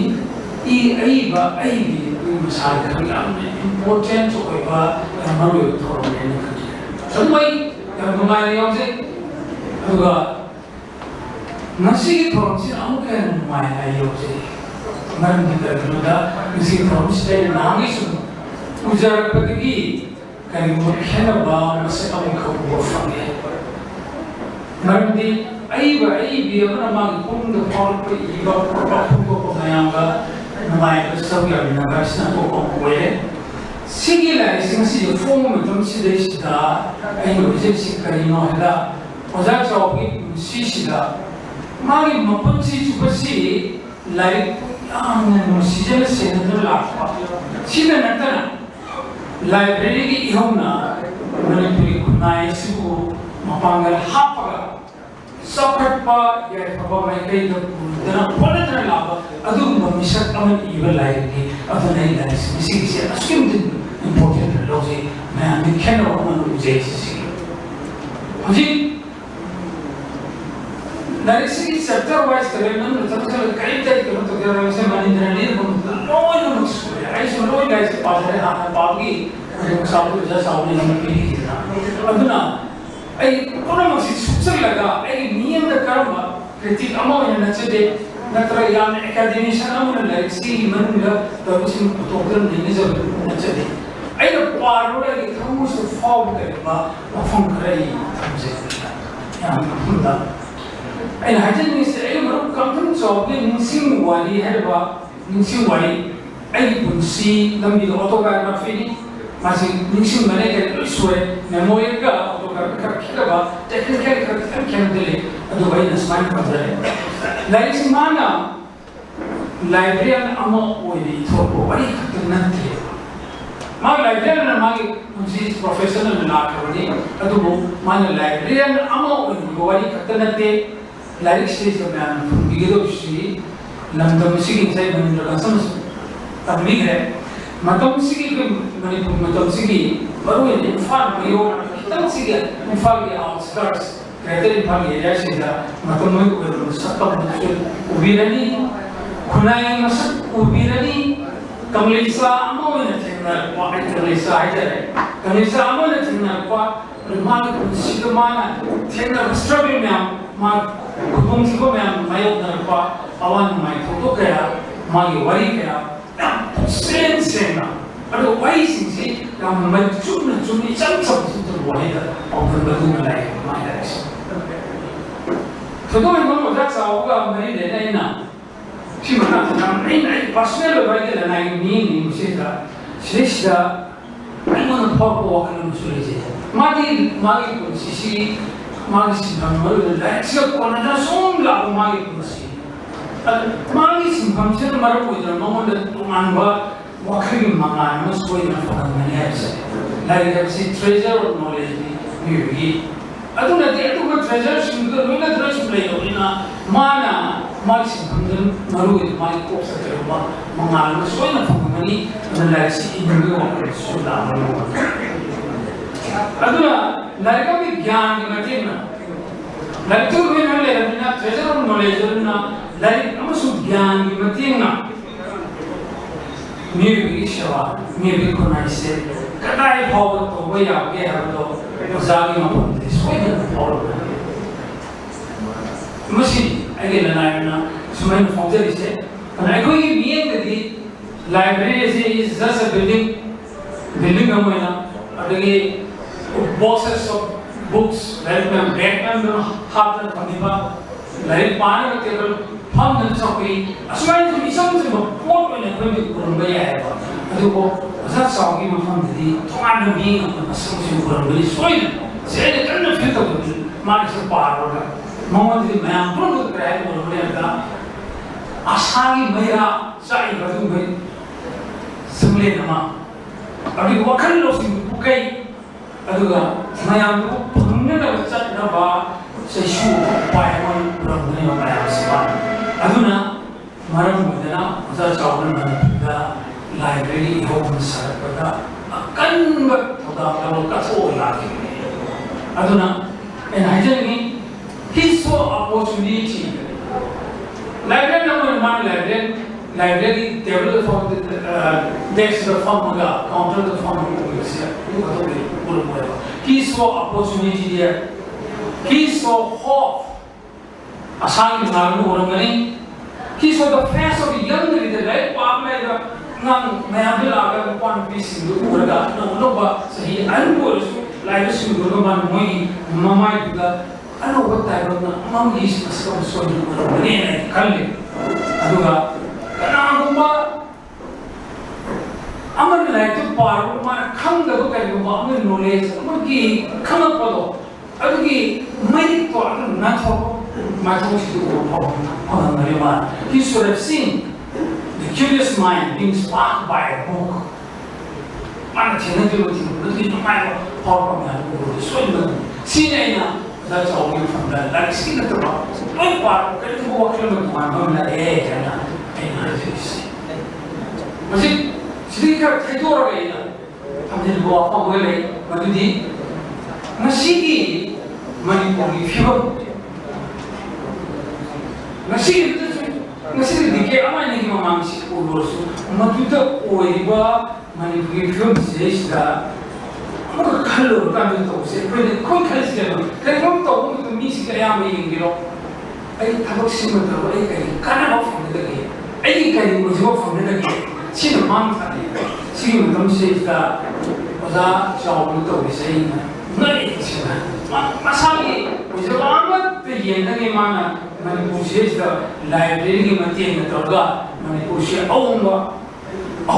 ꯑꯏꯕ ꯑꯩꯒꯤ ꯃꯁꯥꯗ ꯌꯥꯝꯅ important ꯑꯣꯏꯕ ꯌꯥꯝ ꯃꯔꯨꯑꯣꯏꯕ ꯊꯧꯔꯝꯅꯦꯅ ꯈꯟꯖꯩ ꯁꯨꯝꯃꯩ ꯌꯥꯝ ꯅꯨꯡꯉꯥꯏꯅ ꯌꯥꯎꯖꯩ ꯑꯗꯨꯒ ꯉꯁꯤꯒꯤ ꯊꯧꯔꯝꯁꯤꯅ ꯑꯃꯨꯛ ꯍꯦꯟꯅ ꯅꯨꯡꯉꯥꯏꯅ ꯑꯩ ꯌꯥꯎꯖꯩ ꯃꯔꯝꯗꯤ ꯀꯔꯤꯒꯤꯅꯣꯗ ꯉꯁꯤꯒꯤ ꯊꯧꯔꯝꯁꯤꯗ ꯑꯩꯅ ꯅꯍꯥꯟꯒꯩ ꯁꯨꯝ ꯎꯖꯔꯛꯄꯗꯒꯤ ꯀꯔꯤꯒꯨꯝꯕ ꯈꯦꯠꯅꯕ ꯃꯁꯛ ꯑꯃꯈꯛ ꯎꯕ ꯐꯪꯉꯦ ꯃꯔꯝꯗꯤ ꯑꯏꯕꯤ ꯑꯃꯅ ꯃꯥꯒꯤ ꯄꯨꯛꯅꯤꯡꯗ ꯐꯥꯎꯔꯛꯄ ꯏꯕ ꯈꯣꯠꯄ ꯐꯣꯡꯗꯣꯛꯄ ꯃꯌꯥꯝꯒ ꯅꯨꯡꯉꯥꯏꯕ ꯁꯔꯨꯛ ꯌꯥꯃꯤꯟꯅꯕ ꯑꯁꯤꯅ ꯑꯇꯣꯞꯄ ꯑꯃ ꯑꯣꯏꯔꯦ ꯁꯤꯒꯤ ꯂꯥꯏꯔꯤꯛꯁꯤꯡ ꯑꯁꯤ ꯐꯣꯡꯕ ꯃꯇꯝꯁꯤꯗꯩꯁꯤꯗ ꯑꯩꯅ ꯍꯧꯖꯤꯛꯁꯤ ꯀꯔꯤꯅꯣ ꯍꯥꯏꯕꯗ ꯑꯣꯖꯥ ꯆꯥꯎꯕꯒꯤ ꯄꯨꯟꯁꯤꯁꯤꯗ ꯃꯥꯒꯤ ꯃꯄꯨꯟꯁꯤ ꯆꯨꯞꯄꯁꯤ ꯂꯥꯏꯔꯤꯛ ꯌꯥꯝꯅ ꯅꯨꯡꯁꯤꯖꯅ ꯁꯦꯟꯅꯗꯨꯅ ꯂꯥꯛꯄ ꯁꯤꯗ ꯅꯠꯇꯅ ꯂꯥꯏꯕ꯭ꯔꯦꯔꯤꯒꯤ ꯏꯍꯧꯅ ꯃꯅꯤꯄꯨꯔꯤ ꯈꯨꯟꯅꯥꯏ ꯑꯁꯤꯕꯨ ꯃꯄꯥꯡꯒꯜ ꯍꯥꯞꯄꯒ ꯆꯥꯎꯈꯠꯄ ꯌꯥꯏꯐꯕ ꯃꯥꯏꯀꯩꯗ ꯄꯨꯗꯨꯅ ꯍꯣꯠꯅꯗꯨꯅ ꯂꯥꯛꯄ ꯑꯗꯨꯒꯨꯝꯕ ꯃꯤꯁꯛ ꯑꯃ ꯏꯕ ꯂꯥꯏꯔꯤꯛꯅꯤ ꯑꯗꯨꯅ ꯑꯩ ꯂꯥꯏꯔꯤꯛꯁꯤ ꯃꯁꯤꯒꯤꯁꯦ ꯑꯁꯨꯛꯀꯤ ꯃꯇꯤꯛ ꯏꯝꯄꯣꯔꯇꯦꯟ ꯂꯧꯖꯩ ꯃꯌꯥꯝꯒꯤ ꯈꯦꯠꯅꯕ ꯑꯃ ꯎꯖꯩ ꯁꯤꯒꯤ ꯍꯧꯖꯤꯛ ꯂꯥꯏꯔꯤꯛꯁꯤꯒꯤ ꯆꯦꯞꯇꯔ ꯋꯥꯏꯁ ꯃꯅꯨꯡꯗ ꯆꯠꯂꯒ ꯀꯔꯤꯝꯇ ꯀꯩꯅꯣ ꯇꯧꯖꯔꯕꯁꯦ ꯃꯅꯤꯟꯗ꯭ꯔꯅꯤ ꯂꯣꯏꯅꯃꯛ ꯁꯨꯔꯦ ꯑꯩꯁꯨ ꯂꯣꯏ ꯂꯥꯏꯔꯤꯛꯁꯦ ꯄꯥꯖꯔꯦ ꯍꯥꯟꯅ ꯄꯥꯕꯒꯤ ꯁꯥꯎꯕ ꯑꯣꯖꯥ ꯆꯥꯎꯕꯅ ꯑꯃ ꯄꯤꯔꯤꯈꯤꯗꯅ ꯑꯗꯨꯅ ꯑꯩ ꯄꯨꯝꯅꯃꯛꯁꯤ ꯁꯨꯞꯆꯜꯂꯒ ꯑꯩꯒꯤ ꯃꯤꯌꯦꯡꯗ ꯀꯔꯝꯕ ꯀ꯭ꯔꯤꯇꯤꯛ ꯑꯃ ꯑꯣꯏꯅ ꯅꯠꯆꯗꯦ ꯅꯠꯇ꯭ꯔꯒ ꯌꯥꯝꯅ ꯑꯦꯀꯥꯗꯦꯃꯤꯁꯤꯌꯟ ꯑꯃꯅ ꯂꯥꯏꯔꯤꯛꯁꯤꯒꯤ ꯃꯅꯨꯡꯗ ꯇꯧꯕꯁꯤꯡ ꯄꯨꯊꯣꯛꯇꯨꯅ ꯅꯩꯅꯖꯕ ꯅꯠꯆꯗꯦ ꯑꯩꯅ ꯄꯥꯔꯨꯔꯒ ꯊꯃꯣꯏꯁꯤꯗ ꯐꯥꯎꯕ ꯀꯔꯤꯒꯨꯝꯕ ꯋꯥꯐꯝ ꯈꯔ ꯑꯩ ꯊꯝꯖꯩ ꯌꯥꯝ ꯃꯐꯝꯗ ꯑꯩꯅ ꯍꯥꯏꯖꯅꯤꯡꯉꯤꯁꯦ ꯑꯩ ꯃꯔꯨꯞ ꯀꯝꯊꯪ ꯆꯥꯎꯕꯒꯤ ꯅꯤꯡꯁꯤꯡ ꯋꯥꯔꯤ ꯍꯥꯏꯔꯤꯕ ꯅꯤꯡꯁꯤꯡ ꯋꯥꯔꯤ ꯑꯩꯒꯤ ꯄꯨꯟꯁꯤ ꯂꯝꯕꯤꯗ ꯑꯣꯇꯣꯕꯥꯏꯑꯣꯒ꯭ꯔꯥꯐꯤꯅꯤ ꯃꯥꯁꯤ ꯅꯤꯡꯁꯤꯡꯕꯅꯦ ꯀꯔꯤ ꯂꯣꯏ ꯁꯨꯔꯦ ꯃꯦꯃꯣꯔꯤꯒ ꯑꯣꯇꯣꯕꯥꯏꯑꯣꯒ꯭ꯔꯥꯐꯤ ꯈꯔ ꯈꯦꯠꯅꯕ ꯇꯦꯛꯅꯤꯀꯦꯜ ꯈꯔ ꯈꯤꯇꯪ ꯈꯦꯠꯅꯕ ꯂꯩ ꯑꯗꯨꯒ ꯑꯩꯅ ꯁꯨꯃꯥꯏꯅ ꯄꯥꯖꯔꯦ ꯂꯥꯏꯔꯤꯛꯁꯤ ꯃꯥꯅ ꯂꯥꯏꯕ꯭ꯔꯦꯔꯤꯌꯟ ꯑꯃ ꯑꯣꯏꯅ ꯏꯊꯣꯛꯄ ꯋꯥꯔꯤ ꯈꯛꯇ ꯅꯠꯇꯦ ꯃꯥ ꯂꯥꯏꯕ꯭ꯔꯦꯔꯤꯌꯟꯅ ꯃꯥꯒꯤ ꯄꯨꯟꯁꯤ ꯄ꯭ꯔꯣꯐꯦꯁꯟꯅ ꯂꯥꯛꯈ꯭ꯔꯕꯅꯤ ꯑꯗꯨꯕꯨ ꯃꯥꯅ ꯂꯥꯏꯕ꯭ꯔꯦꯔꯤꯌꯟ ꯑꯃ ꯑꯣꯏꯕ ꯋꯥꯔꯤ ꯈꯛꯇ ꯅꯠꯇꯦ ꯂꯥꯏꯔꯤꯛꯁꯤꯗꯩꯁꯤꯗ ꯃꯌꯥꯝꯅ ꯐꯪꯕꯤꯒꯗꯧꯕꯁꯤ ꯂꯝꯗꯝ ꯑꯁꯤꯒꯤ ꯉꯁꯥꯏ ꯃꯅꯤꯟꯗ꯭ꯔ ꯀꯟꯁꯝꯅꯁꯨ ꯇꯝꯕꯤꯈ꯭ꯔꯦ ꯃꯇꯝꯁꯤꯒꯤ ꯃꯅꯤꯄꯨꯔ ꯃꯇꯝꯁꯤꯒꯤ ꯃꯔꯨꯑꯣꯏꯅ ꯏꯝꯐꯥꯜ ꯃꯌꯣꯜ ꯈꯤꯇꯪꯁꯤꯒꯤ ꯏꯝꯐꯥꯜꯒꯤ ꯑꯥꯎꯠꯁꯀꯔꯠꯁ ꯒ꯭ꯔꯦꯇꯔ ꯏꯝꯐꯥꯜꯒꯤ ꯑꯦꯔꯤꯌꯥꯁꯤꯡꯗ ꯃꯇꯝ ꯑꯣꯏꯅ ꯑꯣꯏꯔꯕ ꯁꯛꯇꯝꯗꯁꯨ ꯎꯕꯤꯔꯅꯤ ꯈꯨꯟꯅꯥꯏꯒꯤ ꯃꯁꯛ ꯎꯕꯤꯔꯅꯤ ꯀꯪꯂꯩꯆꯥ ꯑꯃ ꯑꯣꯏꯅ ꯊꯦꯡꯅꯔꯛꯄ ꯑꯩ ꯀꯪꯂꯩꯆꯥ ꯍꯥꯏꯖꯔꯦ ꯀꯪꯂꯩꯆꯥ ꯑꯃ ꯑꯣꯏꯅ ꯊꯦꯡꯅꯔꯛꯄ ꯃꯥꯒꯤ ꯄꯨꯟꯁꯤꯗ ꯃꯥꯅ ꯊꯦꯡꯅꯕ ꯁ꯭ꯇ꯭ꯔꯒꯜ ꯃꯌꯥꯝ ꯃꯥ ꯈꯨꯗꯣꯡꯊꯤꯕ ꯃꯌꯥꯝ ꯃꯥꯌꯣꯛꯅꯔꯛꯄ ꯑꯋꯥ ꯅꯨꯡꯉꯥꯏ ꯊꯧꯗꯣꯛ ꯀꯌꯥ ꯃꯥꯒꯤ ꯋꯥꯔꯤ ꯀꯌꯥ ꯌꯥꯝ ꯁꯦꯡꯅ ꯑꯗꯨꯒ ꯋꯥꯍꯩꯁꯤꯡꯁꯤ ꯌꯥꯝꯅ ꯃꯔꯤꯛ ꯆꯨꯝꯅ ꯏꯆꯝ ꯆꯝꯕ ꯋꯥꯍꯩꯗ ꯄꯥꯎꯗꯝꯕꯗꯨꯅ ꯂꯥꯛꯑꯦ ꯃꯥꯒꯤ ꯂꯥꯏꯔꯤꯛꯁꯤ ꯊꯣꯏꯗꯣꯛ ꯍꯦꯟꯗꯣꯛꯅ ꯑꯣꯖꯥ ꯆꯥꯎꯕꯒ ꯃꯔꯤ ꯂꯩꯅ ꯑꯩꯅ ꯁꯤ ꯃꯇꯥꯡꯁꯤꯗ ꯑꯩꯅ ꯄꯥꯔꯁꯣꯅꯦꯜ ꯑꯣꯏꯕ ꯑꯩꯒꯤ ꯂꯅꯥꯏꯒꯤ ꯃꯤꯠꯌꯦꯡꯁꯤꯗ ꯁꯤꯗꯩꯁꯤꯗ ꯑꯩꯉꯣꯟꯗ ꯐꯥꯎꯔꯛꯄ ꯋꯥꯈꯜ ꯑꯃꯁꯨ ꯂꯩꯖꯩ ꯃꯥꯒꯤ ꯄꯨꯟꯁꯤꯁꯤ ꯃꯥꯒꯤ ꯁꯤꯟꯐꯝ ꯃꯔꯨꯑꯣꯏꯅ ꯂꯥꯏꯔꯤꯛꯁꯤꯒ ꯀꯣꯟꯅꯅ ꯁꯨꯝ ꯂꯥꯛꯄ ꯃꯥꯒꯤ ꯄꯨꯟꯁꯤ ꯃꯥꯒꯤ ꯁꯤꯟꯐꯝꯁꯤꯅ ꯃꯔꯝ ꯑꯣꯏꯗꯅ ꯃꯉꯣꯟꯗ ꯇꯣꯉꯥꯟꯕ ꯋꯥꯈꯜꯒꯤ ꯃꯉꯥꯜ ꯑꯃ ꯁꯣꯏꯗꯅ ꯐꯪꯍꯟꯒꯅꯤ ꯍꯥꯏꯕꯁꯦ ꯂꯥꯏꯔꯤꯛ ꯍꯥꯏꯕꯁꯤ ꯇ꯭ꯔꯦꯖꯔ ꯑꯣꯐ ꯅꯣꯂꯦꯖꯅꯤ ꯃꯤꯑꯣꯏꯕꯒꯤ ꯑꯗꯨꯅꯗꯤ ꯑꯗꯨꯒ ꯇ꯭ꯔꯦꯖꯔꯁꯤꯡꯗꯨꯗ ꯂꯣꯏꯅꯗꯅ ꯁꯨꯝ ꯂꯩꯔꯕꯅꯤꯅ ꯃꯥꯅ ꯃꯥꯒꯤ ꯁꯤꯟꯐꯝꯗ ꯃꯔꯨꯑꯣꯏꯅ ꯃꯥꯒꯤ ꯀꯣꯛꯇ ꯀꯔꯤꯒꯨꯝꯕ ꯃꯉꯥꯜ ꯑꯃ ꯁꯣꯏꯅ ꯐꯪꯍꯟꯒꯅꯤ ꯑꯗꯨꯅ ꯂꯥꯏꯔꯤꯛꯁꯤ ꯏꯕꯒꯤ ꯋꯥꯈꯜꯁꯨ ꯂꯥꯛꯑꯃꯅꯤ ꯑꯗꯨꯅ ꯂꯥꯏꯔꯤꯛ ꯑꯃꯒꯤ ꯒ꯭ꯌꯥꯟꯒꯤ ꯃꯇꯦꯡꯅ ꯂꯥꯏꯔꯤꯛꯇꯨ ꯂꯣꯏꯅ ꯂꯩꯔꯕꯅꯤꯅ ꯇ꯭ꯔꯦꯖꯔ ꯑꯣꯐ ꯅꯣꯂꯦꯖ ꯑꯗꯨꯅ ꯂꯥꯏꯔꯤꯛ ꯑꯃꯁꯨꯡ ꯒ꯭ꯌꯥꯟꯒꯤ ꯃꯇꯦꯡꯅ ꯃꯤꯑꯣꯏꯕꯒꯤ ꯁꯦꯕꯥ ꯃꯤꯑꯣꯏꯕꯒꯤ ꯈꯨꯟꯅꯥꯏꯁꯦ ꯀꯗꯥꯏ ꯐꯥꯎꯕ ꯇꯧꯕ ꯌꯥꯕꯒꯦ ꯍꯥꯏꯕꯗꯣ ꯑꯣꯖꯥꯒꯤ ꯃꯐꯝꯗꯗꯤ ꯁꯣꯏꯗꯅ ꯐꯥꯎꯔꯛꯀꯅꯤ ꯃꯁꯤ ꯑꯩꯒꯤ ꯂꯅꯥꯏꯅ ꯁꯨꯃꯥꯏꯅ ꯐꯥꯎꯖꯔꯤꯁꯦ ꯑꯩꯈꯣꯏꯒꯤ ꯃꯤꯠꯌꯦꯡꯗꯗꯤ ꯂꯥꯏꯕ꯭ꯔꯦꯔꯤ ꯑꯁꯤ ꯏꯁ ꯖꯁ ꯑ ꯕꯤꯜꯗꯤꯡ ꯑꯃ ꯑꯣꯏꯅ ꯑꯗꯒꯤ ꯕꯣꯛꯁꯦꯁ ꯑꯣꯐ ꯕꯨꯛꯁ ꯂꯥꯏꯔꯤꯛ ꯃꯌꯥꯝ ꯕꯦꯛ ꯃꯌꯥꯝ ꯍꯥꯞꯇꯅ ꯊꯝꯃꯤꯕ ꯂꯥꯏꯔꯤꯛ ꯄꯥꯅꯕ ꯇꯦꯕꯜ ꯐꯝꯗꯅ ꯆꯧꯀ꯭ꯔꯤ ꯑꯁꯨꯃꯥꯏꯅ ꯁꯨꯝ ꯏꯆꯝ ꯆꯝꯕ ꯄꯣꯠ ꯑꯣꯏꯅ ꯑꯩꯈꯣꯏꯅ ꯎꯔꯝꯕ ꯌꯥꯏꯑꯕ ꯑꯗꯨꯕꯨ ꯑꯣꯖꯥ ꯆꯥꯎꯒꯤ ꯃꯐꯝꯗꯗꯤ ꯇꯣꯉꯥꯟꯕ ꯃꯤꯠꯌꯦꯡ ꯑꯃ ꯃꯁꯛꯁꯤꯡ ꯎꯔꯝꯕꯅꯤ ꯁꯣꯏꯗꯅ ꯁꯤ ꯑꯩꯅ ꯀꯟꯅ ꯐꯤꯜ ꯇꯧꯕꯗꯤ ꯃꯥꯒꯤꯁꯨ ꯄꯥꯔꯨꯔꯒ ꯃꯉꯣꯟꯗꯗꯤ ꯃꯌꯥꯝ ꯄꯨꯝꯅꯃꯛ ꯀꯔꯤ ꯍꯥꯏꯕ ꯎꯔꯝꯕꯅꯤ ꯍꯥꯏꯕꯗ ꯑꯁꯥꯒꯤ ꯃꯩꯔꯥ ꯆꯥꯛꯏꯕ ꯑꯗꯨꯒꯨꯝꯕ ꯁꯪꯂꯦꯟ ꯑꯃ ꯑꯗꯨꯒꯤ ꯋꯥꯈꯜ ꯂꯧꯁꯤꯡ ꯄꯨꯀꯩ ꯑꯗꯨꯒ ꯃꯌꯥꯝꯗꯨ ꯐꯪꯅꯅꯕ ꯆꯠꯅꯕ ꯆꯩꯁꯨ ꯎꯄꯥꯏ ꯑꯃ ꯎꯔꯝꯒꯅꯦꯕ ꯃꯌꯥꯝꯁꯤꯃ ꯑꯗꯨꯅ ꯃꯔꯝ ꯑꯣꯏꯗꯅ ꯑꯣꯖꯥ ꯆꯥꯎꯕꯅ ꯃꯅꯤꯄꯨꯔꯗ ꯂꯥꯏꯕ꯭ꯔꯦꯔꯤ ꯏꯍꯧꯕ ꯁꯥꯔꯛꯄꯗ ꯑꯀꯟꯕ ꯊꯧꯗꯥꯡ ꯂꯧꯔ ꯀꯠꯊꯣꯛꯑ ꯂꯥꯛꯈꯤꯕꯅꯤ ꯑꯗꯨꯅ ꯑꯩꯅ ꯍꯥꯏꯖꯅꯤꯡꯉꯤ he saw opportunity librarian ꯑꯃ ꯃꯥꯅ library table from the desk from the counter from the he saw opportunity there. He saw hope. Assign money. He saw the face of the young leader, right? Papa, none may have been one piece in the Urga, no, but he unwashed like a single one, Mama. I know what type of mom is so Kali. Aduga, Kanaguma. I'm like to part my come the book and mom knowledge. Monkey, come up. Adugi, my thought, not my thoughts to he should have seen the curious mind being sparked by a book. Man, that's all we from that. Like, see the rock. One part, get to walk on the one, like, and I see. Was it? Srika, Tator, I didn't walk away, but you did. Nasiki, money for you. Nasiki, the Gamma Mamsi, Matuta, Oiba, money for you, says that. Color coming to say, pretty conquest. They don't talk to me, say, I am, you know. I have a similar way, kind of from the game. I think I was off from the game. See the month, see you don't say that was a job to saying, no, Masaki was a lot the Yenamana, Manipush the library maintain the Toga, Manipush, oh, a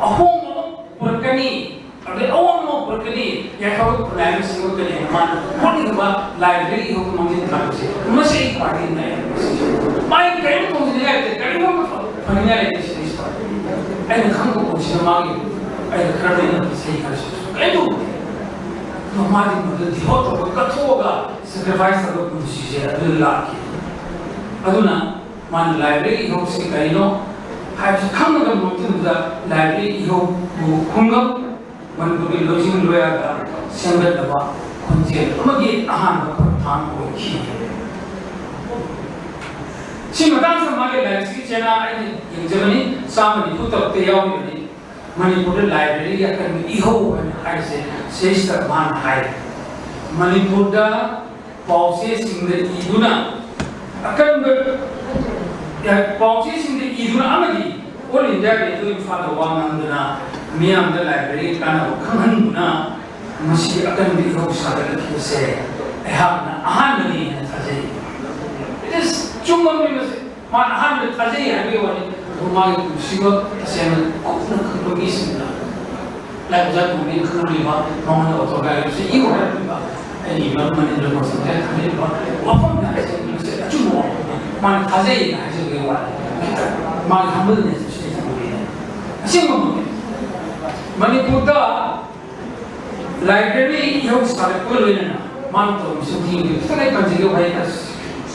home, Porcani. The own workini, Yakov plans to look at man, what is about library of Mountain Country? Must say party in there. My grand was elected, I remember familiarity is part. And the Congo was among you, and the Carolina of the Sakers. I do. No matter the hot of Katoga, sacrifice the local Susia, the lucky. Aduna, one library, you see, I know, has come to the mountain the library, you Kunga. One to be losing lawyer, send the bar, conceal, Magi, a hand of time or key. She madame some money like Sichana in Germany, somebody put up the Yawni, Manipur library, I can be Iho and I say, says the man high. Manipurda, pauses in the Iduna. I can be pauses in the Iduna Amadi, all in there doing for the one and Miam the library kind of Kanuna, Musi Akan Biho say, I have a harmony and Tazi. It is Chumam, 100 Tazi, everyone who might sugar the same commission. Like that would be Kuriva, Mona Autograph, you have any government in the most of that. Often I said, Chumo, one Tazi, I said, my humbleness is Manipurda library you started pulling Manto, Suki, Stray Panzigo Hikers,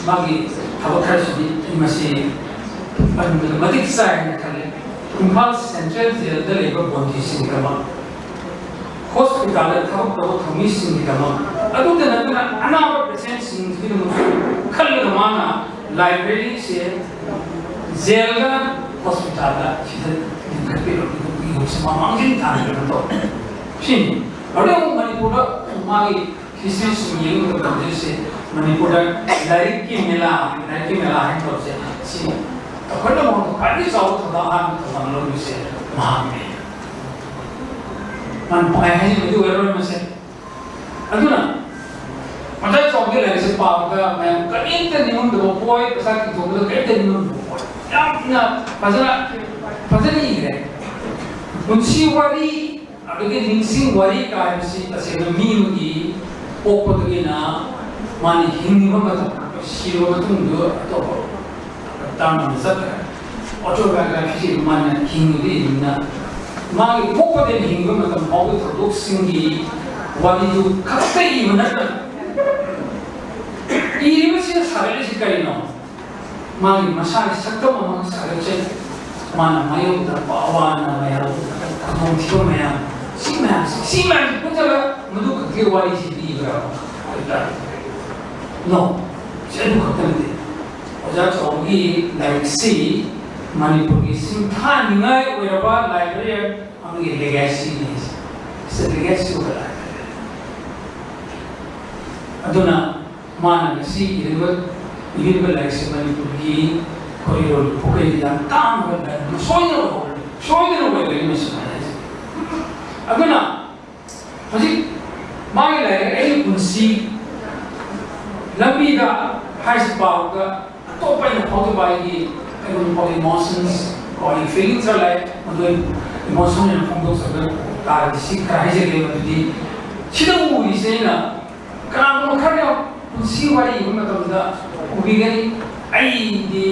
Magi, Havakashi, Masi, and the Matic side, Impulse and Chelsea, the labor bodies in Gama. Hospital, Tau, Commission in Gama. I don't know another presence in Kalamana library, Zelda Hospital, she said, Mamangin time. She, I don't Manipura, my history, you know, say, Manipura, like Mila, and see, the Kodamon, I is out of the arm of Manolo, you say, Mahame. And I had you ever say, Aduna. But that's all good as a power, man. Got into the boy, exactly to look at the new boy. Yeah, Pazani. When she worry, again, sing worry, I see as a meal, open again, money, him, she was to do a down on sucker. Autobiography, man, king, my poker and him, and always look singing, what did you cut even at even since Harris, my massage, Sakama, Saracen. Mana mayo da bawana mayo kung tiyo si man putala mudu kagawai si biga no siya mo katandi o sa so like see Manipur ki simtha ningai oiraba library amagi legacy is. It's a legacy of the library. Aduna mana si iriba legacy Manipur ki corridor pokai yang tam ga soina wa ga mission. Aduna Haji mai lai ai kunsi lambi da high power ga to pa na photo bai gi emotions or feelings are like emotion and from those are the cries again the chido is saying karam kharya see what you know the ubigani ai the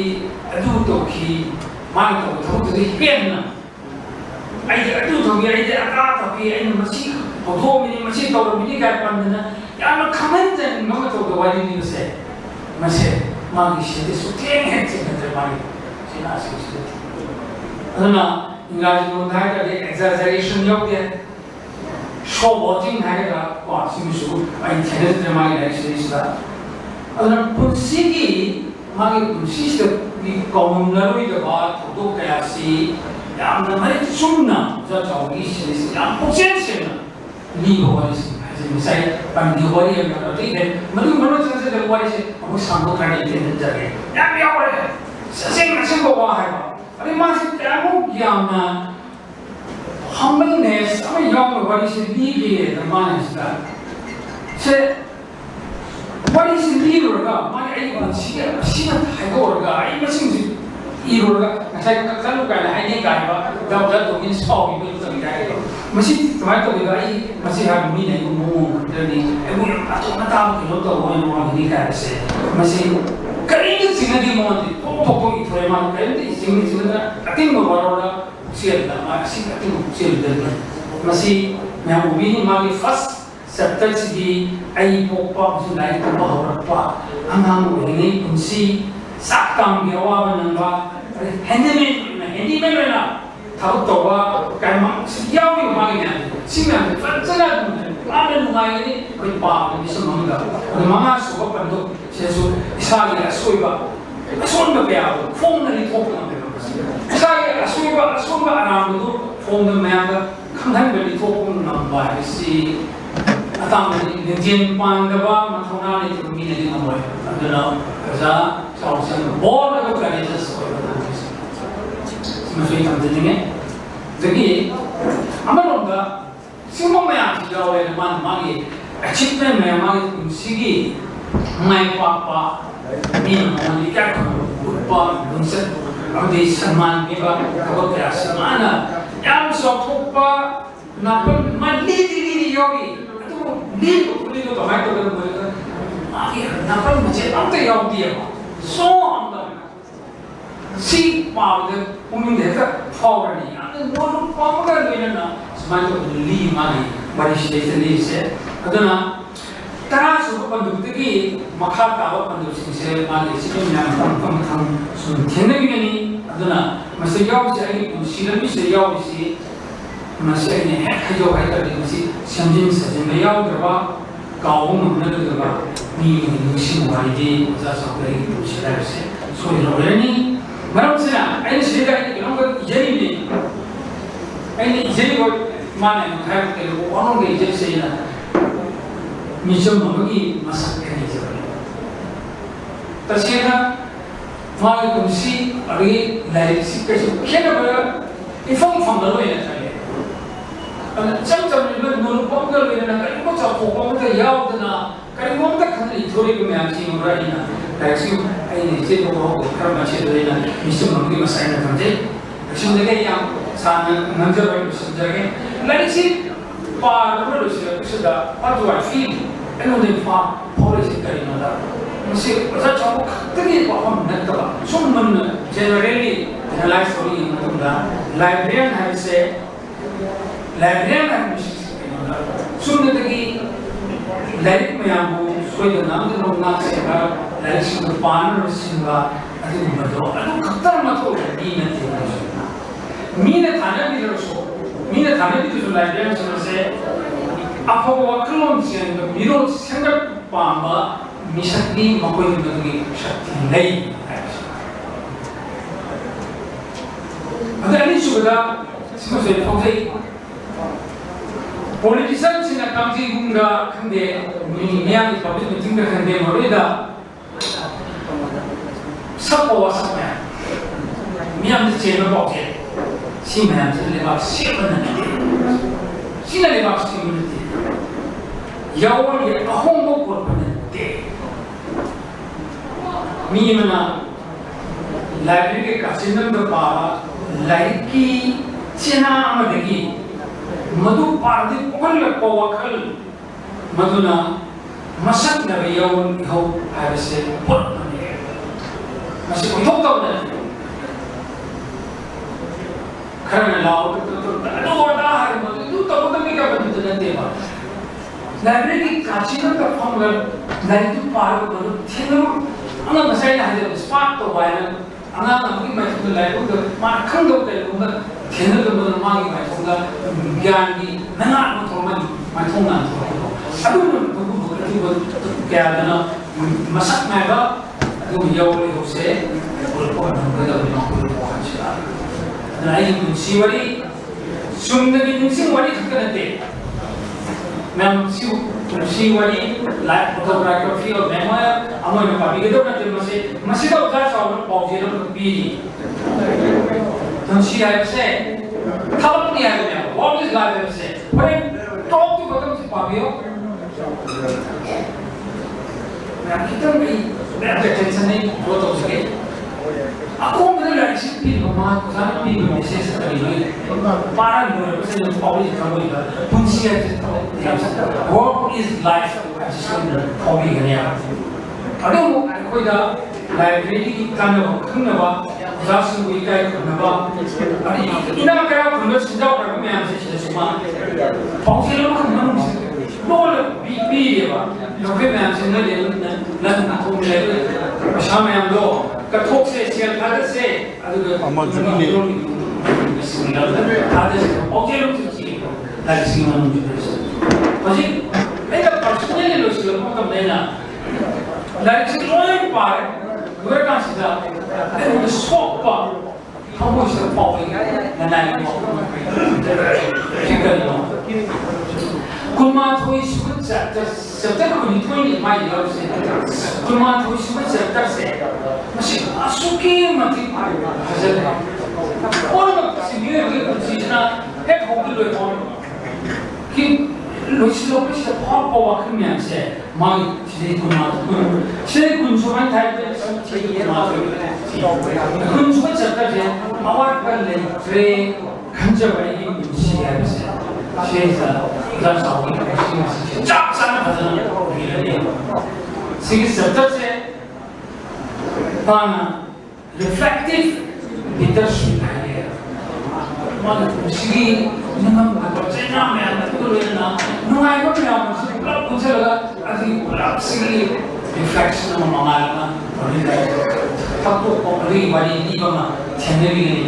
adu to ki man to the pen ai adu to ai the aka to ki ai masi to mi masi to mi ka pan na ya comment and no to the what you say masi magi shede so ten heads in the magi aduna इंग्रजी में था कि exaggeration योग दिया show watching है का वाह सिमुशु आई channel में मांगे एक्चुअली था aduna पुंसी की मांगे पुंसी से भी कॉमन लड़ों के बाद तो क्या सी याम ना मरे सुनना जो चाहोगी से याम पुंसी से ना ली होगा इस ऐसे मिसाइल पंडी होरी है मेरा ठीक है मनु से जलवारी से हम सांगो करने के लिए जाके याम या बोले ससें को वाह है अरे मासिक त्यागो ज्ञाना humbleness हमें याद में बड़ी सी लीगी है दरमान इसका से बड़ी सी लीग होगा माने आई बात सी ना है को होगा आई मसिंग सी ई होगा अच्छा कल का ना आई नहीं का जब तो इन सौ भी तो नहीं जाएगा मसिंग तुम्हारे तो भी आई मसिंग हम भी नहीं को नहीं वो तो ना ताम के तो वो नहीं का ऐसे मसिंग करेंगे सिंगदी मोदी तो इथोरे मान करेंगे सिंगदी सिंगदा अतिम बरोड़ा सियल ना सी अतिम सियल दल मसी मैं उम्मीद मागी फर्स्ट सेक्टर से आई पोपा मुझे लाइक तो बहुरपा अंगाम उन्हें कुंसी साक्ताम गेवा बनंगा हैंडीमैन ना था तो वा कर्म सियाव भी मागी ना सिंगन फंसना आने नुमाई ने कोई पाप नहीं समझगा और मामा सुबह पंडो सेसु इसागी असोइबा असोन में आया फोन नहीं थोप ना इसागी असोइबा आराम दो फोन में आया खंडन में थोप ना बाय सी अताम ने जेन पांडवा मथुना ने तो मीने दिन होए अदना जा साउसन बोल को करे जस मसुई हम देंगे देखिए अमरोंगा सिमो में आप जाओगे मान मांगे achievement में मांगे कुंसीगी माय पापा मीन मोनी क्या करो उपा दुंसत अब दे सम्मान में बा कब क्या सम्मान याम सोफोपा नापन मल्ली दी योगी तो ली तो हमारे तो कर बोले आगे नापन मुझे अब तो योग दिया सो अंदर सी पावदे उन्हें देखा फॉर नहीं आने वो पाव का लेना ना समाज को ली मानी बड़ी स्टेशनरी से अदना तरह से पंडुत की मखा तावा पंडुत से मानी इसी में हम सुन थे भी नहीं अदना मस्तिष्क से आई पुरुषिल भी से याव भी मस्तिष्क ने है जो है कर दी सी समझिन सजन में याव करवा गाँव में न करवा नी निशी मुबाई दी जा सकते हैं पुरुषिल से सो ये नहीं मरम से ना ऐसे शेखा कि हम लोग यही नहीं ऐसे यही को माने मुखार के लोग वालों के जैसे ना मिशन होगी मसक के नहीं चलेगा तस्वीर माने कुंसी अभी लाइक सिक्के क्या ना बड़ा इफोंग फंगल हुए ना चाहिए चम में नूर पंगल हुए ना कहीं को चापो पंगल याव ना कहीं वो तक खाली थोड़ी भी मैं आपसी हो रही ना लाइक आई नीचे तो बहुत कर मचे तो ना मिशन होगी मसाइल ना समझे मिशन देखे यहाँ सामने नंबर पर मिशन देखे लाइक सी पार पर उसे दा और जो फील एनोदे फा पॉलिसी करी ना दा मुझे ऐसा चापो तभी हम नत्ता सुमन जनरली एनालाइज होगी मतलब दा लाइब्रेरियन है से लाइब्रेरियन है मिशन सुनने तकी लाइक में आपको कोई नाम तो लोग ना से का लाइक से पान और सिंगा अति मतो अनु खतर मतो मीने थाने भी जो लाइब्रेरियन से आपको वक्लों से मिरो संगत पामा मिशक्ति मकोई मतुगी शक्ति नहीं 수다 지금서 평소에 politiciansina kamji gunga khande miyang public meeting da khande morida sapo wasama miyang de chema boke si miyang de ba sibana sina de ba sibana yawan ye ahongo ko panete miyana library ke kasinam da pa laiki chena amadagi मधु party पकड़ पवखल मधुना मसक न यौन हो ऐसे put बने मसे कोई तो नहीं करने लाओ तो वड़ा है मधु तो में क्या बनते रहते हैं लाइब्रेरी की काचिना का फॉर्मूला लाइब्रेरी पार मधु थेनो अना मसाइल है स्पार्क तो वायन अना नमकी मैं तो लाइब्रेरी तो मार खंड होते हैं थेनो तो मधु मांगी मैं तो ज्ञान की नंगा मतलब मैं थोड़ा थोड़ा अभी तो क्या है ना मसक में बा तो यौले हो से और तो अच्छा ना ये सिवरी सुंदरी सिवरी करते मैं सिवरी लाइव फोटोग्राफी और मेमोयर अमोय में पापी के तो ना मसे तो उधर साउंड पॉजिटिव भी तो सी आई से Tell me what is life say? When talk to them to Fabio, kita ni attention ni buat apa sih? Aku mungkin lagi sih rumah aku sana pi message sekali ni. Para ni orang mesti publish kamu ni. Punci aja. What is life? Publish ni ya. Ada kau dah library kita nak kenapa? Just we guys kenapa? Ina kaya kenapa sejauh berapa yang saya semua. Pausi lo kan mana? Bi dia ba. Lepas yang saya ni lalu aku mulai bersama yang lo. Ketuk saya siap ada saya. Aduh. Amat ni. Ada saya. Pausi lo tu sih. Lagi sih mana mungkin. Pausi. Mereka personally lo sih lo macam mana? Lagi sih lo yang par. Gue kan sudah, udah sok pak, kamu sudah pakai, nenek mau, juga itu. Kumah tuh isu setiap kali tuh ini mai jauh sih. Kumah tuh isu setiap sih, masih asuki mati hasil. Orang sih dia sih na, hoki loh orang, ki lo sih apa waktu ni sih. Mai sini kumah tuh, sini kunjungan tadi. kunjungan cerita je, awak perlu tre kerja bagi misi ada se, saya dah sahaja misi, cak sana pasal ni, segi cerita je, mana reflective leadership ada, mana segi memang kerja mana tu lena, nungai pun yang mesti pelak pun saya asyik pelak segi reflection mengalami. Faktor komplit bagi ini bagaimana teknologi ini,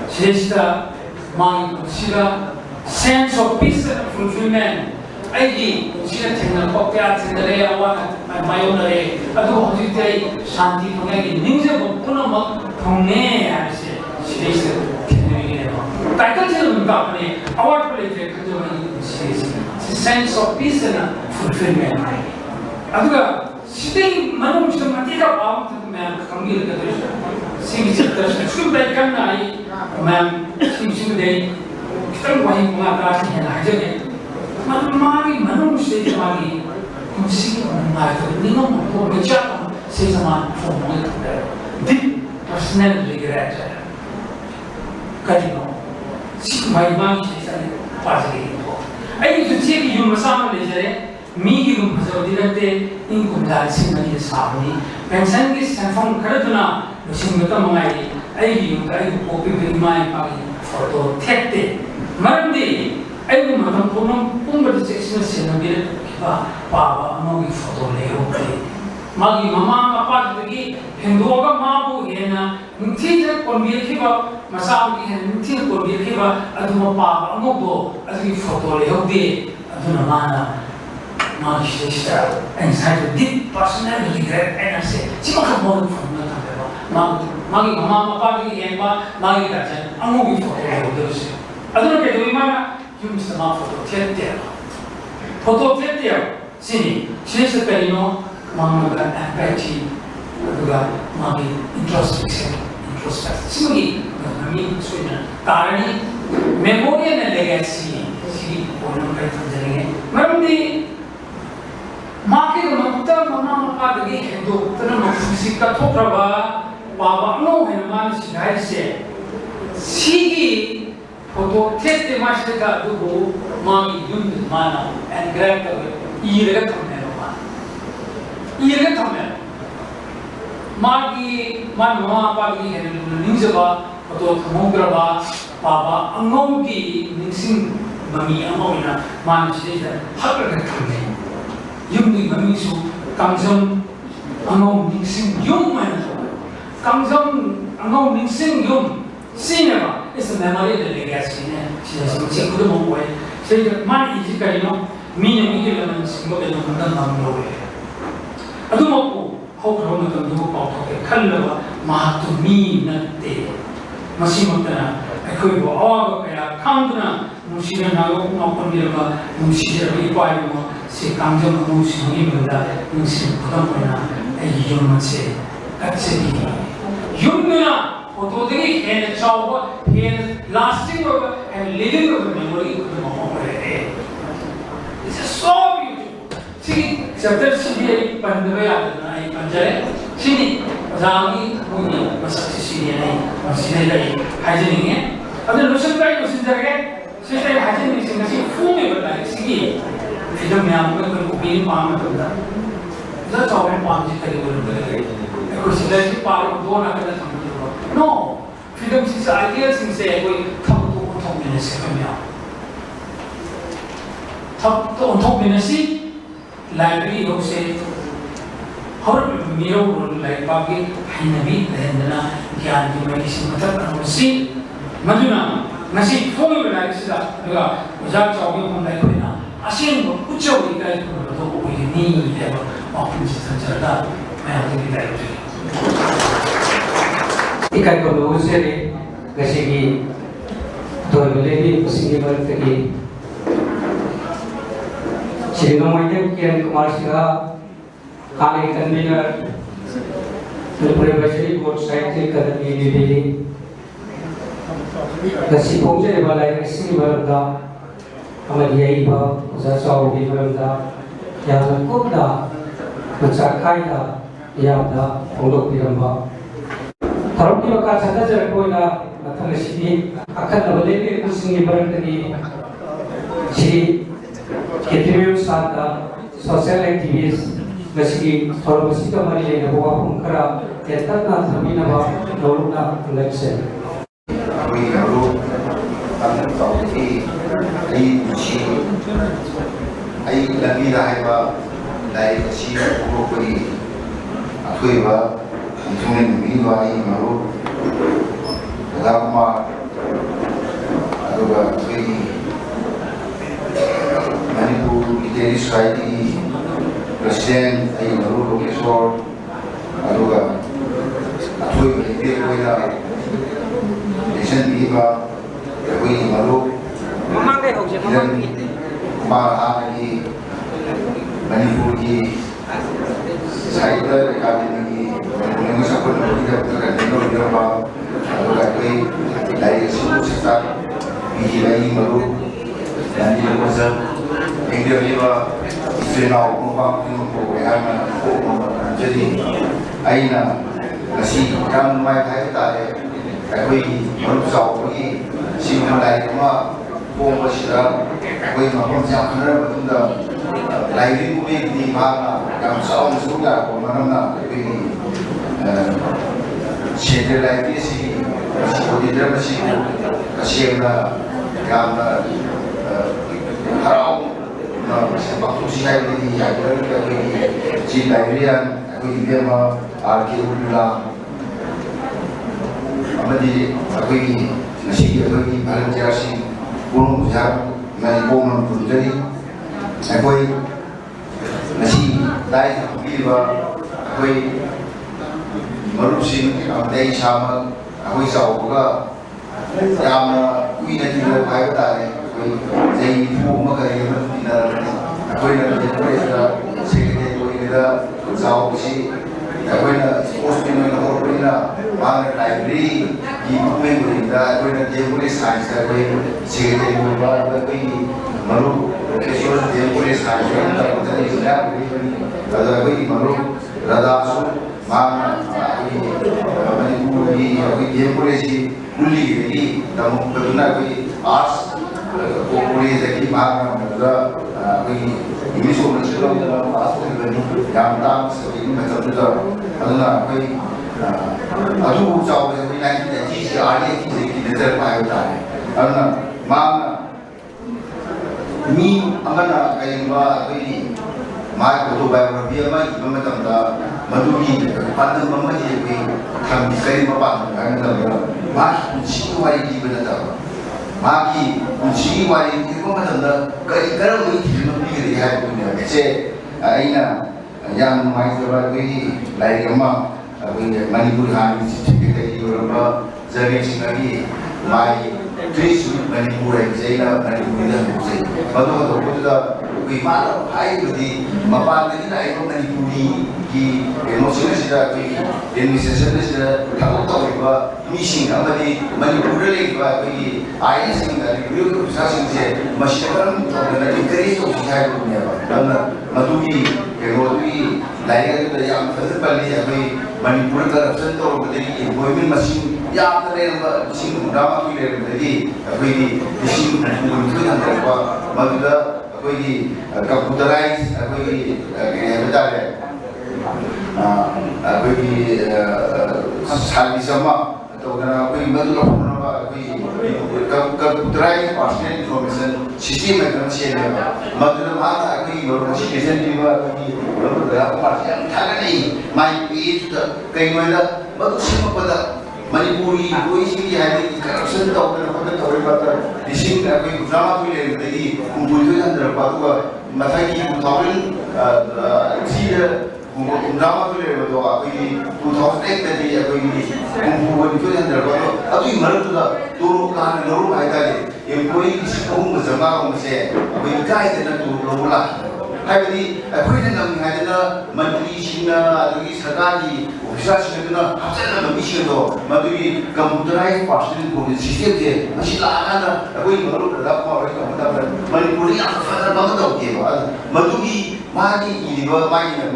sehingga mang sehingga sense of peace and fulfillment, ini sehingga teknologi teknologi awak mayu nari, aduh hujudai shanti pengen ini je bukan mak pengen aja sehingga teknologi ini. Tapi kalau kita ni awak boleh kerja bagi sehingga sense of peace and fulfillment, aduh Siti mana mesti mati dah bawa tu memang kami ada tu. Sini terus sebab baikkan naik memang sini deh kita wahai pengajar ni aja ni. Mana mesti mari mesti mari tu. Ni orang tu macam sesuatu form ni. Deep personal regret. Kali si wahai mari saya pasti. Ayo tu ciri yang bersama lejar. Migi rum pasal dirate ingkum dah sini sabuni. Pension ki sanfong kerana musim kita mengai. Ayi kopi bermain pagi foto tete. Mandi ayi macam pun berseksnya senabir kita bapa amogi foto leo. Magi mama papa lagi Hindu agak mahu hena. Nanti je konbiar kita masam ki nanti konbiar kita adu bapa amogo adu foto leo de adu nama. Manusia anxiety, deep personal regret, and I say, "Cuma kamu orang formal tak ada, मागी mama Mopa की हेंबा मागी guardian अंगोगी photo होदोसे अदुना के दुइमाना युमसमा photo थेते सिनी सिनेस करिनो मांगा empathy अदुगा मागी introspection सिमुगी नमी सुना कारणी मेमोरियल लेगेसी सी ओनो kai थंजरेंगे मरमदी माके मत्ता मना मपा दगी हेदो तना मफुसी का थोप्रबा बाबा नो हेमान सिनाइ से सीगी फोटो थेते मास्टका दुगो मागी युम माना एंड ग्रैब इरेगा थमने मा इरेगा थमने मागी मान ममा पागी हेन निंजबा फोटो थमोग्रबा बाबा अंगोंगी निंसिंग ममी अंगोइना मान सिदा हकरगा थमने युमनी ममीसु कांजम अंगों निंसिंग युम माना कांजम अंगों निंसिंग युम सिनेमा इस मेमोरी द लेगेसी ने सिदा कुदो मोय सेदा मान इजी करिनो मीने मिगे लमन सिंगो बेनो मंदन मामलोए अदुमको हौखरो मतम दु पाउथोके खल्लबा मातु मी नते मसिमतना अखोइबो अवाब कया खांदना मुसिना नागो नौकरनिरबा मुसिरबा इपाइबो से कांजम मुसिनि मदा मुसिन खदमना अयुमसे कचेरी युमना फोटो देगी हेन चावबा हेन लास्टिंग होगा एंड लिविंग ऑफ मेमोरी को मोहरे इट्स सो ब्यूटीफुल सी चैप्टर सीधी पंद्रह आदना आई पंजरे सीधी जागी मुनी मसक्ति सीधी नहीं सीधी नहीं हाइजीनिंग है अगर लुसन का लुसन जगह सीधी हाइजीनिंग सिंगसी फूल में बताए सीधी फिल्म में आपको कोई ओपिनियन पाना पड़ता जब चावल पान जी करी बोलते हैं कोई सीधा ही पार दो ना करना No, freedom is ideal since they कोई थप तो उठो मिलने से कमियां थप तो उठो मिलने से लाइब्रेरी हो से हर मेरो लाइक बाकी हनबी रहना ज्ञान की मैं किसी मतलब अनुसी मजुना नसी फोन में लाइक सिदा लगा उजाक चावल हम लाइक होना असीम को कुछ हो गया तो कोई नहीं है ऑप्शन से चलता मैं आपको दिखाई दूँगी ikai ko lo sere gasigi to lebi kusingi bartaki Shino Mayam Kiran Kumar Shira Kane convener Tripura Bashari Board Cycle Kadami Nidhi Gasi Pongja Balai Kusingi Barda Amadiyai Ba Zasau Bi Barda Yang Kubda Mencakai Da Yang Da Pondok Piramba Tharoki baka chanda jar koina mathang sidi akan nabaleke kusingi barantani shri ketriu sata social activist nasi thorobasi ka mari le boga phumkara yatanna thamina ba doluna election we ro tam tawti ai chi ai lagi rai ba dai chi ko koi athoi ba Tumen Milai Maru Lama Aruga Tui Manipur Literary Society President Ay Maru Lokesor Aruga Atui Literary Koida Nation Biba Aruga Maru Ilan Mahani Manipur Ki Cyber Academy Yang sapun kita bukan dino dirba, kalau kau dari situ sekitar biji lagi baru dan dia masa yang dia lewa istilah umum untuk yang jadi aina nasi kan mai thai tadi kau baru tahu lagi si mulai cuma pun bersihkan kau mampu siapa nak betul dah lagi lebih di mana yang seorang sudah mana kau Cedera lagi sih, masih tidak masih kasihan karena harau, waktu saya ini ada lagi cinta irian, aku juga mau arkeologi, amadi aku ini masih lagi belajar sih, pun belajar, masih pun belajar, aku masih dah pilih aku ꯃꯔꯨꯞꯁꯤꯡ ꯑꯃꯗꯤ ꯏꯁꯥꯃꯛ ꯑꯩꯈꯣꯏ ꯆꯥꯎꯕꯒ ꯌꯥꯝꯅ ꯀꯨꯏꯅ ꯇꯤꯟꯅꯔꯛꯄ ꯍꯥꯏꯕ ꯇꯥꯔꯦ ꯑꯩꯈꯣꯏ ꯆꯍꯤ ꯅꯤꯐꯨ ꯑꯃ ꯀꯔꯤ ꯑꯃ ꯇꯤꯟꯅꯔꯕꯅꯤ ꯑꯩꯈꯣꯏꯅ ꯀꯣꯂꯦꯖꯇ ꯁꯦꯀ꯭ꯔꯦꯇꯔꯤ ꯑꯣꯏꯔꯤꯉꯩꯗ ꯆꯥꯎꯕꯁꯤ ꯑꯩꯈꯣꯏꯅ ꯏꯁꯄꯣꯔꯠꯁꯃꯦꯟ ꯑꯣꯏꯅ ꯍꯧꯔꯛꯄꯅꯤꯅ ꯃꯥꯅ ꯂꯥꯏꯕ꯭ꯔꯦꯔꯤꯒꯤ ꯃꯨꯞꯃꯦꯟ ꯑꯣꯏꯔꯤꯉꯩꯗ ꯑꯩꯈꯣꯏꯅ ꯗꯤ ꯑꯦꯝ ꯀꯣꯂꯦꯖ ꯁꯥꯏꯟꯁꯇ ꯑꯩꯈꯣꯏ ꯁꯦꯀ꯭ꯔꯦꯇꯔꯤ ꯑꯣꯏꯕ ꯑꯩꯈꯣꯏꯒꯤ ꯃꯔꯨꯞ ꯄ꯭ꯔꯣꯐꯦꯁꯔ ꯗꯤ ꯑꯦꯝ ꯀꯣꯂꯦꯖ ꯁꯥꯏꯟꯁ ꯑꯣꯏꯅ ꯇꯧꯕꯗ ꯑꯩꯁꯨ ꯌꯥꯎꯔꯤꯕꯅꯤ ꯑꯗꯣ ꯑꯩꯈꯣꯏꯒꯤ ꯃꯔꯨꯞ ꯔꯥꯙꯥꯁꯨ ꯃꯥꯅ ꯑꯩꯈꯣꯏꯒꯤ ꯃꯅꯤꯄꯨꯔꯒꯤ ꯑꯩꯈꯣꯏ ꯗꯤ ꯑꯦꯝ ꯀꯣꯂꯦꯖꯀꯤ ꯃꯨꯜꯂꯤꯒꯤꯗꯒꯤ ꯇꯝꯃꯛꯄꯗꯨꯅ ꯑꯩꯈꯣꯏꯒꯤ ꯑꯥꯔꯠꯁ ꯀꯣꯂꯦꯖꯗꯒꯤ ꯃꯍꯥꯛꯅ ꯃꯗꯨꯗ ꯑꯩꯈꯣꯏꯒꯤ ꯏꯪꯂꯤꯁ ꯑꯣꯅꯔꯁ ꯂꯧꯗꯨꯅ ꯄꯥꯁ ꯑꯣꯏꯕꯅꯤ ꯌꯥꯝ ꯇꯥꯡꯕ ꯁꯕꯖꯦꯛꯀꯤ ꯃꯇꯝꯗꯨꯗ ꯑꯗꯨꯅ ꯑꯩꯈꯣꯏ ꯑꯗꯨꯕꯨ ꯆꯥꯎꯕꯁꯦ ꯑꯩꯈꯣꯏ 1980ꯁꯤ ꯑꯥꯔꯂꯤ 80ꯁꯤꯗꯒꯤ ꯇꯤꯟꯅꯖꯔꯛꯄ ꯍꯥꯏꯕ ꯇꯥꯔꯦ ꯑꯗꯨꯅ ꯃꯥꯅ ꯃꯤ ꯑꯃꯅ ꯀꯔꯤꯒꯨꯝꯕ ꯑꯩꯈꯣꯏꯒꯤ ꯃꯥꯒꯤ ꯑꯣꯇꯣꯕꯥꯏꯑꯣꯒ꯭ꯔꯥꯐꯤ ꯑꯃ ꯏꯕ ꯃꯇꯝꯗ ꯃꯗꯨꯒꯤ ꯄꯥꯟꯗꯝ ꯑꯃꯗꯤ ꯑꯩꯈꯣꯏ ꯊꯝꯃꯤ ꯀꯔꯤꯒꯨꯝꯕ ꯄꯥꯟꯗꯝ ꯍꯥꯏꯕ ꯃꯇꯝꯗ ꯃꯥꯒꯤ ꯄꯨꯟꯁꯤꯒꯤ ꯋꯥꯔꯤ ꯂꯤꯕ ꯅꯠꯇꯕ ꯃꯥꯒꯤ ꯄꯨꯟꯁꯤꯒꯤ ꯋꯥꯔꯤ ꯂꯤꯕ ꯃꯇꯝꯗ ꯀꯔꯝꯕ ꯏꯊꯤꯜ ꯑꯃ ꯄꯤꯒꯗꯒꯦ ꯍꯥꯏꯕꯗꯨꯅꯦꯕ ꯁꯦ ꯑꯩꯅ ꯌꯥꯝ ꯅꯨꯡꯉꯥꯏꯖꯕ ꯑꯩꯈꯣꯏꯒꯤ ꯂꯥꯏꯔꯤꯛ ꯑꯃ ꯑꯩꯈꯣꯏꯒꯤ ꯃꯅꯤꯄꯨꯔ ꯍꯥꯟꯅꯒꯤ ꯁꯦꯀ꯭ꯔꯦꯇꯔꯤ ꯑꯣꯏꯔꯝꯕ ꯖꯔꯅꯦꯜꯁꯤꯡꯒꯤ ꯃꯥꯒꯤ ꯇ꯭ꯔꯤꯁ ꯃꯅꯤꯄꯨꯔ ꯍꯥꯏꯕꯁꯦ ꯑꯩꯅ ꯃꯅꯤꯄꯨꯔꯤꯗ ꯍꯟꯗꯣꯛꯆꯩ ꯃꯗꯨ ꯍꯟꯗꯣꯛꯄꯗꯨꯗ ꯑꯩꯈꯣꯏ ꯃꯥꯅ ꯍꯥꯏꯔꯤꯕꯗꯤ ꯃꯄꯥꯟꯗꯒꯤ ꯂꯥꯛꯏꯕ ꯃꯅꯤꯄꯨꯔꯤꯒꯤ ꯀꯩꯅꯣꯁꯤꯡ ꯑꯁꯤꯗ ꯑꯩꯈꯣꯏꯒꯤ ꯑꯦꯗꯃꯤꯅꯤꯁꯇ꯭ꯔꯦꯁꯟ ꯑꯁꯤꯗ ꯊꯕꯛ ꯇꯧꯔꯤꯕ ꯃꯤꯁꯤꯡ ꯑꯃꯗꯤ ꯃꯅꯤꯄꯨꯔꯗ ꯂꯩꯔꯤꯕ ꯑꯩꯈꯣꯏꯒꯤ ꯑꯥꯏ ꯑꯦꯁꯁꯤꯡ ꯑꯗꯒꯤ ꯕ꯭ꯌꯨꯔꯣꯀ꯭ꯔꯦꯠ ꯑꯣꯐꯤꯁꯥꯔꯁꯤꯡꯁꯦ ꯃꯁꯤꯗ ꯀꯔꯝ ꯇꯧꯗꯅ ꯏꯟꯀꯔꯦꯖ ꯇꯧꯁꯤ ꯍꯥꯏꯕꯗꯨꯅꯦꯕ ꯑꯗꯨꯅ ꯃꯗꯨꯒꯤ ꯀꯩꯅꯣꯗꯨꯒꯤ ꯂꯥꯏꯔꯤꯛ ꯑꯗꯨꯗ ꯌꯥꯝ ꯐꯖꯅ ꯄꯜꯂꯤ ꯑꯩꯈꯣꯏ ꯃꯅꯤꯄꯨꯔꯗ ꯀꯔꯞꯁꯟ ꯇꯧꯔꯛꯄꯗꯒꯤ ꯑꯦꯝꯄ꯭ꯂꯣꯏꯃꯦꯟ ꯃꯁꯤꯡ ꯌꯥꯝꯅ ꯂꯩꯔꯝꯕ 50-60 ꯂꯩꯔꯝꯕꯗꯒꯤ ꯑꯩꯈꯣꯏꯒꯤ 20-30 ꯍꯟꯊꯔꯛꯄ ꯃꯗꯨꯗ ꯑꯩꯈꯣꯏꯒꯤ ꯀꯝꯄ꯭ꯌꯨꯇꯔꯥꯏꯖ ꯑꯩꯈꯣꯏꯒꯤ ꯀꯔꯤ ꯍꯥꯏꯕ ꯇꯥꯔꯦ ꯑꯩꯈꯣꯏꯒꯤ ꯁꯥꯔꯚꯤꯁ ꯑꯃ ꯇꯧꯗꯅ ꯑꯩꯈꯣꯏꯒꯤ ꯃꯗꯨ ꯂꯧꯍꯧꯅꯕ ꯑꯩꯈꯣꯏꯒꯤ ꯀꯝꯄ꯭ꯌꯨꯇꯔꯥꯏꯖ ꯄꯥꯔꯁꯣꯅꯦꯜ ꯏꯟꯐꯣꯔꯃꯦꯁꯟ ꯁꯤꯁꯇꯦꯝ ꯍꯥꯏꯕ ꯑꯃ ꯁꯦꯝꯃꯦꯕ ꯃꯗꯨꯗ ꯃꯍꯥꯛꯅ ꯑꯩꯈꯣꯏꯒꯤ ꯃꯔꯨꯞ ꯑꯁꯤ ꯂꯩꯖꯟꯕꯤꯕ ꯑꯩꯈꯣꯏꯒꯤ ꯃꯔꯨꯞ ꯀꯨꯃꯥꯔꯁꯤ ꯌꯥꯝ ꯊꯥꯒꯠꯅꯩ ꯃꯥꯒꯤ ꯄꯦꯖꯇꯨꯗ ꯀꯩꯅꯣꯗ ꯃꯗꯨ ꯁꯦꯝꯃꯛꯄꯗ ꯃꯅꯤꯄꯨꯔꯤ ꯂꯣꯏꯁꯤꯡꯒꯤ ꯍꯥꯏꯕꯗꯤ ꯀꯔꯞꯁꯟ ꯇꯧꯗꯅ ꯈꯣꯠꯇꯅ ꯇꯧꯔꯤꯕ ꯂꯤꯁꯤꯡ ꯑꯩꯈꯣꯏ 34 ꯂꯩꯔꯤꯕꯗꯒꯤ 60 ꯍꯟꯊꯔꯛꯄ ꯑꯗꯨꯒ ꯃꯊꯪꯒꯤ 2003ꯗ 64 ꯂꯩꯔꯤꯕꯗꯣ ꯑꯩꯈꯣꯏꯒꯤ 2008ꯗꯗꯤ ꯑꯩꯈꯣꯏꯒꯤ 60 ꯍꯟꯊꯔꯛꯄ ꯑꯗꯨꯒꯤ ꯃꯔꯛꯇꯨꯗ ꯇꯣꯂꯣꯞ ꯂꯥꯟꯅ ꯂꯧꯔꯨꯕ ꯍꯥꯏꯇꯥꯔꯦ ꯑꯦꯝꯄ꯭ꯂꯣꯌꯤ 3,500 ꯑꯩꯈꯣꯏ ꯏꯀꯥꯏꯗꯅ ꯇꯣꯂꯣꯞ ꯂꯧꯕ ꯂꯥꯛꯈꯤ ꯍꯥꯏꯕꯗꯤ ꯑꯩꯈꯣꯏꯅ ꯉꯝꯃꯤ ꯍꯥꯏꯗꯅ ꯃꯟꯇ꯭ꯔꯤꯁꯤꯡꯅ ꯑꯗꯒꯤ ꯁꯔꯀꯥꯔꯒꯤ ꯑꯣꯐꯤꯁꯥꯔꯁꯤꯡ ꯑꯗꯨꯅ ꯍꯥꯞꯆꯤꯟꯅꯕ ꯃꯤꯁꯤꯡꯗꯣ ꯃꯗꯨꯒꯤ ꯀꯝꯄ꯭ꯌꯨꯇꯔꯥꯏꯖ ꯄꯥꯔꯁꯣꯅꯦꯜ ꯏꯟꯐꯣꯔꯃꯦꯁꯟ ꯁꯤꯁꯇꯦꯝꯁꯦ ꯃꯁꯤ ꯂꯥꯛꯑꯀꯥꯟꯗ ꯑꯩꯈꯣꯏ ꯃꯔꯨꯞꯗ ꯇꯧꯕ ꯃꯇꯝꯗ ꯃꯅꯤꯄꯨꯔꯗ ꯌꯥꯝꯅ ꯐꯖꯕ ꯑꯃ ꯇꯧꯒꯦꯕ ꯃꯗꯨꯒꯤ ꯃꯥꯒꯤ ꯏꯔꯤꯕ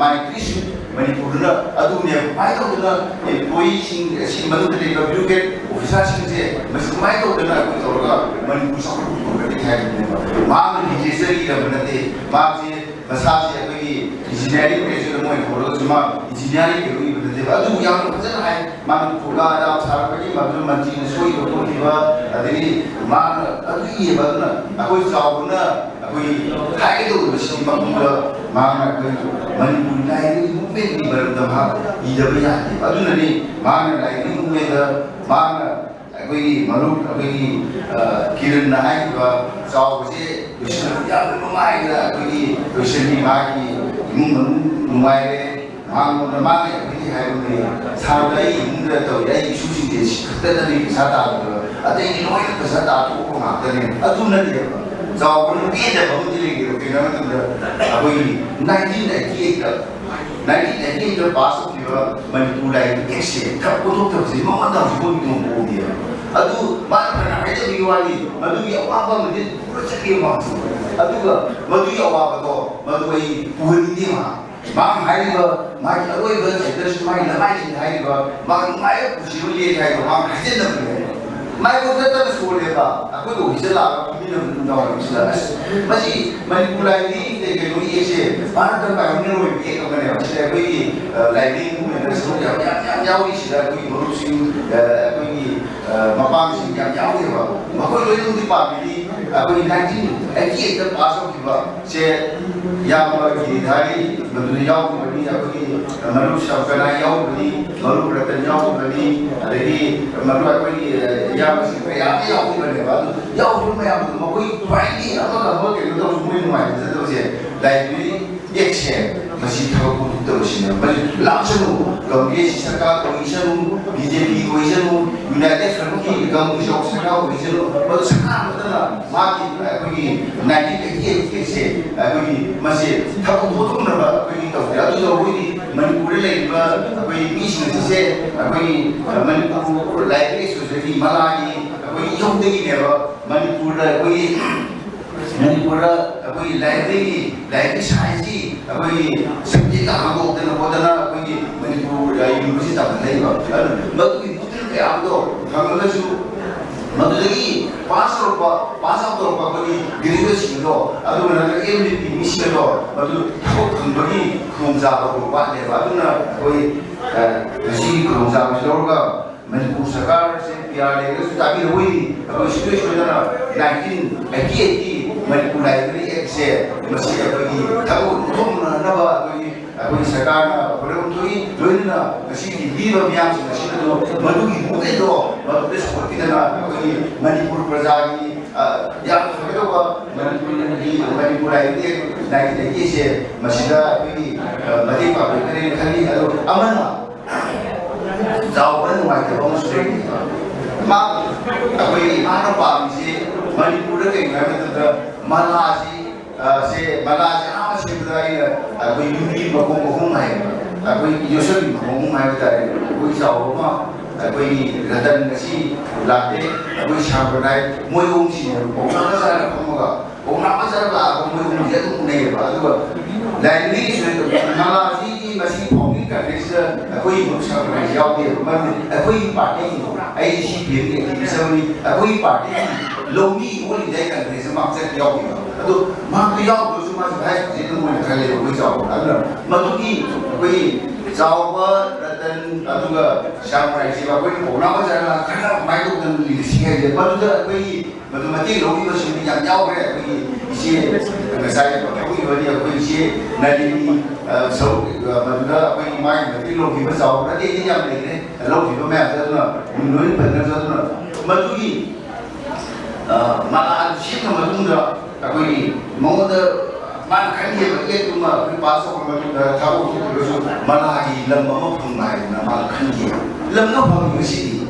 ꯃꯥꯒꯤ ꯇ꯭ꯔꯤꯁ ꯃꯅꯤꯄꯨꯔꯗꯨꯅ ꯑꯗꯨꯅꯦꯕ ꯀꯃꯥꯏꯅ ꯇꯧꯗꯅ ꯑꯦꯝꯄ꯭ꯂꯣꯌꯤꯁꯤꯡ ꯑꯁꯤ ꯃꯅꯨꯡꯗ ꯂꯩꯕ ꯕ꯭ꯌꯨꯔꯣꯀ꯭ꯔꯦꯠ ꯑꯣꯐꯤꯁꯥꯔꯁꯤꯡꯁꯦ ꯃꯁꯤ ꯀꯃꯥꯏꯅ ꯇꯧꯗꯅ ꯑꯩꯈꯣꯏ ꯇꯧꯔꯒ ꯃꯅꯤꯄꯨꯔ ꯆꯥꯎꯈꯠꯄꯒꯦ ꯍꯥꯏꯕꯅꯦꯕ ꯃꯥꯅ ꯂꯤꯇꯔꯦꯆꯔ ꯏꯔꯕ ꯅꯠꯇꯦ ꯃꯥꯁꯦ ꯃꯁꯥꯁꯦ ꯑꯩꯈꯣꯏꯒꯤ ꯏꯟꯖꯤꯅꯤꯌꯥꯔꯤꯡ ꯒ꯭ꯔꯦꯖꯨꯑꯦꯠ ꯑꯃ ꯑꯣꯏꯅ ꯍꯧꯔꯒꯁꯨ ꯃꯥ ꯏꯟꯖꯤꯅꯤꯌꯥꯔꯤꯡ ꯀꯩꯅꯣ ꯏꯕ ꯅꯠꯇꯦꯕ ꯑꯗꯨꯕꯨ ꯌꯥꯝꯅ ꯐꯖꯅ ꯍꯥꯏ ꯃꯥꯅ ꯐꯨꯒꯥ ꯌꯥꯝ ꯁꯥꯔꯛꯄꯒꯤ ꯃꯗꯨ ꯃꯟꯇ꯭ꯔꯤꯅ ꯁꯣꯏꯕ ꯈꯣꯠꯈꯤꯕ ꯑꯗꯒꯤ ꯃꯥꯅ ꯑꯗꯨ ꯏꯌꯦꯕ ꯑꯗꯨꯅ ꯑꯩꯈꯣꯏ ꯆꯥꯎꯕꯅ ꯑꯩꯈꯣꯏ ꯍꯥꯏꯒꯗꯧꯔꯤꯕꯁꯤꯒꯤ ꯃꯅꯨꯡꯗ ꯃꯥꯅ ꯑꯩꯈꯣꯏ ꯃꯅꯤꯄꯨꯔꯤ ꯂꯥꯏꯔꯤꯛ ꯃꯨꯞꯃꯦꯟꯒꯤ ꯃꯔꯝꯗ ꯃꯍꯥꯛ ꯏꯗꯕ ꯌꯥꯗꯦꯕ ꯑꯗꯨꯅꯅꯤ ꯃꯥꯅ ꯂꯥꯏꯔꯤꯛ ꯃꯨꯞꯃꯦꯟꯗ ꯃꯥꯅ ꯑꯩꯈꯣꯏꯒꯤ ꯃꯔꯨꯞ ꯑꯩꯈꯣꯏꯒꯤ ꯀꯤꯔꯟꯅ ꯍꯥꯏꯈꯤꯕ ꯆꯥꯎꯕꯁꯦ ꯂꯣꯏꯁꯤꯟꯕ ꯌꯥꯝꯅ ꯅꯨꯡꯉꯥꯏꯅ ꯑꯩꯈꯣꯏꯒꯤ ꯂꯣꯏꯁꯤꯟꯕꯤ ꯃꯥꯒꯤ ꯏꯃꯨꯡ ꯃꯅꯨꯡ ꯅꯨꯡꯉꯥꯏꯔꯦ ꯃꯥꯉꯣꯟꯗ ꯃꯥꯅ ꯑꯩꯈꯣꯏꯒꯤ ꯍꯥꯏꯕꯅꯤ ꯁꯥꯔꯗ ꯑꯩ ꯏꯃꯨꯡꯗ ꯇꯧꯔꯤ ꯑꯩ ꯏꯁꯨꯁꯤꯡꯁꯦ ꯁꯤ ꯈꯛꯇꯗꯅꯤ ꯄꯩꯁꯥ ꯇꯥꯜꯂꯤꯕ ꯑꯇꯩꯗꯤ ꯂꯣꯏꯅ ꯄꯩꯁꯥ ꯇꯥꯜꯊꯣꯛꯄ ꯉꯥꯛꯇꯅꯦ ꯑꯗꯨ ꯅꯠꯇꯦꯕ ꯆꯥꯎꯕꯅ ꯄꯦꯟꯗꯕ ꯑꯃꯗꯤ ꯂꯩꯒꯦꯕ ꯀꯩꯅꯣ ꯃꯇꯝꯗ ꯑꯩꯈꯣꯏꯒꯤ 1998ꯗ ꯄꯥꯁ ꯇꯧꯈꯤꯕ ꯃꯅꯤꯄꯨꯔ ꯂꯥꯏꯔꯤꯛ ꯑꯦꯛꯁꯦ ꯄꯨꯊꯣꯛꯇꯕꯁꯦ ꯃꯉꯣꯟꯗ ꯍꯧꯖꯤꯛꯐꯥꯎ ꯃꯤꯅꯣꯡ ꯄꯣꯛꯗꯦꯕ ꯑꯗꯨ ꯃꯥꯅ ꯐꯅ ꯍꯥꯏꯖꯕꯒꯤ ꯋꯥꯅꯤ ꯃꯗꯨꯒꯤ ꯑꯋꯥꯕ ꯑꯃꯗꯤ ꯄꯨꯔ ꯆꯠꯈꯤꯕ ꯑꯗꯨꯒ ꯃꯗꯨꯒꯤ ꯑꯋꯥꯕꯗꯣ ꯃꯗꯨ ꯑꯩ ꯄꯨꯍꯟꯅꯤꯡꯗꯦ ꯃꯥꯅ ꯍꯥꯏꯔꯤꯕ ꯃꯥꯒꯤ ꯑꯔꯣꯏꯕ ꯆꯦꯞꯇꯔꯁꯨ ꯃꯥꯒꯤ ꯂꯃꯥꯏꯁꯤꯡꯗ ꯍꯥꯏꯔꯤꯕ ꯃꯥꯒꯤ ꯅꯨꯡꯉꯥꯏꯕ ꯄꯨꯟꯁꯤ로 ꯂꯦꯜꯂꯤ ꯍꯥꯏꯕ ꯃꯥꯅ ꯍꯥꯏꯖꯟꯅꯕꯅꯦ ꯃꯥꯏꯀꯣꯛꯇ ꯁꯣꯜꯂꯦꯕ ꯑꯩꯈꯣꯏꯒ ꯑꯣꯐꯤꯁꯇ ꯂꯥꯛꯑꯒ ꯐꯝꯃꯤꯟꯅꯕ ꯅꯨꯡꯗꯥꯡꯋꯥꯏꯔꯝꯁꯤꯗ ꯑꯁ ꯃꯁꯤ ꯃꯅꯤꯄꯨꯔ ꯂꯥꯏꯕ꯭ꯔꯦꯔꯤ ꯀꯩꯅꯣꯒꯤ ꯑꯦꯛꯁꯦ ꯃꯥꯅ ꯄꯥꯏꯌꯣꯅꯤꯌꯔ ꯑꯣꯏꯕ ꯑꯦꯛ ꯑꯃꯅꯦꯕ ꯁꯤꯗ ꯑꯩꯈꯣꯏꯒꯤ ꯂꯥꯏꯕ꯭ꯔꯦꯔꯤ ꯃꯨꯞꯃꯦꯟꯇ ꯁꯔꯨꯛ ꯌꯥꯝ ꯌꯥꯎꯔꯤ ꯁꯤꯗ ꯑꯩꯈꯣꯏꯒꯤ ꯃꯔꯨꯞꯁꯤꯡ ꯑꯩꯈꯣꯏꯒꯤ ꯃꯄꯥꯡꯁꯤꯡ ꯌꯥꯝ ꯌꯥꯎꯔꯤꯕ ꯃꯈꯣꯏ ꯂꯣꯏꯅꯃꯛꯇꯤ ꯄꯥꯝꯃꯤꯗꯤ ꯑꯩꯈꯣꯏ 1988ꯗ ꯄꯥꯁ ꯇꯧꯈꯤꯕ ꯁꯦ ꯌꯥꯝꯕ ꯒꯤꯔꯤꯙꯥꯔꯤ ꯃꯗꯨꯗ ꯌꯥꯎꯈꯤꯕꯅꯤ ꯑꯩꯈꯣꯏꯒꯤ ꯃꯔꯨꯞ ꯁꯝꯀꯅꯥ ꯌꯥꯎꯈꯤꯕꯅꯤ ꯃꯔꯨꯞ ꯔꯇꯟ ꯌꯥꯎꯈꯤꯕꯅꯤ ꯑꯗꯒꯤ ꯃꯔꯨꯞ ꯑꯩꯈꯣꯏꯒꯤ ꯏꯌꯥꯝꯕꯁꯤꯡ ꯀꯌꯥ ꯌꯥꯎꯈꯤꯕꯅꯦꯕ ꯑꯗꯨ ꯌꯥꯎꯈꯤꯕ ꯃꯌꯥꯝꯗꯨ ꯃꯈꯣꯏ ꯈ꯭ꯋꯥꯏꯗꯒꯤ ꯑꯃꯒ ꯑꯃꯒ ꯀꯩꯅꯣ ꯇꯧꯔꯁꯨ ꯃꯣꯏ ꯅꯨꯡꯉꯥꯏꯖꯗꯕꯁꯦ library ꯑꯦꯛꯁꯦ 다시 타고 붙들으시면 람처럼 거기에 시작가 오이셔노 BJP 오이셔노 유나이티드 프런트 강무시 옥사가 오이셔노 모두 상관없잖아 마기 거기 나이키 에티에세 거기 마시 타고 보통으로 거기 또 야도 우리 만리푸르에 있는 거기 미신에세 거기 만리푸르 라이브러리 소사이티 말라기 거기 형들이 내가 만리푸르 거기 Manipura, we like Shaji, we simply Kago, then Podana, we Manipur University of Labor. But we put it out, Hamasu, Madri, pass of the graduation law, I don't know, every mission law, but to talk somebody comes out of what they are, we see comes out of Manipur Sakar, PRA, tapi hui, kalau situation adalah 1988 Manipur Library Act masih bagi tahu untuk nama bagi Sakar, pada untuk ini masih dibimbing yang masih itu madu bukan itu, madu seperti mana bagi Manipur Prajagi yang seperti apa Manipur Library 1988 masih ada bagi mati publik kali atau amanah. Jawaban mereka orang sendiri. Mak, apa ini mana pahami Manipur ke mana Malasi, Malasi apa sih berada? Apa ini bahung mai? Apa ini Yusuf bahung mai berada? Apa Jawa apa ini Radan nasi latih? Apa Syabarai? Moyong sih, orang asal lah, moyong dia tu punya apa? Lain ini sudah Malasi masih phóng cả cái quỹ một số cái giao tiền của mình quỹ party ai chỉ biết cái sao đi quỹ party lâu mi muốn đi đây cả cái sự mặc sẽ giao tiền đó mà cái giao của chúng ta phải chỉ là một cái lễ hội giao đó mà tôi nghĩ quỹ giao với tên chúng ta sang này thì vào quỹ cổ nó sẽ là cái nào mai cũng cần lì xì hay gì mà tôi quỹ mà tôi mà tiếc lâu mi có sự đi nhau cái quỹ xì người sai có quỹ rồi đi quỹ xì này đi xấu mà chúng ta quay mai mà cái lồng thì nó giàu nó đi nhầm này đấy lồng thì nó mềm ra nữa mình nói phần nó ra nữa mà tôi nghĩ mà ăn ship mà chúng ta quay mong là mà khánh hiệp cái chúng mà cái ba số mà chúng ta tháo cái số mà là gì lâm mà mất không này là mà khánh hiệp lâm nó không có gì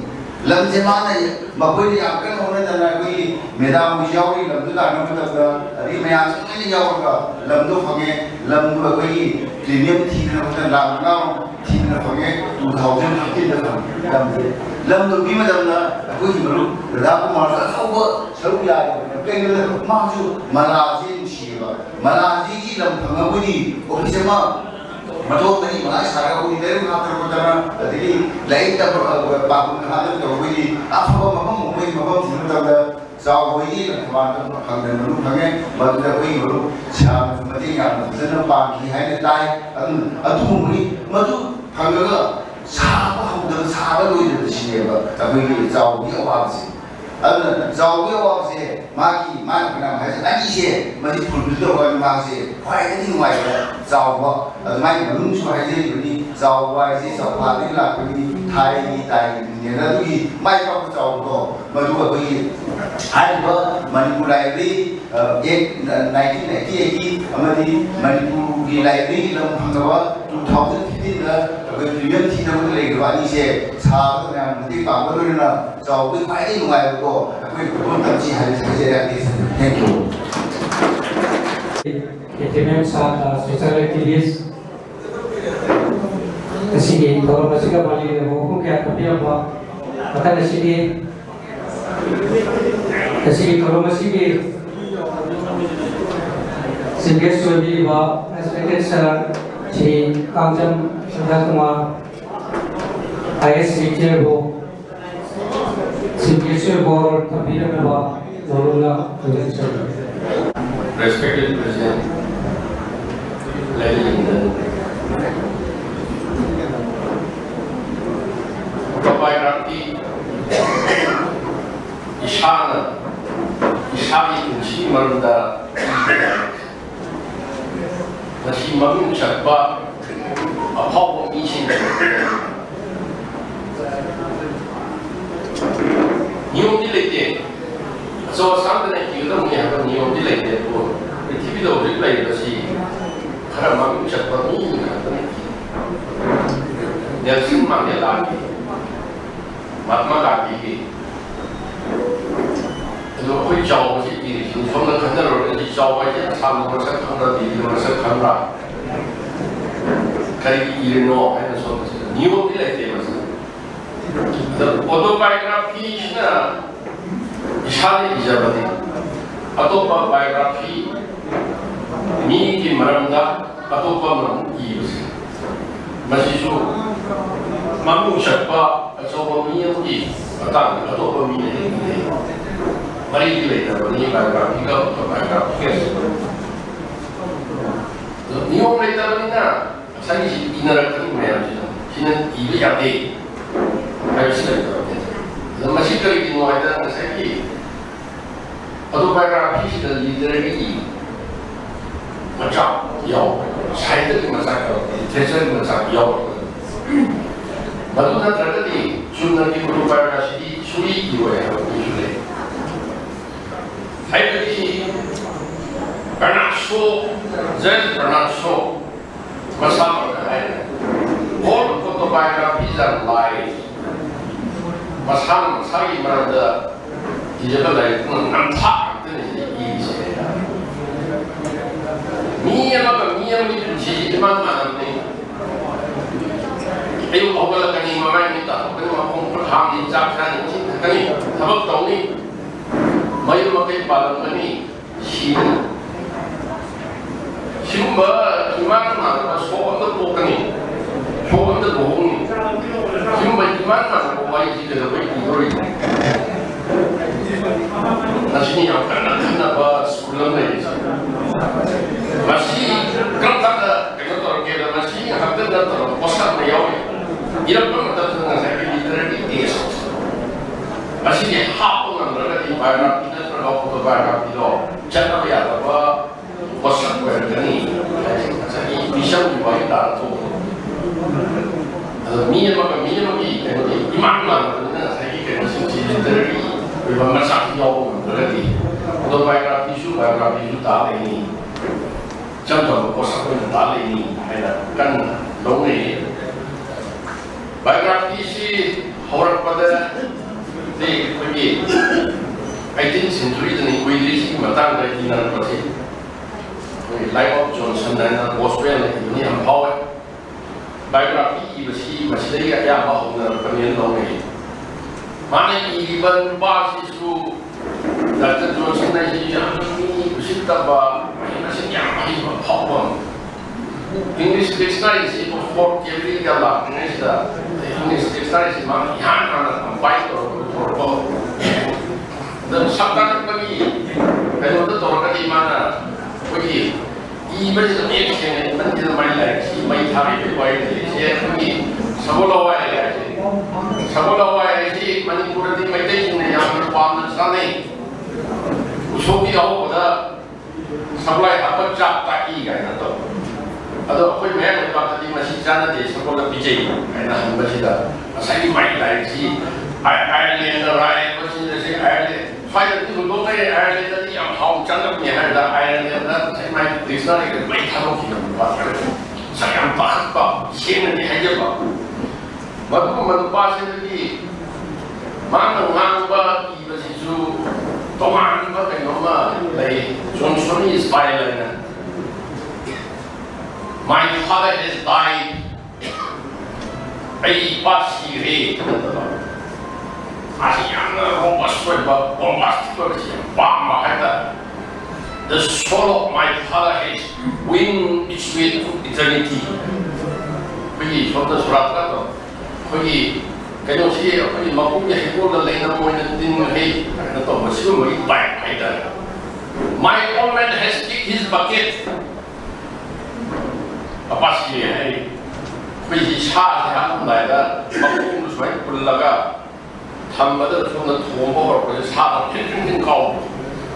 lâm thế mà này mà quay đi ăn cái hôm nay là quay người ta mới giao đi lâm thứ là nó là đi mày ăn cái giao cả lâm nó không nghe lâm nó quay thì nếu thì nó làm ngon thì nó phải nghe đủ thầu cho nó tin được lâm đầu tiên mà lâm là cái gì mà lúc người ta cũng mà không có xấu dài cái người mang chú mà là gì chỉ mà là gì lâm thằng nó đi ông đi xem mà thôi cái gì mà lại xài cái ông đi đấy mà tôi còn rằng là thì lấy ta bà cũng hạt được rồi cái gì không mà không mình mà không thì nó là sau với ý là hoàn toàn hàng ngày lúc hàng ngày mà chúng ta quay vào lúc sáng mà đi làm dân nó bàn thì hay là tai ở thu mình mà thu hàng ngày là xa quá không được xa quá đôi được gì vậy mà tại vì giàu cái hoa gì giàu cái hoa gì mà cái nào hay là gì mà đi phun được rồi mà gì khoai cái gì ngoài giàu quá mai mà lung xoay gì rồi đi giàu ngoài gì giàu hoa đấy là cái gì thay tài như là cái gì mai không giàu đó mà đúng là cái gì hai bữa Manipur Library này amadi Manipur Library làm hàng đó 2015 là cái chuyện thì nó có lệ của anh sẽ sao cái nào mình đi bảo cái đó là giàu cái phải đi ngoài của cái con tâm trí hay sẽ ra đi thank you Ketemen saat social activist kesini kalau masih kembali hukum kayak tapi apa kata kesini kalau masih Singkat suami bawa respected sir Shri Kamjam Sudha Kumar IS teacher bo Singkat suami bawa tapi bawa Nurullah Respected President, ladies and gentlemen, Bapak Rati Ishani kunci marunda Nasi mamin cakap apa isi New Delhi so sampai kita punya New Delhi itu TV itu replay itu si khara mam chat pa ni na Nelson Mandela Mahatma Gandhi ki lo khoi chau ji ti ni thom na khan ro ni chau ba ji tham no sa khang ra di no sa khang ra kari ki no ai na so ni wo ti lai te ma sa the autobiography na ishale ijabati atopa biography ni ki maramda atopa maram ki Masisu mamu siapa coba miyaki atau atau pemilih mari kita beri biografi atau biografi ni orang kita beri na saya sih inarak ni macam sini ibu jadi harus kita beri masih kali kita ada saya ki atau biografi sudah literary macam yau saya tu macam Tesel macam yau, baru nak terjadi jurnal di Bukupara sini suri juga isu. Saya beri pernah show, jadi pernah show bersama dengan all autobiographies and lies. Bersama saya merada di jalan itu nampak itu isu. Mia ni sih mana ni? Ayo awal kani mama ni tak, kani mama perham di jalan ni, kani sabab tahu ni, mayu makai balang kani simba iman mana soal tu bukan ni, soal tu bohong ni, simba iman mana bukan sih kita boleh tidur. Nasi ni yang kenapa sekolah ni? Masih kerana kenapa kita masih hampir dalam pasal meyau, ia pun dalam saya literary text. Masih dia hapun antara di biografi dan autobiography itu, jangan lihat apa pasal ini. Jadi bisa dibaca tu. Minyak lagi, iman mana saya kira masih literary, bermasa meyau berarti. Autobiography itu tak ini. Contoh pasal itu tak ini, kan dong ni. Biografi si orang pada di pergi 18th century ni kuilis matang dari dinar pasti. Life of Johnson dan Australia ini yang power. Biografi masih lagi yang bahu dalam perniagaan dong ni. Mana even basis tu Dr. Johnson ni yang ini mesti tambah masih yang ini power. English dictionary si for every kala English dictionary si mana yang mana baik atau dan sabda bagi kalau tu orang di mana bagi ibu itu ni sih nanti main lagi si main hari baik si bagi sekolah si Manipur di Malaysia ni yang berpamah sana usuki awak dah sekolah apa cap tak ikan atau atau apa yang kita masih jalan di sekolah BJ, kerana masih dah. Saya main lagi si Ireland, masih si Ireland. Saya itu dulu ni Ireland tadi yang hau jangan punya ada Ireland. Saya main di sana ni main tahu kita buat. Saya bahas apa, sini ni aja apa. Waktu menumpas ini, mana ngapa ibu sisu, toman apa nama, dari Johnson is violent. My father has died. I pass here. Masih yang bombastic the soul of my father has winged its way to eternity. Pergi contoh surat kata. Pergi kalau saya pergi makunya hibur dan lain nama yang tinggi. Atau masih mesti baik ada. My old man has kicked his bucket. Apa sih ni? Pergi cah yang mana makum suai pulaga, tambah tu semua tumbor pergi cah yang kau,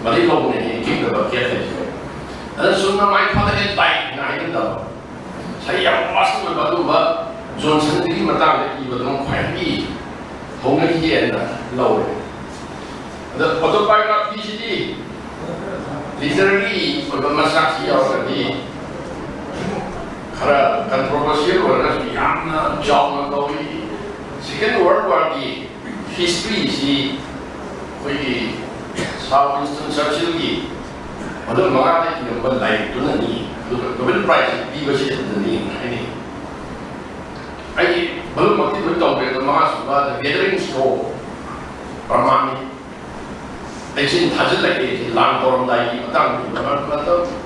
mari kau ni kita berkiat ni. Dan semua my father is baik, nak ini dah. Saya masuk berbatu bah, Johnson sendiri matang lagi betul kuat ni, hongga hian dah, lau. Dan autobiography sini, literary bermasak siapa ni. खरा controversial ओरगसु यामना जावना Gauri second world war की history सी कोई south eastern circle की mother मगादे की number like तो नहीं Nobel prize पीबसे नहीं है आई बल मक्ति कोई तौबे तो मगा सुबा द गैदरिंग स्टो परमामी ऐसे थाजल लगे लांग तोरम दाई की मतलब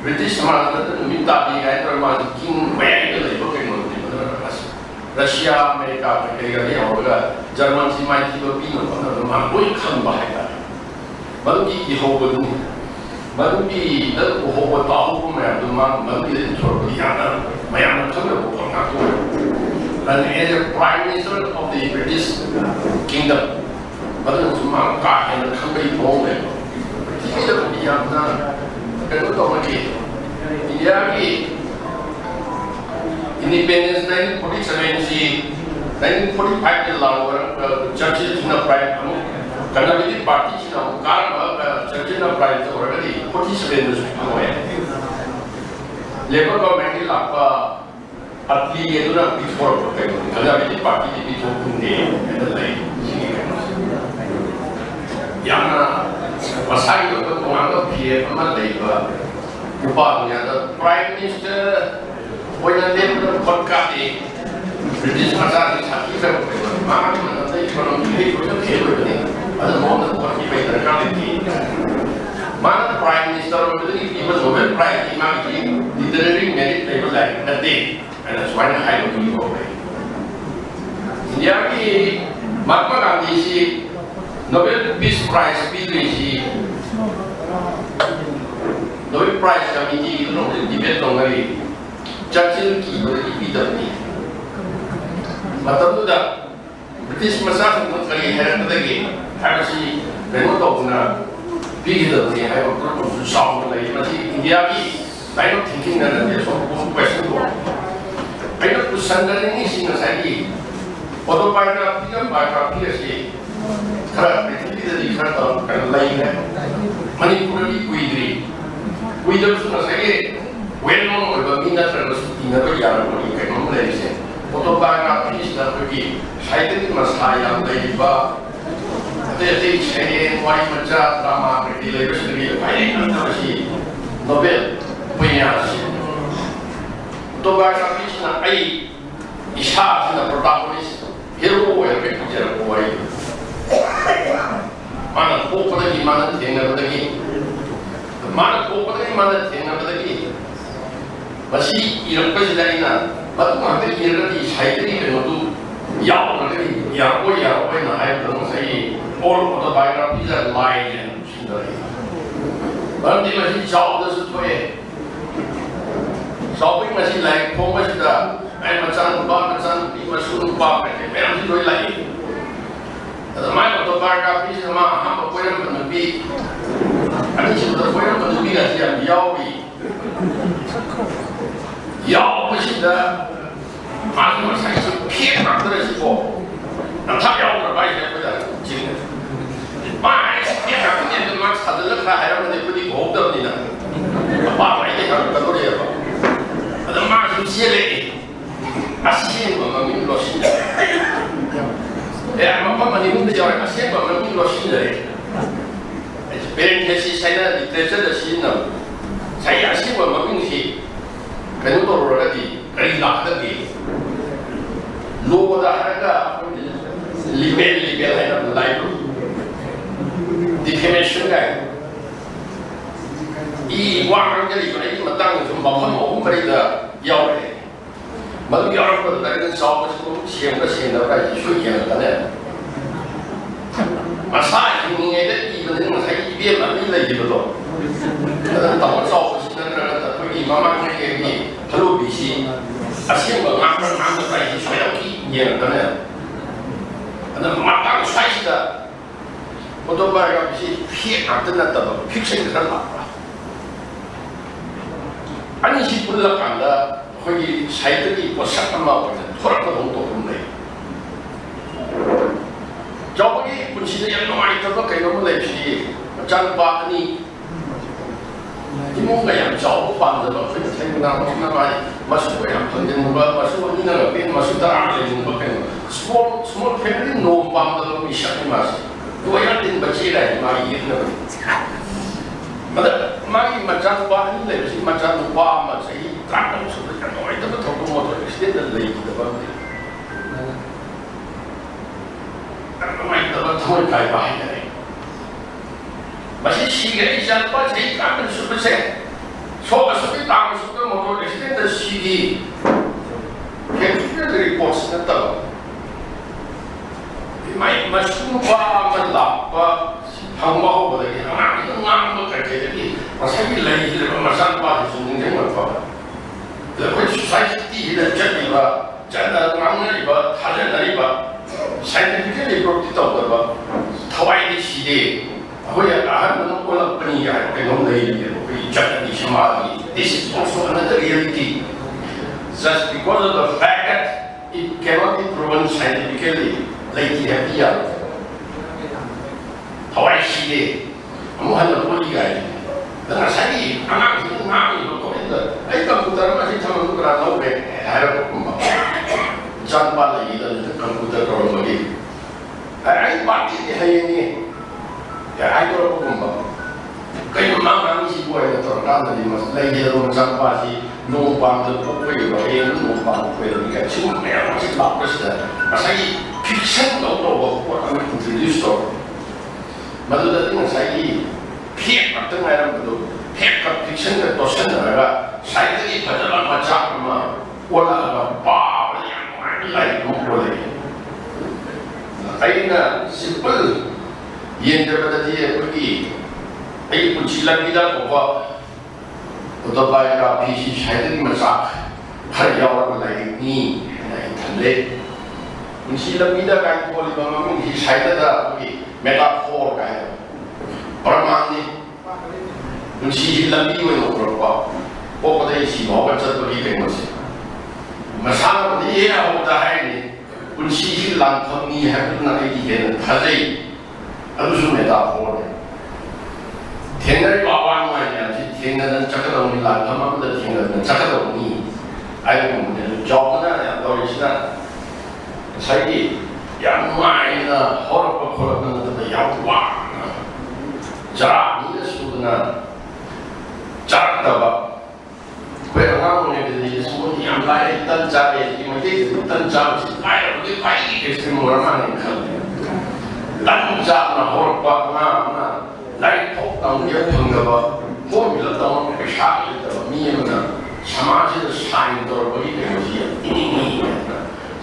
ब्रिटिश समाज में मिलता भी है तो मां किंग वे के लिए तो के मतलब रशिया अमेरिका के लिए और जर्मन सी माइटी को भी मतलब मां कोई खन बाहेगा बल्कि ये हो बदू बल्कि दल को हो बताओ को मैं तो मां बल्कि छोड़ दिया ना मैं हम खन को ना तो and as a prime minister of the British kingdom मतलब मां का है ना खन भी बोल है ठीक है तो दिया ना Kalau tahu lagi, India ni independence 1947 si 1945 ni lalu Churchill China Pride kamu, kerana itu parti China, kalau Churchill China Pride tu orang ni 47 tu kamu ya. Labour government ni apa atli itu nak before kamu, kerana itu parti ni before pun ni ada lagi. Yang Masai itu menganggap dia memang lebar. Rupanya the Prime Minister punya dia berkat di British masa di sakit saya mana mana ekonomi itu kecil begini. Ada mana orang yang berkat di mana Prime Minister itu even Nobel Prize di mana di literary merit table like a day and that's why I don't know why. India ni Mahatma Gandhi si Nobel Peace Prize pilih si Nobel Prize Committee itu nanti debate lagi Churchill ki berdipidan ni. Macam tu dah British masa semua kali heran lagi harus si memang tahu na pidan ni hay waktu tu susah lagi masih India ki lain thinking dan dia semua question tu. Ayo tu sandar ini sih nasi. Autobiography kan biography sih. Kerana prithivi dari kerana kan lain kan. Manipur ni Kuider semua saya, well known oleh minat terus tinggal berjalan lagi kan Malaysia. Autobiography sudah pergi. Saya itu masalah yang lebih bah. Ada saya wali macam drama berdiri sendiri. Saya itu si Nobel punya si. Autobiography sudah ai isha sudah protagonis hero yang berbicara kuai. Mana pokok lagi mana tinggal lagi. Mana pokok ni mana tengah lagi, masih irak presiden batu mana irak di saya ni kalau tu yang lagi yang nak ayat dalam saya all autobiography dan lain sendiri. Berarti masih jauh dari situ shopping masih lain, pom masih dah, macam masuk masih doi lagi. Tapi autobiography sama apa pun yang menepi. Ani sudah boleh menunjukkan siapa yawi, yawi sudah masuk saya sekian terus itu, nanti yawi berbaik daripada jadi, mas sekian itu mas ada lagi hal yang menjadi hotel ni nak, apa ini kalau kalau dia apa, ada mas usia lagi, asyik memang losin, apa mana pun dia asyik memang losin lagi. Parent kasi saya literature dah sih nam, saya asyik memang sih, kalau tu orang lagi, kali nak lagi, logo dah harga, libel ada lain, defamation kan, wang jadi kalau ini matang semua orang berita jauh ni, malu jauh pun tak ada siapa siapa dah isu yang ada. Masa ini ada ibadah masa ini mana lagi betul. Tahu soal sebenarnya tapi mama ni kalau bisi asyik mengajar lagi saya yang ada. Ada mata saya sudah untuk bayar bisi pihak ada tak fiction kerana apa. Ani si pula kanda koi saya tadi posat nama apa orang pun tahu pun ni. Jauh ni pun sih yang nama itu apa kayak nama lagi macam apa ni, ini mungkin yang jauh pandai lah. Saya kenal masuk yang penting masuk ini nak pin masuk tak ada yang pakai small family no pam dalam isyak ni mas dua yang din baca lagi mari ini pada mari macam apa ni lagi macam apa macam ini tak sudah kan itu betul betul motor istri dan lagi kita bang tak main dalam tahun kaya bahaya ni masih siapa siapa saya tak sudah saya soal seperti tamu seperti motor istri dan CD kira report sebentar mai masuk melapa hamba pada dia anak itu ngang bekerja jadi masa ini lagi dia masalah apa sungguh jangan apa lepas society dan jadi jangan ngang ni hajar dari saya fikir dia perlu tahu apa tawai di sini aku ya akan menolak penyiar dengan dari dia jangan disemari. This is also another reality just because of the fact that it cannot be proven scientifically like the FBI. Hawaii sini, kamu hanya boleh gaya. Dengan saya, anak itu nami betul itu. Ayat komputer masih cuma untuk tahu harap kumba. Jangan lagi dan komputer kalau lagi. Ayat pasti dia ini. Ya ayat kalau kumba. Kayak memang si buaya terkadang di mas lagi dalam macam si numpang terpukul, yang numpang terpukul, kan cuma yang masih bagus dah. Masih fiction atau apa yang introduce tu. Malu tadi saya pihak atau macam tu, pihak fiction itu dosen ada. Saya tadi pada macam wala apa yang lain boleh. Aina simple yang daripada dia pergi. Ay kuncilan kita bahwa untuk bayar PC saya ini masak kerja orang lain ni internet kuncilan kita kan boleh memang ini saya dah pergi metafor kan orang ni kuncilan ini mana berapa pokok isi bawa macam tu ini masih masalah dia apa dah ini kuncilan kami hari nak ini hari harus metafor天娃娃嘛，天的这个东西啦，他们的天的这个东西，还有我们的教呢，到底是呢，所以要买呢，好了不好了呢，这个要挖呢，家里的书呢，家的吧，为了我们那个书你要来等家里，因为这个等家里来了，你买一个什么嘛你看，等家呢好了不嘛。来跑当年碰到吧，我们当那个啥里头，你们呢？什么就是山头儿，我一点东西，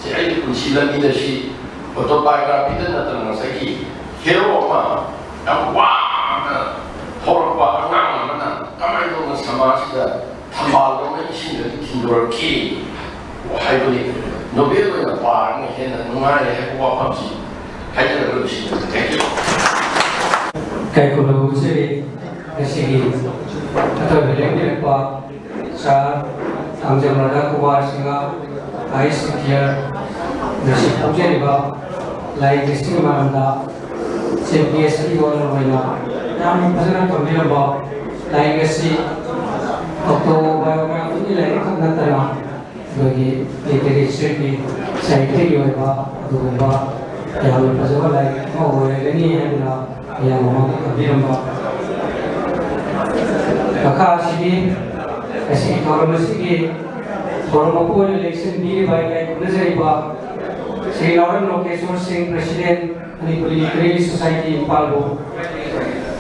现在不是那边的是，我都把个别的那等啥去，黑我嘛，然后哇那，后来哇那我们呢，干嘛用什么是的？他妈我们以前的挺多人给，我还不哩，那别个人哇，那现在弄完了还不挖放弃，还有那个是感觉。Kaya ko siri kasi atau bilang pa sa Amjad Radha Kumar Singha ISTR nasi puja iba lain listing maranda CPSC wala wala kami pasaran pamilya ba lain kasi auto ba ini lain kan natara bagi literature di site iba aduh ba yang pasaran lain mau ini yang yang memang maka sini kasi kalau masih kalau mau election di baik nazari ba Sri Lauren Lokeshwar Singh President ani Literary Society Palbo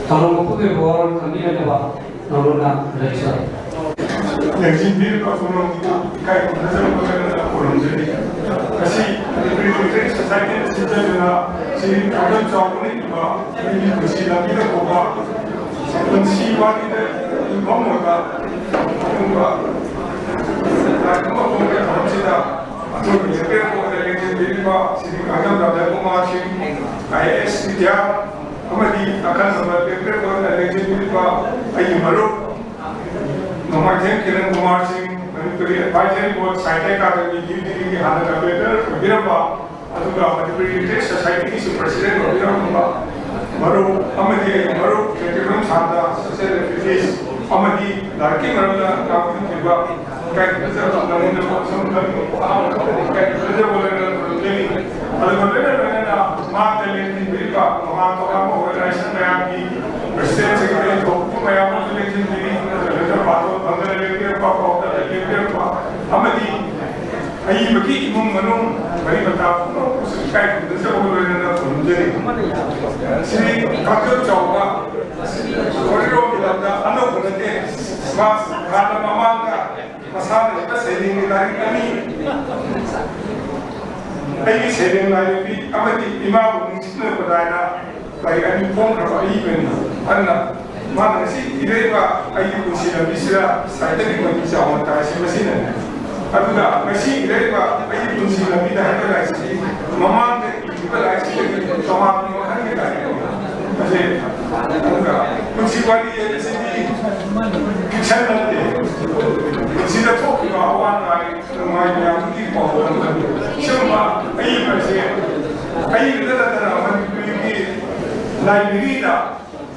kalau mau ke bawah kami ada ba nolona election election di ba semua kai nazari ba orang jadi kasi Literary Society sejajar Sri Lauren Chowdhury ba ini kursi lagi dah koba kursi wali dah imam hoga imba imam hoga हम सीधा तो ये पे वो लेकिन दिल्ली में Shri कांगम Raja Kumar Singh IAS विद्या हमारी अकाल समय पे वो लेकिन दिल्ली में आई मरो नमाज़ें Kiran Kumar Singh Manipuri advisory board scientific academy new Delhi की हालत अवेलेबल विरंबा अदुगा मणिपुरी लिटरेचर सोसाइटी की प्रेसिडेंट विरंबा मरो अमदी मरो केटिरम छांदा सोशल रेफ्यूजीज अमदी लड़की मरला काफी किबा cái giờ là nên là một trong những cái giờ bộ lên lên അതുകൊണ്ട് തന്നെ മാതലിന്റെ ഓർഗനൈസേഷൻ പ്രസിഡന്റ് സെക്രട്ടറി അമതി ay bagi imong manong bari matapos no kay sa ulo na punjeri si kakyo chawga koriro kilanda ano kunate mas kada mamanga masana ita selling lari kami ay selling lari bi amati imam muslim padana ay ani pong ka ay ben anna mana si ireba ay kusina bisira sa ita ni mo sa on ta si masina aduga masi ireba ay kusina bi da ha la si mamang de ba la si de tama ni ha ni la kasi aduga kusi wali ye si ni kitchen na de kusi da to ki ba wa na ma ya ki ko shamba ay ba si ay da da ma ni library da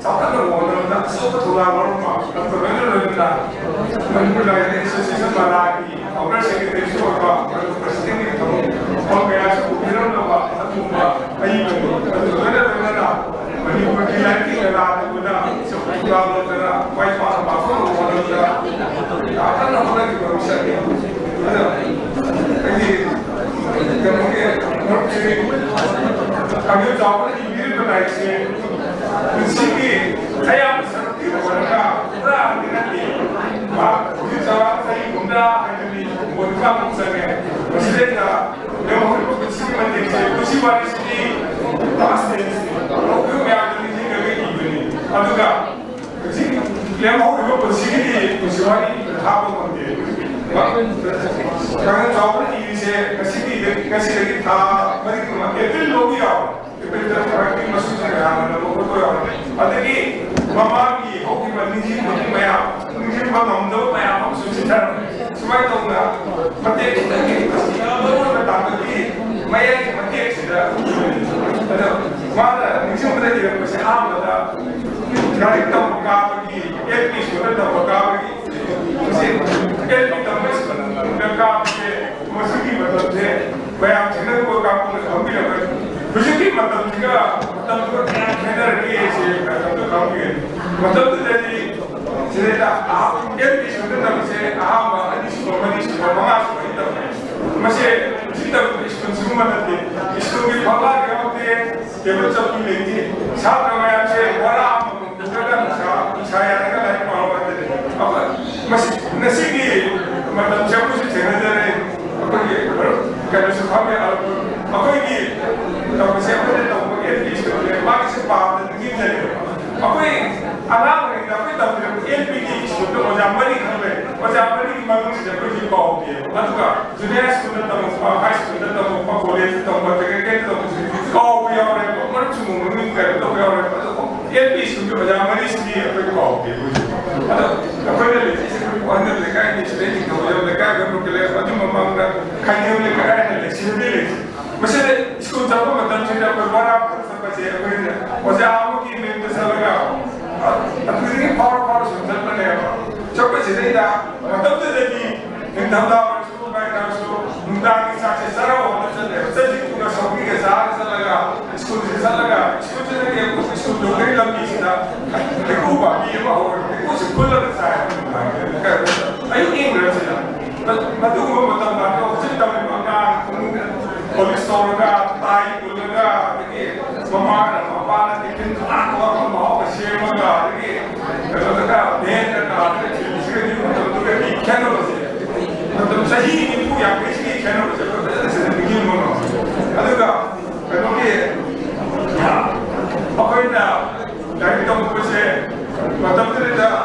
Sahaja orang nak sebut orang ma, kalau orang nak menjual institusi malaki, orang sekretari suara, presiden itu, orang kaya sebuah nama, atau ayi betul, orang nak menjual lagi orang guna sebuah orang baik mana bahasa orang akan orang itu bisa ni, ada, jadi kemudian kami jawab ini berlaku. Sini saya seperti mereka berada di mak kita saya guna ini bukan misalnya maksudnya yang mau bersih menjadi bersih waris ini pasti kalau yang ini kami ini aduga yang mau bersih ini bersih waris berapa menjadi karena jawab ini saya kasih lagi tak mereka itu logi awal Pergi masuk negara, adagi mamagi hoki banding maya, mungkin bangam do maya maksud sejarah, semua itu enggak, mati kita ini baru datang lagi, maya mati sudah, ada mana mungkin mereka tidak bisa ada, dari tamu kami, LP sudah tamu kami, mungkin LP tamu sudah kami, masih betul deh, maya jenis kami kami dapat. Begitu macam juga, macam tu kena lagi sih, macam tu kami, macam tu jadi cerita, yang di sana tak bisa, ada semua masuk itu, masih cerita semua nanti, istri bapa dia dia macam tu lagi, saat ramai saya orang bukan saya ada lagi mahu ada, apa masih nasi ni macam siapa sih cerita dari apa ni, kalau sekarang apa ini kalau saya boleh tahu bagaimana itu, bagi sebab dan begini. Apa yang alam ini tapi tahu LPG itu macam mana ni malu sudah pergi bawah dia. Atau junior student atau high student atau college atau macam kau yang orang mana cuma mengingat atau orang LPG itu macam mana sih pergi bawah dia. Atau apa yang anda lekat ini sudah itu yang lekat kalau kita macam memang kaya lekat ini sudah Masih sekolah apa macam cerita berbarang sampai saya berada. Macam apa ki memang tersalah. Tapi ini power sudah mana? Coba cerita. Macam tu jadi entah dah masuk baik masuk. Mudah ni sahaja sarau macam tu. Jadi kita sopi ke sahaja salah. Sekolah salah. Sekolah jadi aku sekolah dongeng lagi sudah. Aku bagi mahu. Aku sekolah saya. Ayo ini berapa? Madu macam mana? Cerita memang Polisor ka, tayo ka, mamana, mapana, tikin ako ako mau kasih mga, kalau ka, deh ka, jadi macam tu kan channel sih, macam sahih ini pun yang ini channel sih, jadi begini mana, ada ka, kalau ke, apa ini, dari tamu pasal, macam tu dah,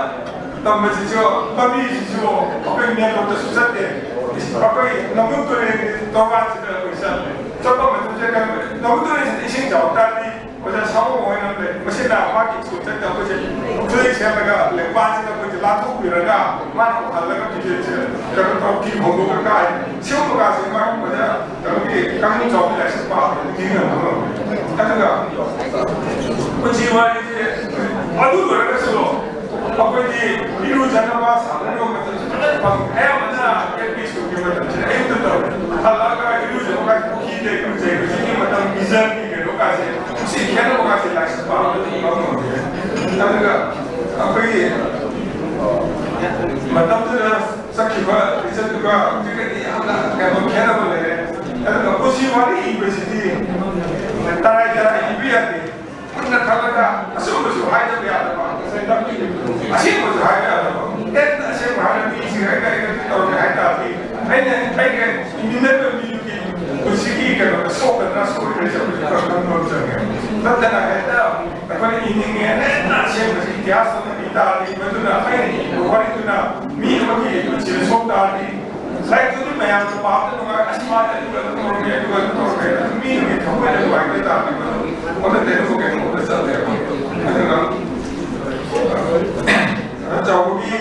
tamu sih babi sih apa ini yang kita susah deh. apa namun tu ni tokan kita bisa. Contoh macam saya namun tu ni isin jauh tadi, macam sama orang nampak, macam dah pagi tu saya tahu macam tu saya mereka lepas kita macam lalu berada, mana hal lagi kita kalau tahu kita hongo berkai, siapa kasih macam kalau kami jauh dari sebab ini nama, ada tak? Penjiwa ini, aduh berada semua. Apa ini biru jangan bahasa, ada macam ayamana episode ke macam saya itu tahu kalau agak itu je orang kita itu je ini macam bizar ni ke lokasi si kena lokasi lain sebab itu bangun tapi apa ini macam tu sakit bah bisa juga jika dia kalau kena boleh kalau posisi wali university tarai ibiat ni pernah kalau asal betul hanya dia apa saya tak asal betul hanya apa dan asal mana isi hanya orang hanya tapi hanya ini memang milik posisi kalau soal transport macam itu kan macamnya dan ada apa ini asal betul ikhlas dan Italia betul nak ini orang itu nak minum lagi macam soal tadi saya tu memang sebab tu orang asal itu orang yang orang minum itu orang yang orang kita orang tu bukan orang sahaja jauh ni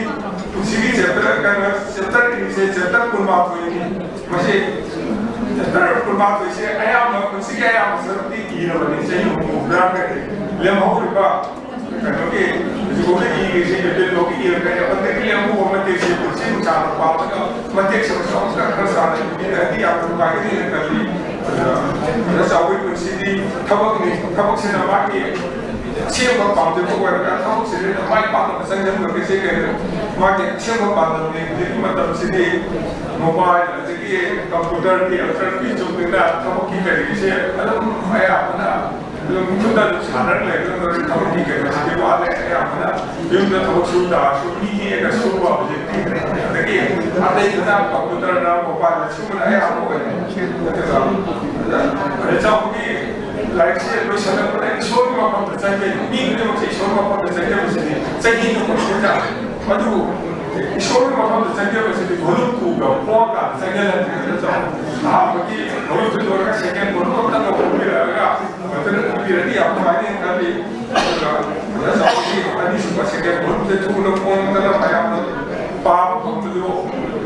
posisi chapter kan chapter ini chapter kurma tu ini masih chapter kurma tu ini ayam posisi ayam seperti ini loh ini saya mengubah kan lemah juga kan oke juga ini saya jadi lagi ini kan penting yang mau menjadi posisi macam apa tu menjadi sesuatu yang kerasa ini nanti aku bagi ini kali ada jauh posisi tabak sinama ini siapa bantu bukan tahu sendiri mai bantu senjata bersih ke macam siapa bantu ni jadi macam sini mobile jadi komputer di atas itu kita tahu kita ini saya mana belum sudah sadar lagi kalau tahu kita jadi ada mana belum tahu sudah ini ada semua jadi ada kita komputer dan mobile semua apa ada jauh ni like saya bersama dengan semua orang bersama minggu ni semua orang bersama bersama saya ini pun sudah aduh semua orang bersama bersama belum juga puaka saya lagi bersama bagi belum tu orang second belum tak tahu bila betul bila dia apa ini kali ada sampai tadi semua second belum tu belum pun dalam ayam pap tu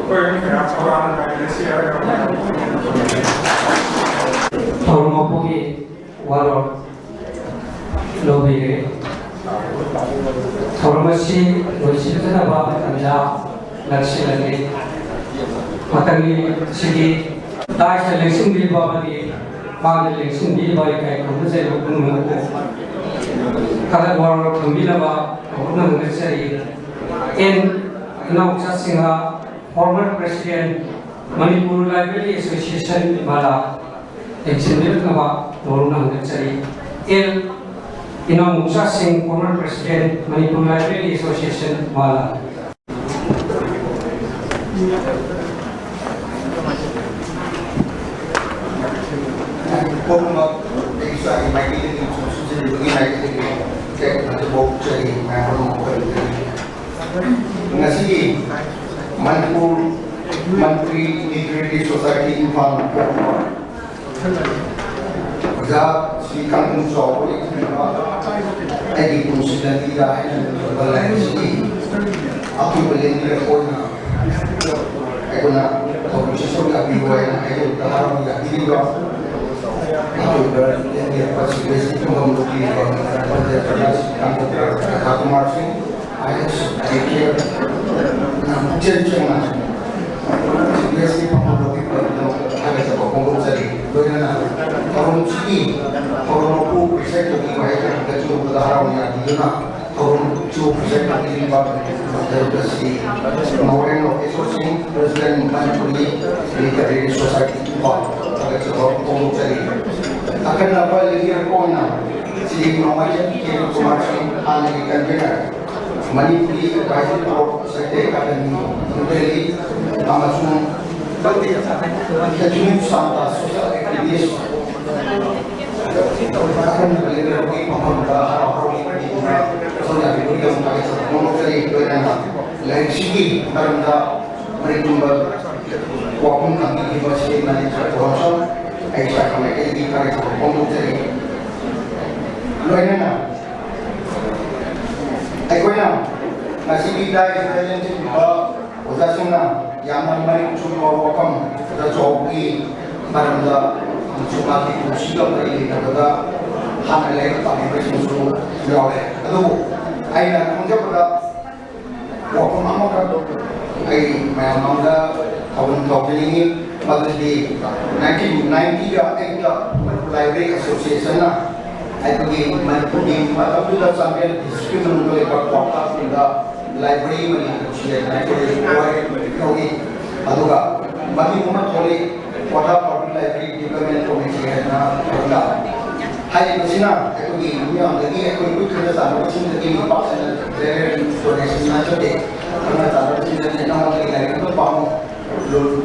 orang yang orang dari Malaysia orang apa walau lebih orang masih bersih tu apa anda laksir lagi macam ni segi dah seleksi di bawah ni pada seleksi di bawah kayak kamu saya pun mengaku kalau orang kami lama orang mengerti nak singa former president Manipur Library Association malah exhibit nama orang mengerti Inam Musa Singh former president Manipur Library Association malah Puma bisa imagine itu sudah begini kayak macam jadi memang ngasih Manipur Menteri Integrity Society Infant Za si kampung Sawo itu edi fungsi dan tidak berlangsung aku beli dia punya aku nak fungsi sudah dibuat aku tahu ya ini itu berarti dia pasti basic memiliki aku masih ada sedikit cenderung biasanya memiliki ada sebuah pengurus jadi bagaimana orang sini orang mampu bisa jadi baik dan juga berharap yang dikenal orang cukup bisa jadi dari si Moreno Association Presiden Manipur Integrity Society ada sebuah pengurus jadi akan dapat lagi rekonan si namanya Kirim Kumarsi Ani Kanjena Manipur Advisory Board Sekretari Akademi Menteri Amasun Kejunut Santa Sosial Aktivis akan lebih pemerintah harus soalnya itu yang pakai nomor dari dengan lain segi pemerintah mereka walaupun kami di masjid manajer konsol Aisyah kami ini karena nomor dari lainnya Aikonya nasi kita yang jadi Udasuna yang namanya cuma wakam udah cobi karena cuma di musim dari negara hanya lagi tapi bersusun jauh. Aduh, ayah punya pada wakam amat ai memangnya tahun ini pada di 1990 ya kita library association lah ai pergi di pada itu sampai diskusi mengenai perkuatan pada library association itu oke aduga bagi umat oleh kota public library development committee na pada hai besina itu di yang lagi aku ikut kerja sama di sini di pasal library donation saja karena cara di sini nama lagi itu paham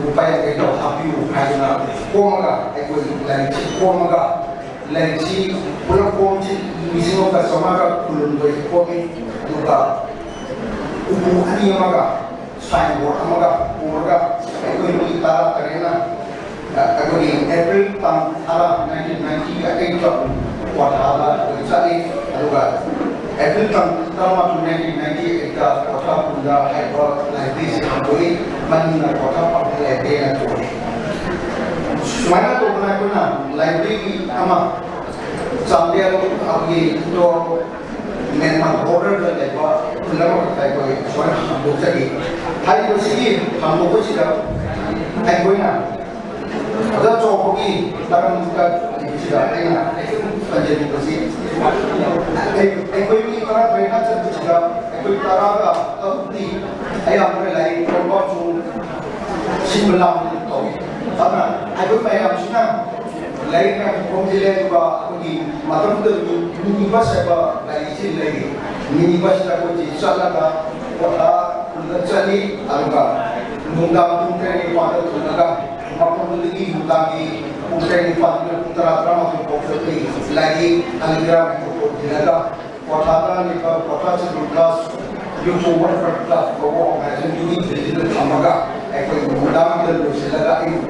upaya kita happy upaya komaga aku lagi komaga lagi pulang komji misal kita samaga pulang dari komi juga ubu ani maga sign board amaga komaga aku ini kita karena aku di April tahun 1990 kita wadala jadi juga April tahun 1990 kita kota Punda Hyper Library Singapura mana kota Public Library yang tu. Semua tu guna library ama sampai lagi tu memang border dan lepas pulau kita itu semua hamburg lagi. Hari bersih hamburg sudah aku nak ada cowok ni dalam muka sudah ada penjadi bersih. Aku ini kalau mereka sudah aku taraga tapi ayam lain korban tu simbelang tu. Karena aku bayar sina lain kan komplain juga aku di macam tu minibus apa lagi sini lagi minibus aku di sana ka kota jadi agak mungkin ini pada tu agak maupun lagi mungkin pada terang maupun lagi aliran itu juga kota ni kota sebelas YouTube berkat bahwa macam ini jadi amaga aku mudah dan bersedia ini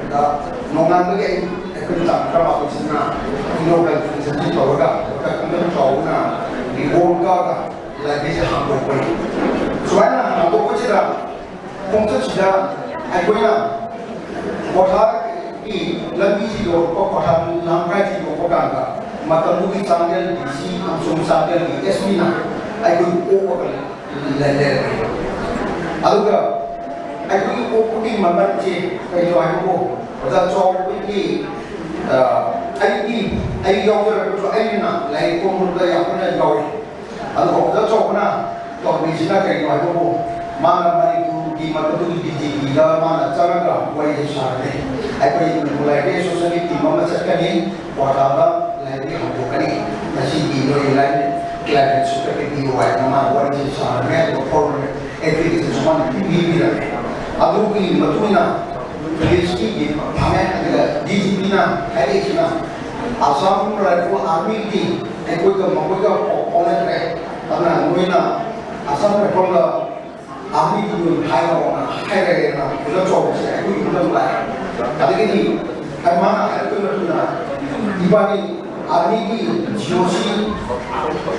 nongan lagi aku tak ramai sana global jadi tahuga kita tahu na di Bolga lagi sehambo pun soalnya aku cerita konsep sudah aku na kota ini lebih sih kota langkai sih kota maka mungkin sambil di sini langsung sambil di Esmina aku lelaki aluga aku di mana sih kalau aku pada cowok ini ai yang tu ai na lain pun muda yang pernah jauh alu pada cowok na kalau di sini kalau aku mana mari di mata tu di dia mana cara kau buat sesuatu aku ini mulai dari sosialisasi mama sekali walaupun lagi aku kali masih di lain kelihatan seperti di luar nama buat sesuatu itu form itu semua ini aku ini betulnya PhD pamen ada disiplina hari ini asam rifle army di aku ke orang karena nuina asam rifle army itu hai orang kita coba aku itu mulai tapi ini mana aku betulnya dibanding army di GOC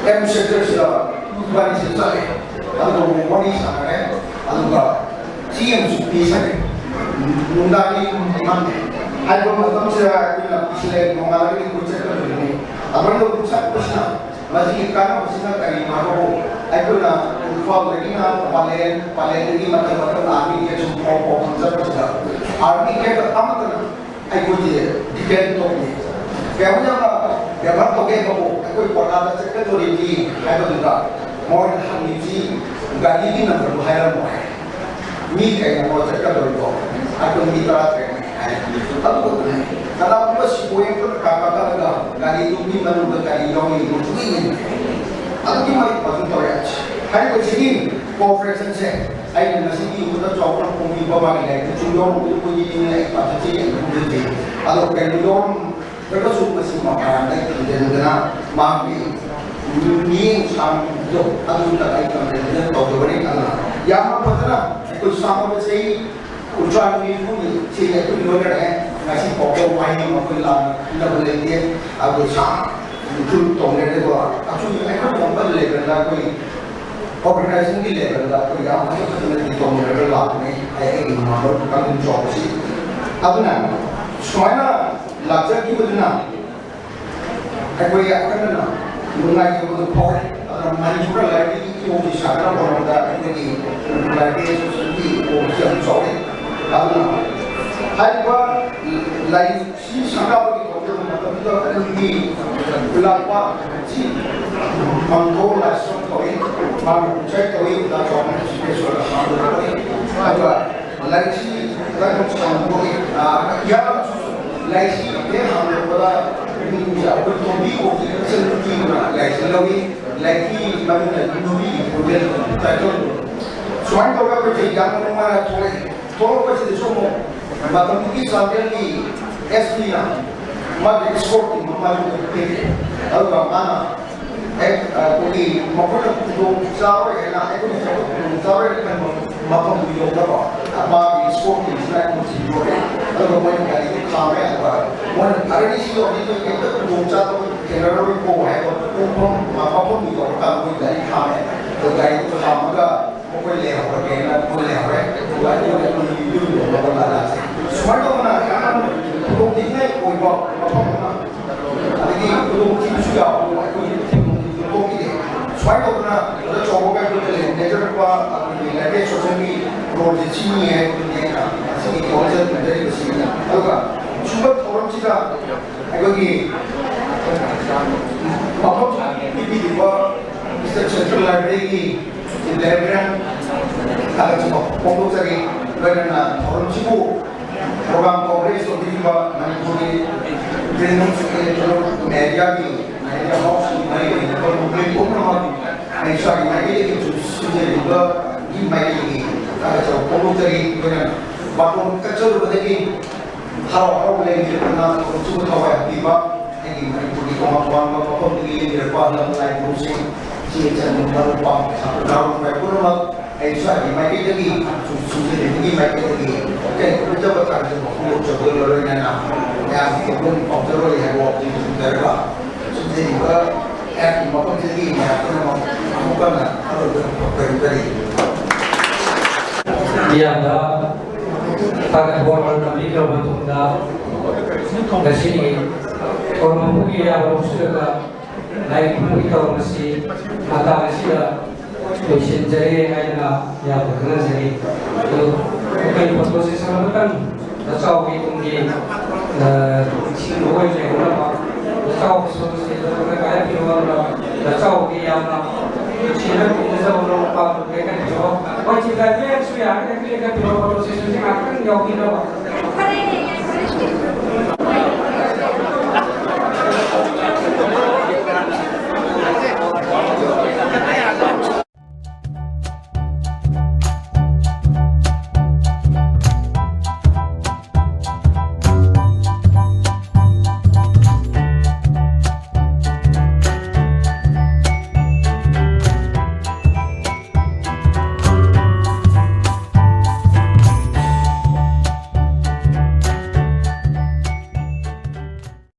M sector sudah dibanding selesai lalu money sangat lalu CM bisa mundani mana ada macam saya kita Islam mengalami kurang ini apa yang kita pusat masih kan pusat kali mahu aku na info lagi na palen lagi macam army ke semua konsep sudah army ke amat na aku je dikit tu ni Gambar toke kamu aku pernah cakap tu ini aku juga mau hamiji gadi ni nak berhayal mohon ni kayak mau cakap tu aku mitra aku kalau aku masih boleh tu kakak gadi itu ni mana gadi yang ini tu ini aku ni mari pasang tu ya hari tu sini conference saya ai nasi ni kita coba kami bawa lagi tu cuma aku ni pasal sini aku jadi kalau kalau mereka suka masih makan lagi dengan mami ni sam jo adu tak ikan dengan tahu beri kana yang apa tu lah itu sama macam ujian ni pun sih itu dua orang nasi pokok wine apa lah nak beli dia aku sam itu tahu ni tu aku nampak lepas lah koi organizing ni lepas lah koi yang macam tu ni tahu ni lah ni ini mahu bukan job sih apa nak semuanya Lajar kita benar. Aku yang akan benar. Mengaji untuk power. Mari juga lagi โอที่สาธารณะได้ไม่ดีหลายที่สุดที่โอที่ยังสอนแล้วให้ว่าหลายที่สังกัดที่เขาจะมาทำตัวอันนี้เวลาว่าที่มันโตแล้วส่งตัวเองมาใช้ตัวเองได้จอมที่เป็นส่วนสำคัญเลยให้ว่าหลายที่ได้ต้องส่งตัวเองยาหลายที่เนี่ยทำเลยว่ามีจากคนตัวนี้โอที่เส้นที่มาหลายที่เรามีหลายที่มันเป็นตัวนี้คนเดียวแต่จนส่วนตัวก็เป็นอย่างนั้นมาตัวก็จะส่งมาตรงที่สามเดือนนี้เอสพีนะมาเอ็กซ์พอร์ตมาดูที่เอาแบบนั้นคนที่มาพูดถึงตัวซาร์เองนะคนที่จะพูดถึงซาร์เองมันมาพูดถึงตัวเรามาเอ็กซ์พอร์ตที่นั่นคนที่อยู่เลยเอาแบบว่าอย่างนี้ข้ามไปว่าวันอะไรที่สิ่งที่ตัวเองจะตัวจ้าตัวเองเราไม่โกงให้ตัวผมมาพูดถึงตัวการพูดอย่างนี้ข้ามไปตัวใครตัวทำมันก็ไม่เลี้ยวตัวเองนะไม่เลี้ยวเลยตัวไอ้ตัวนี้มันยืดตัวมันละสมัยก่อนนะการลงที่ไหนโอ้ยบอกมาพูดนะอันนี้ลงที่ชุดเอาไอ้ตัวนี้ลงที่สมัยก่อนนะเราชอบกันดูเลยเนี่ยจะเรียกว่าอันนี้แหละที่โซเชียลมีโปรเจกต์ที่มีให้คุณเนี่ยนะสิ่งที่เขาจะเป็นได้ก็สิ่งนั้นแล้วก็ชุดโปรเจกต์ไอ้ตัวนี้มาพูดที่พี่ดีว่ามิสเตอร์เซ็นทรัลไลบรารีที่ไลบรารีอะไรที่บอกผมรู้จักอีกเรื่องนั้นโปรเจกต์program coverage of the Manipuri Denunce media house public program and sorry media to suggest di media ada voluntary dengan bakon kecil berarti hal boleh diterima untuk tahu di bab ini Manipuri kemampuan bakon di depan dalam lain fungsi sehingga merupakan satu dalam program ऐसा ही मैं कहते कि सुनते रहेंगे मैं कहते कि okay मुझे बता दो वो जो बोल रहे हैं ना या कोई ऑब्जर्वर है वो ऑब्जर्व करेगा सुनते ही वो ऐप मौका चली मैं अपने मौका ना करें dia dah pakai bola kami kalau betul dah ke sini orang mungkin yang sudah naik mungkin kalau masih ada masih dah Passion jadi ayana ya berkenan jadi itu mungkin proses sama kan tahu itu mungkin luar jadi orang tahu proses itu mereka ada orang tahu dia apa Cina kita tahu orang apa mereka jawab wajib dia sudah ada mereka jawab proses itu akan jawab kita